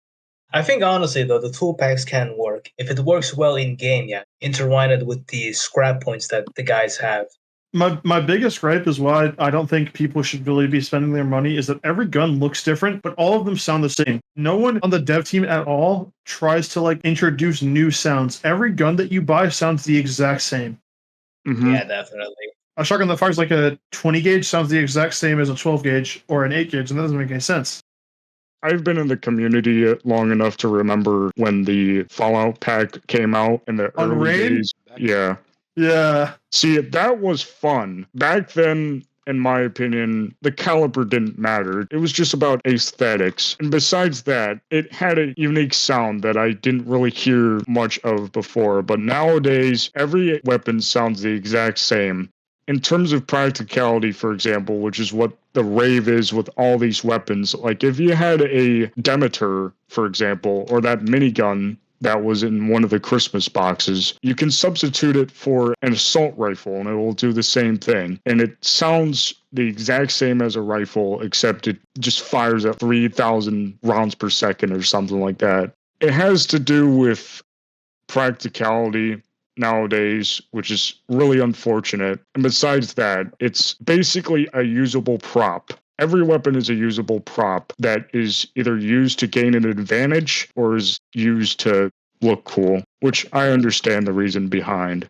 I think honestly though, the tool packs can work. If it works well in game, yeah. Intertwine it with the scrap points that the guys have. My biggest gripe is why I don't think people should really be spending their money is that every gun looks different, but all of them sound the same. No one on the dev team at all tries to like introduce new sounds. Every gun that you buy sounds the exact same. Mm-hmm. Yeah, definitely. A shotgun that fires like a 20 gauge sounds the exact same as a 12 gauge or an 8 gauge, and that doesn't make any sense. I've been in the community long enough to remember when the Fallout pack came out in the early days. Yeah. Yeah. See, that was fun. Back then, in my opinion, the caliber didn't matter. It was just about aesthetics. And besides that, it had a unique sound that I didn't really hear much of before. But nowadays, every weapon sounds the exact same. In terms of practicality, for example, which is what the rave is with all these weapons, like if you had a Demeter, for example, or that minigun that was in one of the Christmas boxes, you can substitute it for an assault rifle and it will do the same thing. And it sounds the exact same as a rifle, except it just fires at 3,000 rounds per second or something like that. It has to do with practicality nowadays, which is really unfortunate. And besides that, it's basically a usable prop. Every weapon is a usable prop that is either used to gain an advantage or is used to look cool, which I understand the reason behind.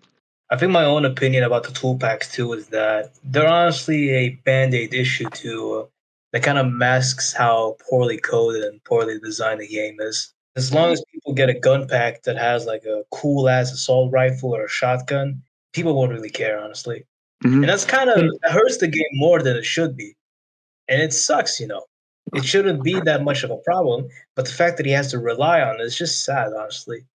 I think my own opinion about the tool packs too is that they're honestly a band-aid issue to that kind of masks how poorly coded and poorly designed the game is. As long as people get a gun pack that has like a cool ass assault rifle or a shotgun, people won't really care, honestly. Mhm. And that's kind of it hurts the game more than it should be. And it sucks, you know. It shouldn't be that much of a problem, but the fact that he has to rely on it is just sad, honestly.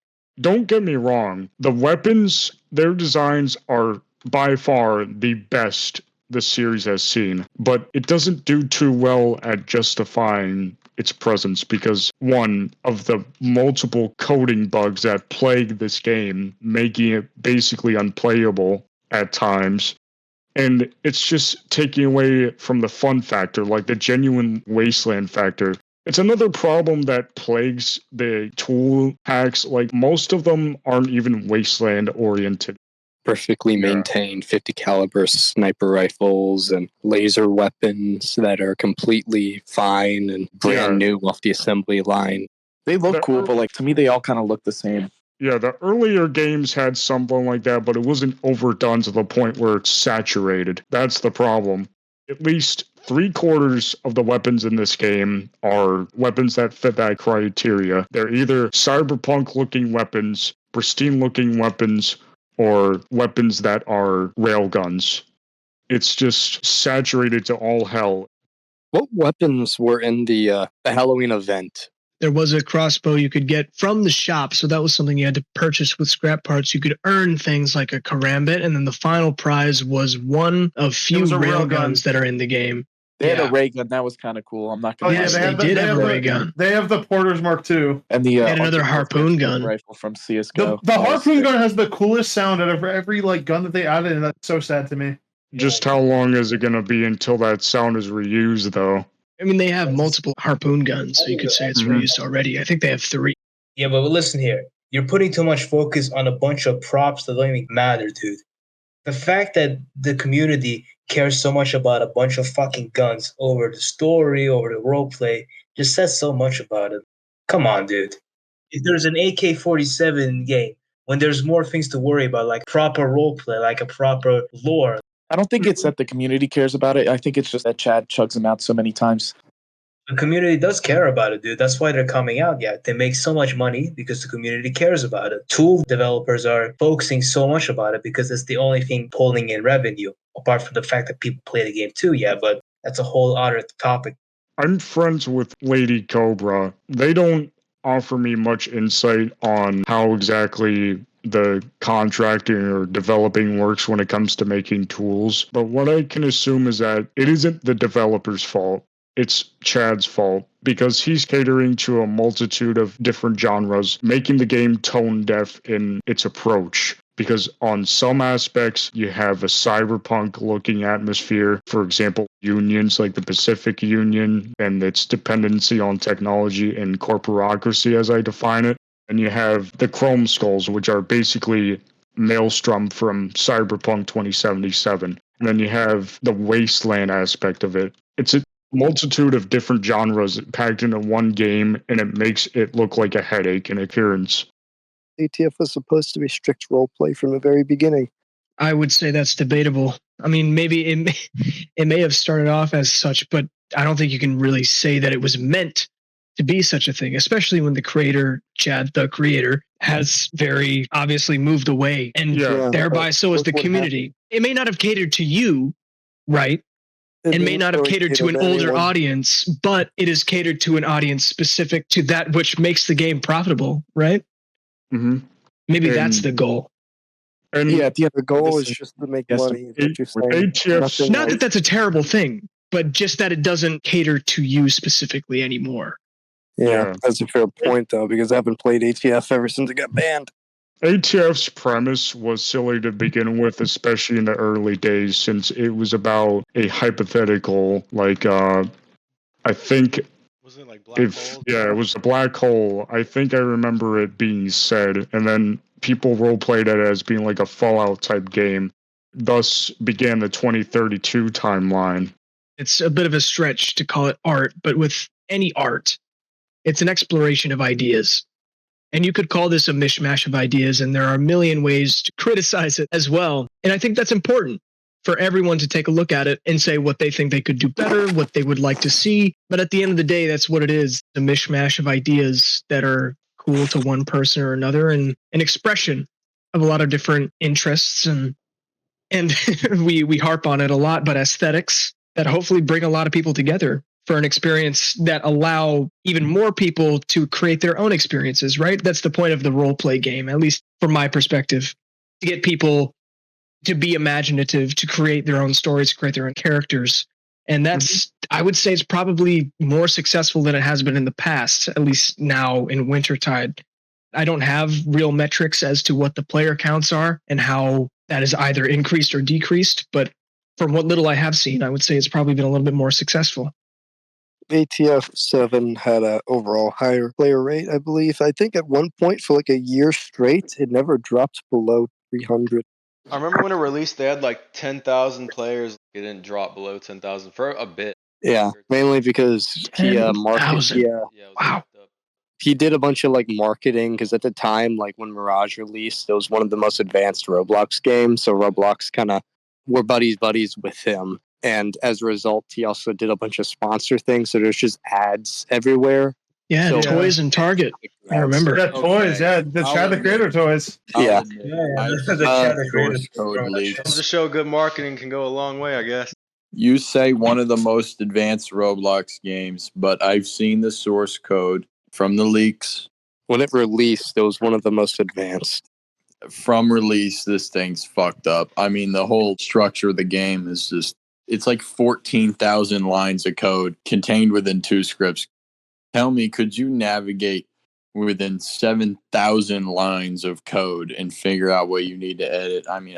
Don't get me wrong. The weapons, their designs are by far the best the series has seen, but it doesn't do too well at justifying its presence because one of the multiple coding bugs that plague this game, making it basically unplayable at times. And it's just taking away from the fun factor, like the genuine wasteland factor. It's another problem that plagues the tool packs. Like most of them aren't even wasteland oriented. Perfectly maintained 50 caliber sniper rifles and laser weapons that are completely fine and brand new off the assembly line. They look cool, but like to me, they all kind of look the same. Yeah, the earlier games had something like that, but it wasn't overdone to the point where it's saturated. That's the problem. At least 3/4 of the weapons in this game are weapons that fit that criteria. They're either cyberpunk-looking weapons, pristine-looking weapons, or weapons that are railguns. It's just saturated to all hell. What weapons were in the Halloween event? There was a crossbow you could get from the shop, so that was something you had to purchase with scrap parts. You could earn things like a karambit, and then the final prize was one of few railguns that are in the game. They had a ray gun. That was kind of cool. I'm not going to they did have a ray gun. They have the Porter's Mark II. And the and another harpoon gun rifle from CSGO. The harpoon gun has the coolest sound out of every like gun that they added, and that's so sad to me. Just how long is it going to be until that sound is reused, though? I mean, they have multiple harpoon guns, so you could say it's reused already. I think they have 3. Yeah, but listen here. You're putting too much focus on a bunch of props that don't even matter, dude. The fact that the community cares so much about a bunch of fucking guns over the story, over the roleplay, just says so much about it. Come on, dude. If there's an AK-47 game, when there's more things to worry about, like proper roleplay, like a proper lore. I don't think it's that the community cares about it. I think it's just that Chad chugs them out so many times. The community does care about it, dude. That's why they're coming out. Yeah, they make so much money because the community cares about it. Tool developers are focusing so much about it because it's the only thing pulling in revenue, apart from the fact that people play the game too. Yeah, but that's a whole other topic. I'm friends with Lady Cobra. They don't offer me much insight on how exactly the contracting or developing works when it comes to making tools. But what I can assume is that it isn't the developer's fault. It's Chad's fault because he's catering to a multitude of different genres, making the game tone deaf in its approach. Because on some aspects, you have a cyberpunk looking atmosphere. For example, unions like the Pacific Union and its dependency on technology and corporocracy, as I define it. And you have the Chrome Skulls, which are basically Maelstrom from Cyberpunk 2077. And then you have the Wasteland aspect of it. It's a multitude of different genres packed into one game, and it makes it look like a headache in appearance. ATF was supposed to be strict roleplay from the very beginning. I would say that's debatable. I mean, maybe it may have started off as such, but I don't think you can really say that it was meant to be such a thing, especially when the creator, Chad, the creator, has very obviously moved away, and thereby so has the community. It may not have catered to you, right? It may not have catered to an older audience, but it is catered to an audience specific to that which makes the game profitable, right? Mm-hmm. Maybe that's the goal. And the goal is just to make money. Not that that's a terrible thing, but just that it doesn't cater to you specifically anymore. Yeah, that's a fair point, though, because I haven't played ATF ever since it got banned. ATF's premise was silly to begin with, especially in the early days, since it was about a hypothetical, like, I think... Was it like black hole? Yeah, it was a black hole. I think I remember it being said, and then people roleplayed it as being like a Fallout-type game. Thus began the 2032 timeline. It's a bit of a stretch to call it art, but with any art, it's an exploration of ideas. And you could call this a mishmash of ideas, and there are a million ways to criticize it as well. And I think that's important. for everyone to take a look at it and say what they think they could do better, what they would like to see. But at the end of the day, that's what it is, a mishmash of ideas that are cool to one person or another, and an expression of a lot of different interests. And we harp on it a lot, but aesthetics that hopefully bring a lot of people together for an experience that allow even more people to create their own experiences, right? That's the point of the role play game, at least from my perspective, to get people to be imaginative, to create their own stories, create their own characters. And that's, I would say, it's probably more successful than it has been in the past, at least now in Wintertide. I don't have real metrics as to what the player counts are and how that is either increased or decreased, but from what little I have seen, I would say it's probably been a little bit more successful. ATF-7 had an overall higher player rate, I believe. I think at one point for like a year straight, it never dropped below 300. I remember when it released, they had like 10,000 players. It didn't drop below 10,000 for a bit. Yeah, mainly because he marketed. Wow. He did a bunch of like marketing because at the time, like when Mirage released, it was one of the most advanced Roblox games. So Roblox kind of were buddies with him, and as a result, he also did a bunch of sponsor things. So there's just ads everywhere. Yeah, So, toys and Target. I remember. Yeah, toys. Yeah, the Chad the Creator toys. The Source code leaks. To show good marketing can go a long way, I guess. You say one of the most advanced Roblox games, but I've seen the source code from the leaks. When it released, it was one of the most advanced. From release, this thing's fucked up. I mean, the whole structure of the game is just, it's like 14,000 lines of code contained within 2 scripts. Tell me, could you navigate within 7,000 lines of code and figure out what you need to edit? I mean,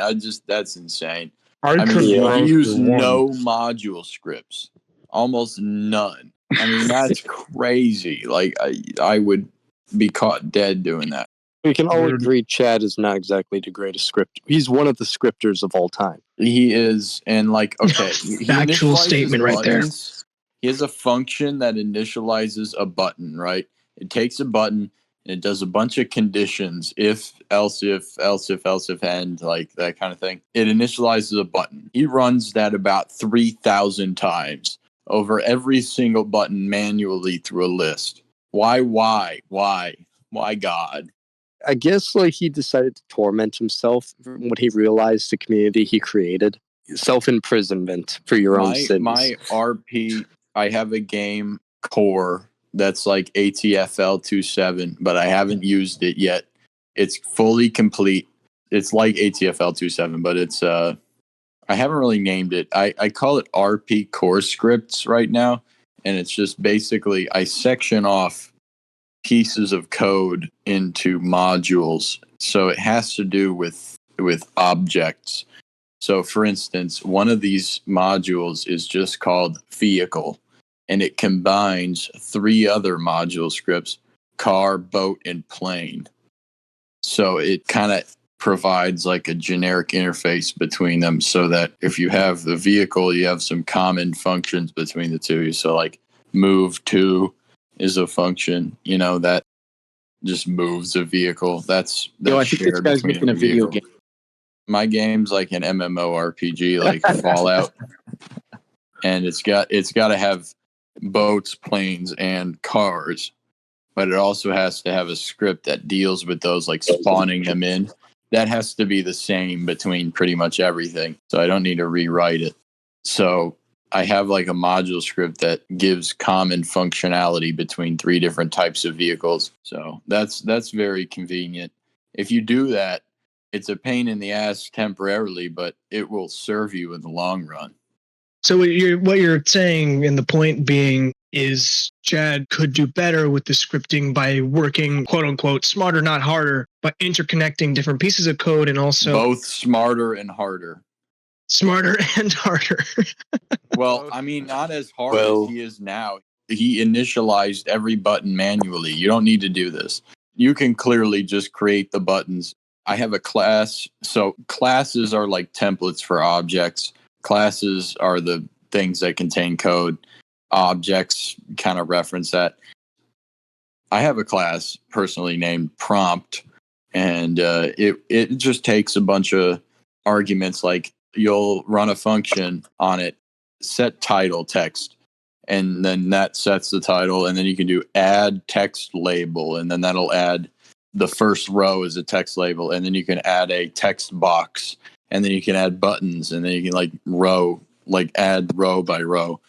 that's insane. I mean, you use no module scripts, almost none. I mean, that's crazy. Like, I would be caught dead doing that. We can all agree Chad is not exactly the greatest scripter. He's one of the scripters of all time. He is, and like, okay. Factual statement right there. He has a function that initializes a button, right? It takes a button and it does a bunch of conditions, if, else if, and like that kind of thing. It initializes a button. He runs that about 3,000 times over every single button manually through a list. Why God? I guess like he decided to torment himself when he realized the community he created. Self-imprisonment for your own sins. My RP, I have a game core that's like ATF-L27, but I haven't used it yet. It's fully complete. It's like ATF-L27, but it's I haven't really named it. I call it RP core scripts right now, and it's just basically I section off pieces of code into modules. So it has to do with objects. So for instance, one of these modules is just called vehicle, and it combines 3 other module scripts, car, boat, and plane. So it kind of provides like a generic interface between them so that if you have the vehicle, you have some common functions between the two. So like move to is a function, that just moves a vehicle. That's I think this guy's making a video game. My game's like an MMORPG, like Fallout, and it's got to have boats, planes, and cars, but it also has to have a script that deals with those, like spawning them in. That has to be the same between pretty much everything, so I don't need to rewrite it. So I have like a module script that gives common functionality between 3 different types of vehicles. So that's very convenient. If you do that, it's a pain in the ass temporarily, but it will serve you in the long run. So what you're saying, and the point being, is Chad could do better with the scripting by working, quote unquote, smarter, not harder, but interconnecting different pieces of code and also both smarter and harder. Smarter and harder. Well, I mean, not as hard as he is now. He initialized every button manually. You don't need to do this. You can clearly just create the buttons. I have a class. So classes are like templates for objects. Classes are the things that contain code. Objects kind of reference that. I have a class personally named Prompt, and it just takes a bunch of arguments like you'll run a function on it, set title text, and then that sets the title, and then you can do add text label, and then that'll add the first row as a text label, and then you can add a text box, and then you can add buttons, and then you can add row by row.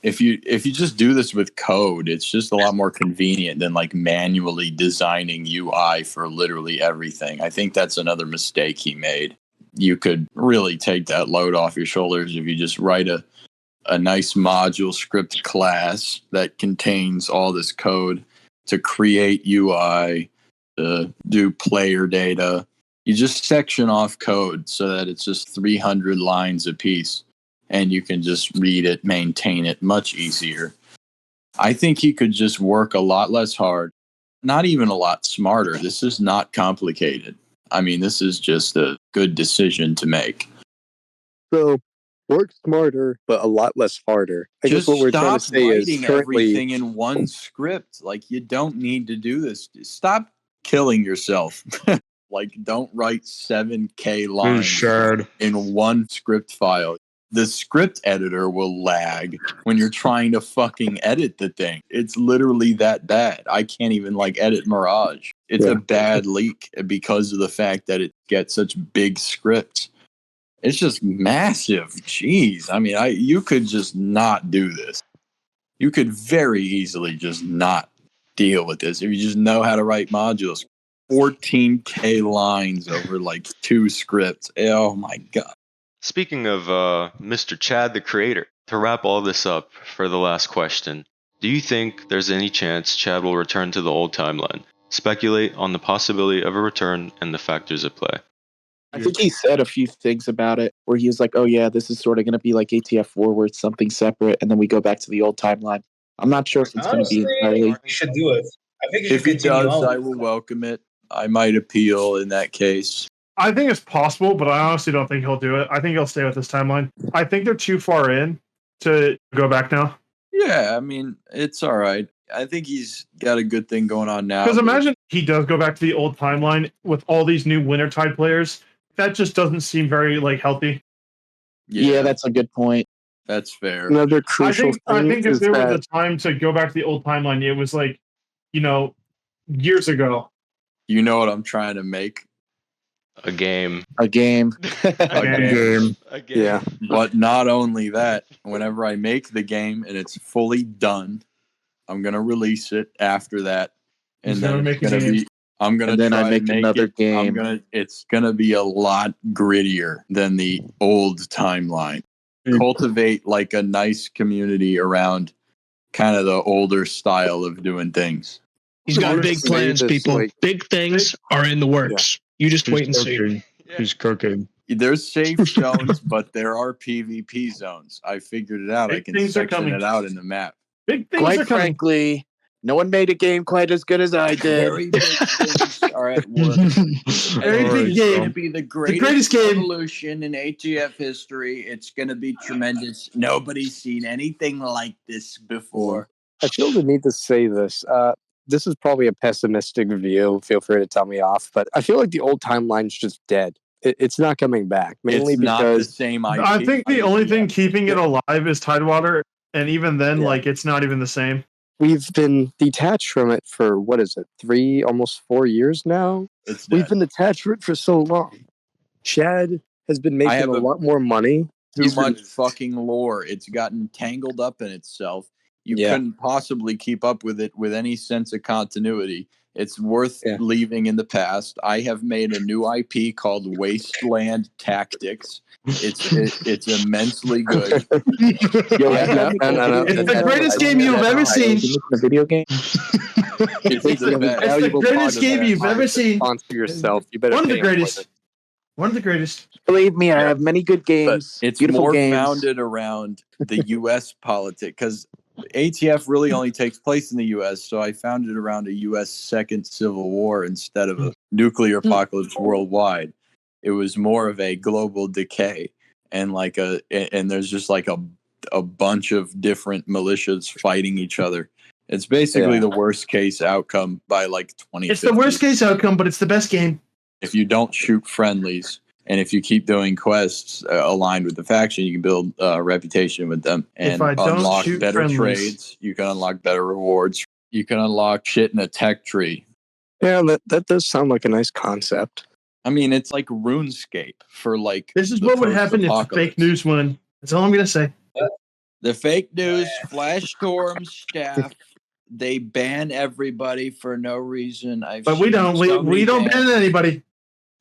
If you just do this with code, it's just a lot more convenient than like manually designing UI for literally everything. I think that's another mistake he made. You could really take that load off your shoulders if you just write a nice module script class that contains all this code to create UI, to do player data. You just section off code so that it's just 300 lines a piece, and you can just read it, maintain it much easier. I think he could just work a lot less hard, not even a lot smarter. This is not complicated. I mean, this is just a good decision to make. So, work smarter, but a lot less harder. I guess what we're trying to say is everything in one script. Like, you don't need to do this. Stop killing yourself. Like, don't write 7K lines in one script file. The script editor will lag when you're trying to fucking edit the thing. It's literally that bad. I can't even edit Mirage. It's a bad leak because of the fact that it gets such big scripts. It's just massive. Jeez. I mean, you could just not do this. You could very easily just not deal with this if you just know how to write modules. 14K lines over 2 scripts. Oh my God. Speaking of Mr. Chad, the creator, to wrap all this up for the last question, do you think there's any chance Chad will return to the old timeline? Speculate on the possibility of a return and the factors at play. I think he said a few things about it where he was like, oh yeah, this is sort of going to be like ATF-4 where it's something separate, and then we go back to the old timeline. I'm not sure if it's going to be entirely... You should do it. I think if he does, I will welcome it. I might appeal in that case. I think it's possible, but I honestly don't think he'll do it. I think he'll stay with this timeline. I think they're too far in to go back now. Yeah, I mean, it's all right. I think he's got a good thing going on now. Because imagine he does go back to the old timeline with all these new Wintertide players. That just doesn't seem very healthy. Yeah, that's a good point. That's fair. Another crucial I think if there was a time to go back to the old timeline, it was years ago. You know what I'm trying to make? A game. A game. Yeah. But not only that, whenever I make the game and it's fully done, I'm going to release it after that. And then it's going to be... I'm gonna then try I make and make another it, game. It's gonna be a lot grittier than the old timeline. Cultivate a nice community around kind of the older style of doing things. He's got big plans, people. Big things are in the works. You just wait and see. He's cooking. There's safe zones, but there are PvP zones. I figured it out. I can section it out in the map. Big things Quite are coming. frankly, no one made a game quite as good as I did. Very big things are at work. Very big game. It's going to be the greatest revolution in ATF history. It's going to be tremendous. Nobody's seen anything like this before. I feel the need to say this. This is probably a pessimistic view. Feel free to tell me off. But I feel like the old timeline's just dead. It's not coming back. Mainly it's because not the same IP. I think the only thing keeping it alive is Tidewater. And even then, it's not even the same. We've been detached from it for, 3, almost 4 years now? We've been detached from it for so long. Chad has been making a lot more money. Too much fucking lore. It's gotten tangled up in itself. You couldn't possibly keep up with it with any sense of continuity. It's worth leaving in the past. I have made a new IP called Wasteland Tactics. It's immensely good. It's the greatest game you've ever seen. A video game. It's the greatest game you've ever seen. Sponsor yourself. You better. One of the greatest. One of the greatest. Believe me, I have many good games. But it's beautiful more games. founded around the U.S. politics because ATF really only takes place in the U.S., so I founded it around a U.S. second civil war instead of a nuclear apocalypse worldwide. It was more of a global decay, and and there's just a bunch of different militias fighting each other. It's basically the worst case outcome by 20. It's the worst case outcome, but it's the best game. If you don't shoot friendlies And if you keep doing quests aligned with the faction, you can build a reputation with them and unlock better trades. You can unlock better rewards. You can unlock shit in a tech tree. Yeah, that does sound like a nice concept. I mean, it's like RuneScape for like. This is what would happen if fake news won. That's all I'm going to say. The fake news, Flash Storm staff, they ban everybody for no reason. But we don't. We don't ban anybody.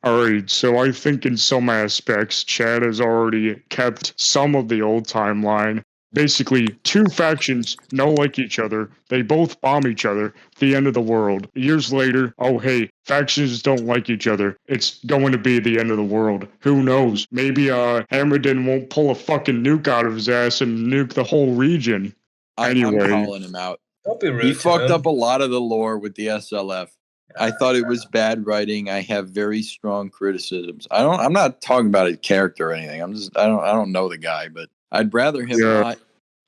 All right, so I think in some aspects, Chad has already kept some of the old timeline. Basically, two factions don't like each other. They both bomb each other. The end of the world. Years later, oh hey, factions don't like each other. It's going to be the end of the world. Who knows? Maybe Hammerden won't pull a fucking nuke out of his ass and nuke the whole region. Anyway, I'm calling him out. Don't be rude. He fucked up a lot of the lore with the SLF. I thought it was bad writing. I have very strong criticisms. I'm not talking about his character or anything. I don't know the guy, but I'd rather him not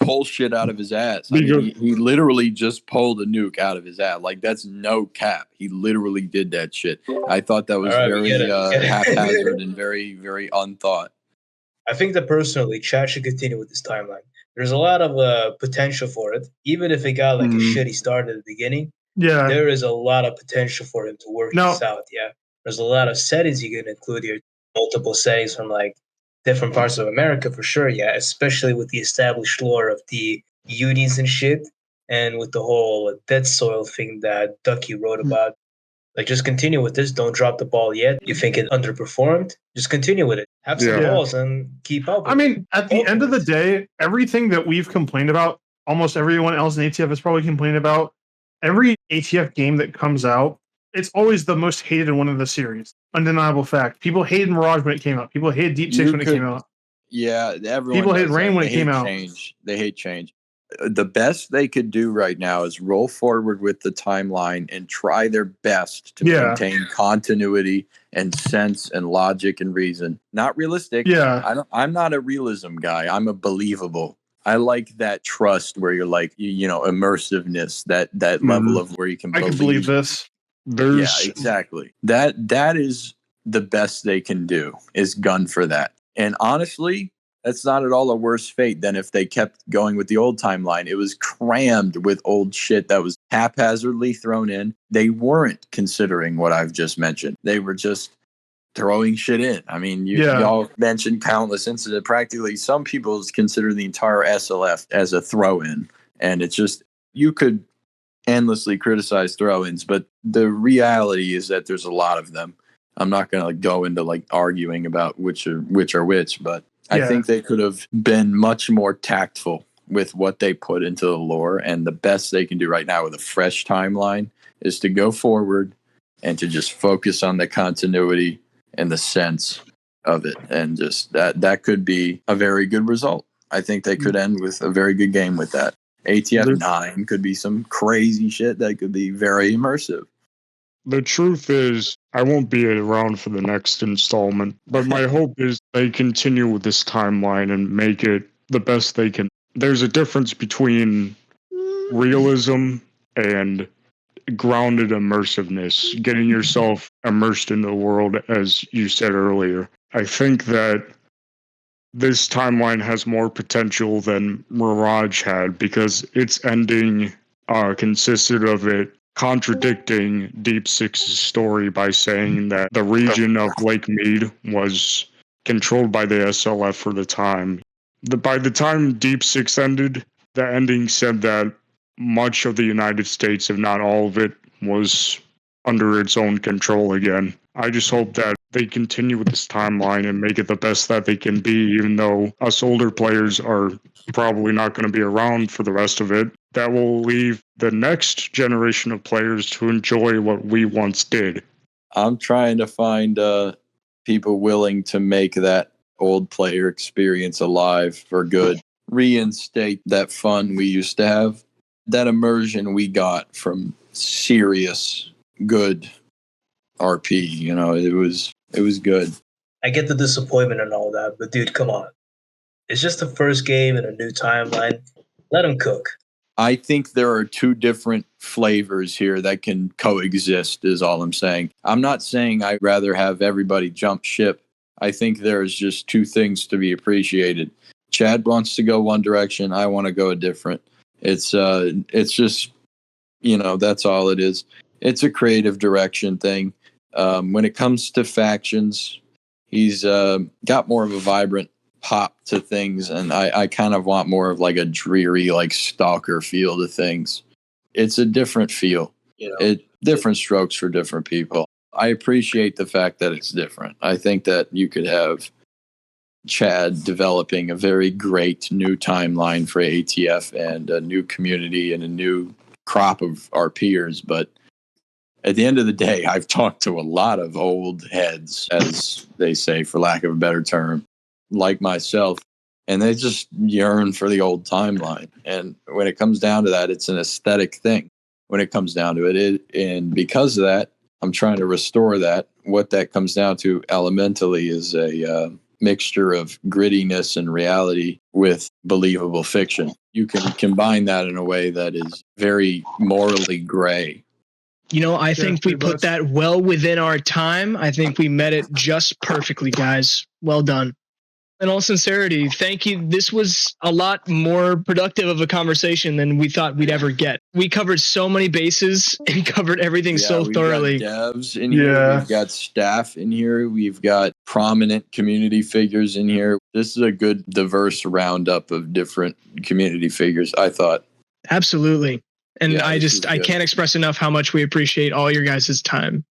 pull shit out of his ass. I mean, he literally just pulled a nuke out of his ass. Like, that's no cap. He literally did that shit. I thought that was very haphazard and very, very unthought. I think that personally, Chad should continue with this timeline. There's a lot of potential for it, even if it got like a shitty start at the beginning. Yeah, there is a lot of potential for him to work this out. Yeah, there's a lot of settings you can include here, multiple settings from like different parts of America for sure. Yeah, especially with the established lore of the unis and shit, and with the whole dead soil thing that Ducky wrote about. Like, just continue with this. Don't drop the ball yet. You think it underperformed? Just continue with it. Have some balls and keep up. I mean, at the end of the day, everything that we've complained about, almost everyone else in ATF has probably complained about. Every ATF game that comes out, it's always the most hated one of the series. Undeniable fact. People hated Mirage when it came out. People hated Deep Six when it came out. Yeah, everyone. People hated Rain when it came out. They hate change. The best they could do right now is roll forward with the timeline and try their best to maintain continuity and sense and logic and reason. Not realistic. Yeah. I'm not a realism guy. I'm a believable. I like that trust where you're like, immersiveness, that level of where you can I can believe this. Yeah, exactly. That is the best they can do, is gun for that. And honestly, that's not at all a worse fate than if they kept going with the old timeline. It was crammed with old shit that was haphazardly thrown in. They weren't considering what I've just mentioned. They were just throwing shit in. I mean, y'all mentioned countless incidents. Practically, some people consider the entire SLF as a throw-in. And it's just, you could endlessly criticize throw-ins, but the reality is that there's a lot of them. I'm not going to go into arguing about which are which, but I think they could have been much more tactful with what they put into the lore. And the best they can do right now with a fresh timeline is to go forward and to just focus on the continuity and the sense of it. And just that could be a very good result. I think they could end with a very good game with that. ATF-9 could be some crazy shit that could be very immersive. The truth is, I won't be around for the next installment, but my hope is they continue with this timeline and make it the best they can. There's a difference between realism and grounded immersiveness, getting yourself immersed in the world, as you said earlier. I think that this timeline has more potential than Mirage had because its ending consisted of it contradicting Deep Six's story by saying that the region of Lake Mead was controlled by the SLF for the time. By the time Deep Six ended, the ending said that much of the United States, if not all of it, was under its own control again. I just hope that they continue with this timeline and make it the best that they can be, even though us older players are probably not going to be around for the rest of it. That will leave the next generation of players to enjoy what we once did. I'm trying to find people willing to make that old player experience alive for good. Reinstate that fun we used to have. That immersion we got from serious, good RP. It was good. I get the disappointment and all that, but dude, come on. It's just the first game in a new timeline. Let them cook. I think there are two different flavors here that can coexist, is all I'm saying. I'm not saying I'd rather have everybody jump ship. I think there's just two things to be appreciated. Chad wants to go one direction. I want to go a different. It's just, that's all it is. It's a creative direction thing. When it comes to factions, he's got more of a vibrant pop to things, and I kind of want more of like a dreary, like stalker feel to things. It's a different feel. Different strokes for different people. I appreciate the fact that it's different. I think that you could have Chad developing a very great new timeline for ATF and a new community and a new crop of our peers, but at the end of the day, I've talked to a lot of old heads, as they say, for lack of a better term, like myself, and they just yearn for the old timeline. And when it comes down to that, it's an aesthetic thing. When it comes down to it, and because of that, I'm trying to restore that. What that comes down to elementally is a mixture of grittiness and reality with believable fiction. You can combine that in a way that is very morally gray. I think we put that well within our time. I think we met it just perfectly, guys. Well done. In all sincerity, thank you. This was a lot more productive of a conversation than we thought we'd ever get. We covered so many bases and covered everything so thoroughly. We've got devs in here. We've got staff in here. We've got prominent community figures in here. This is a good, diverse roundup of different community figures, I thought. Absolutely. And I can't express enough how much we appreciate all your guys' time.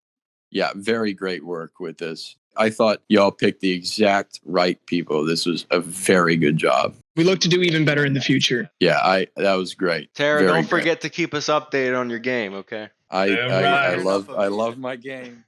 Yeah, very great work with this. I thought y'all picked the exact right people. This was a very good job. We look to do even better in the future. Yeah, that was great. Tara, don't forget to keep us updated on your game, okay? I love my game.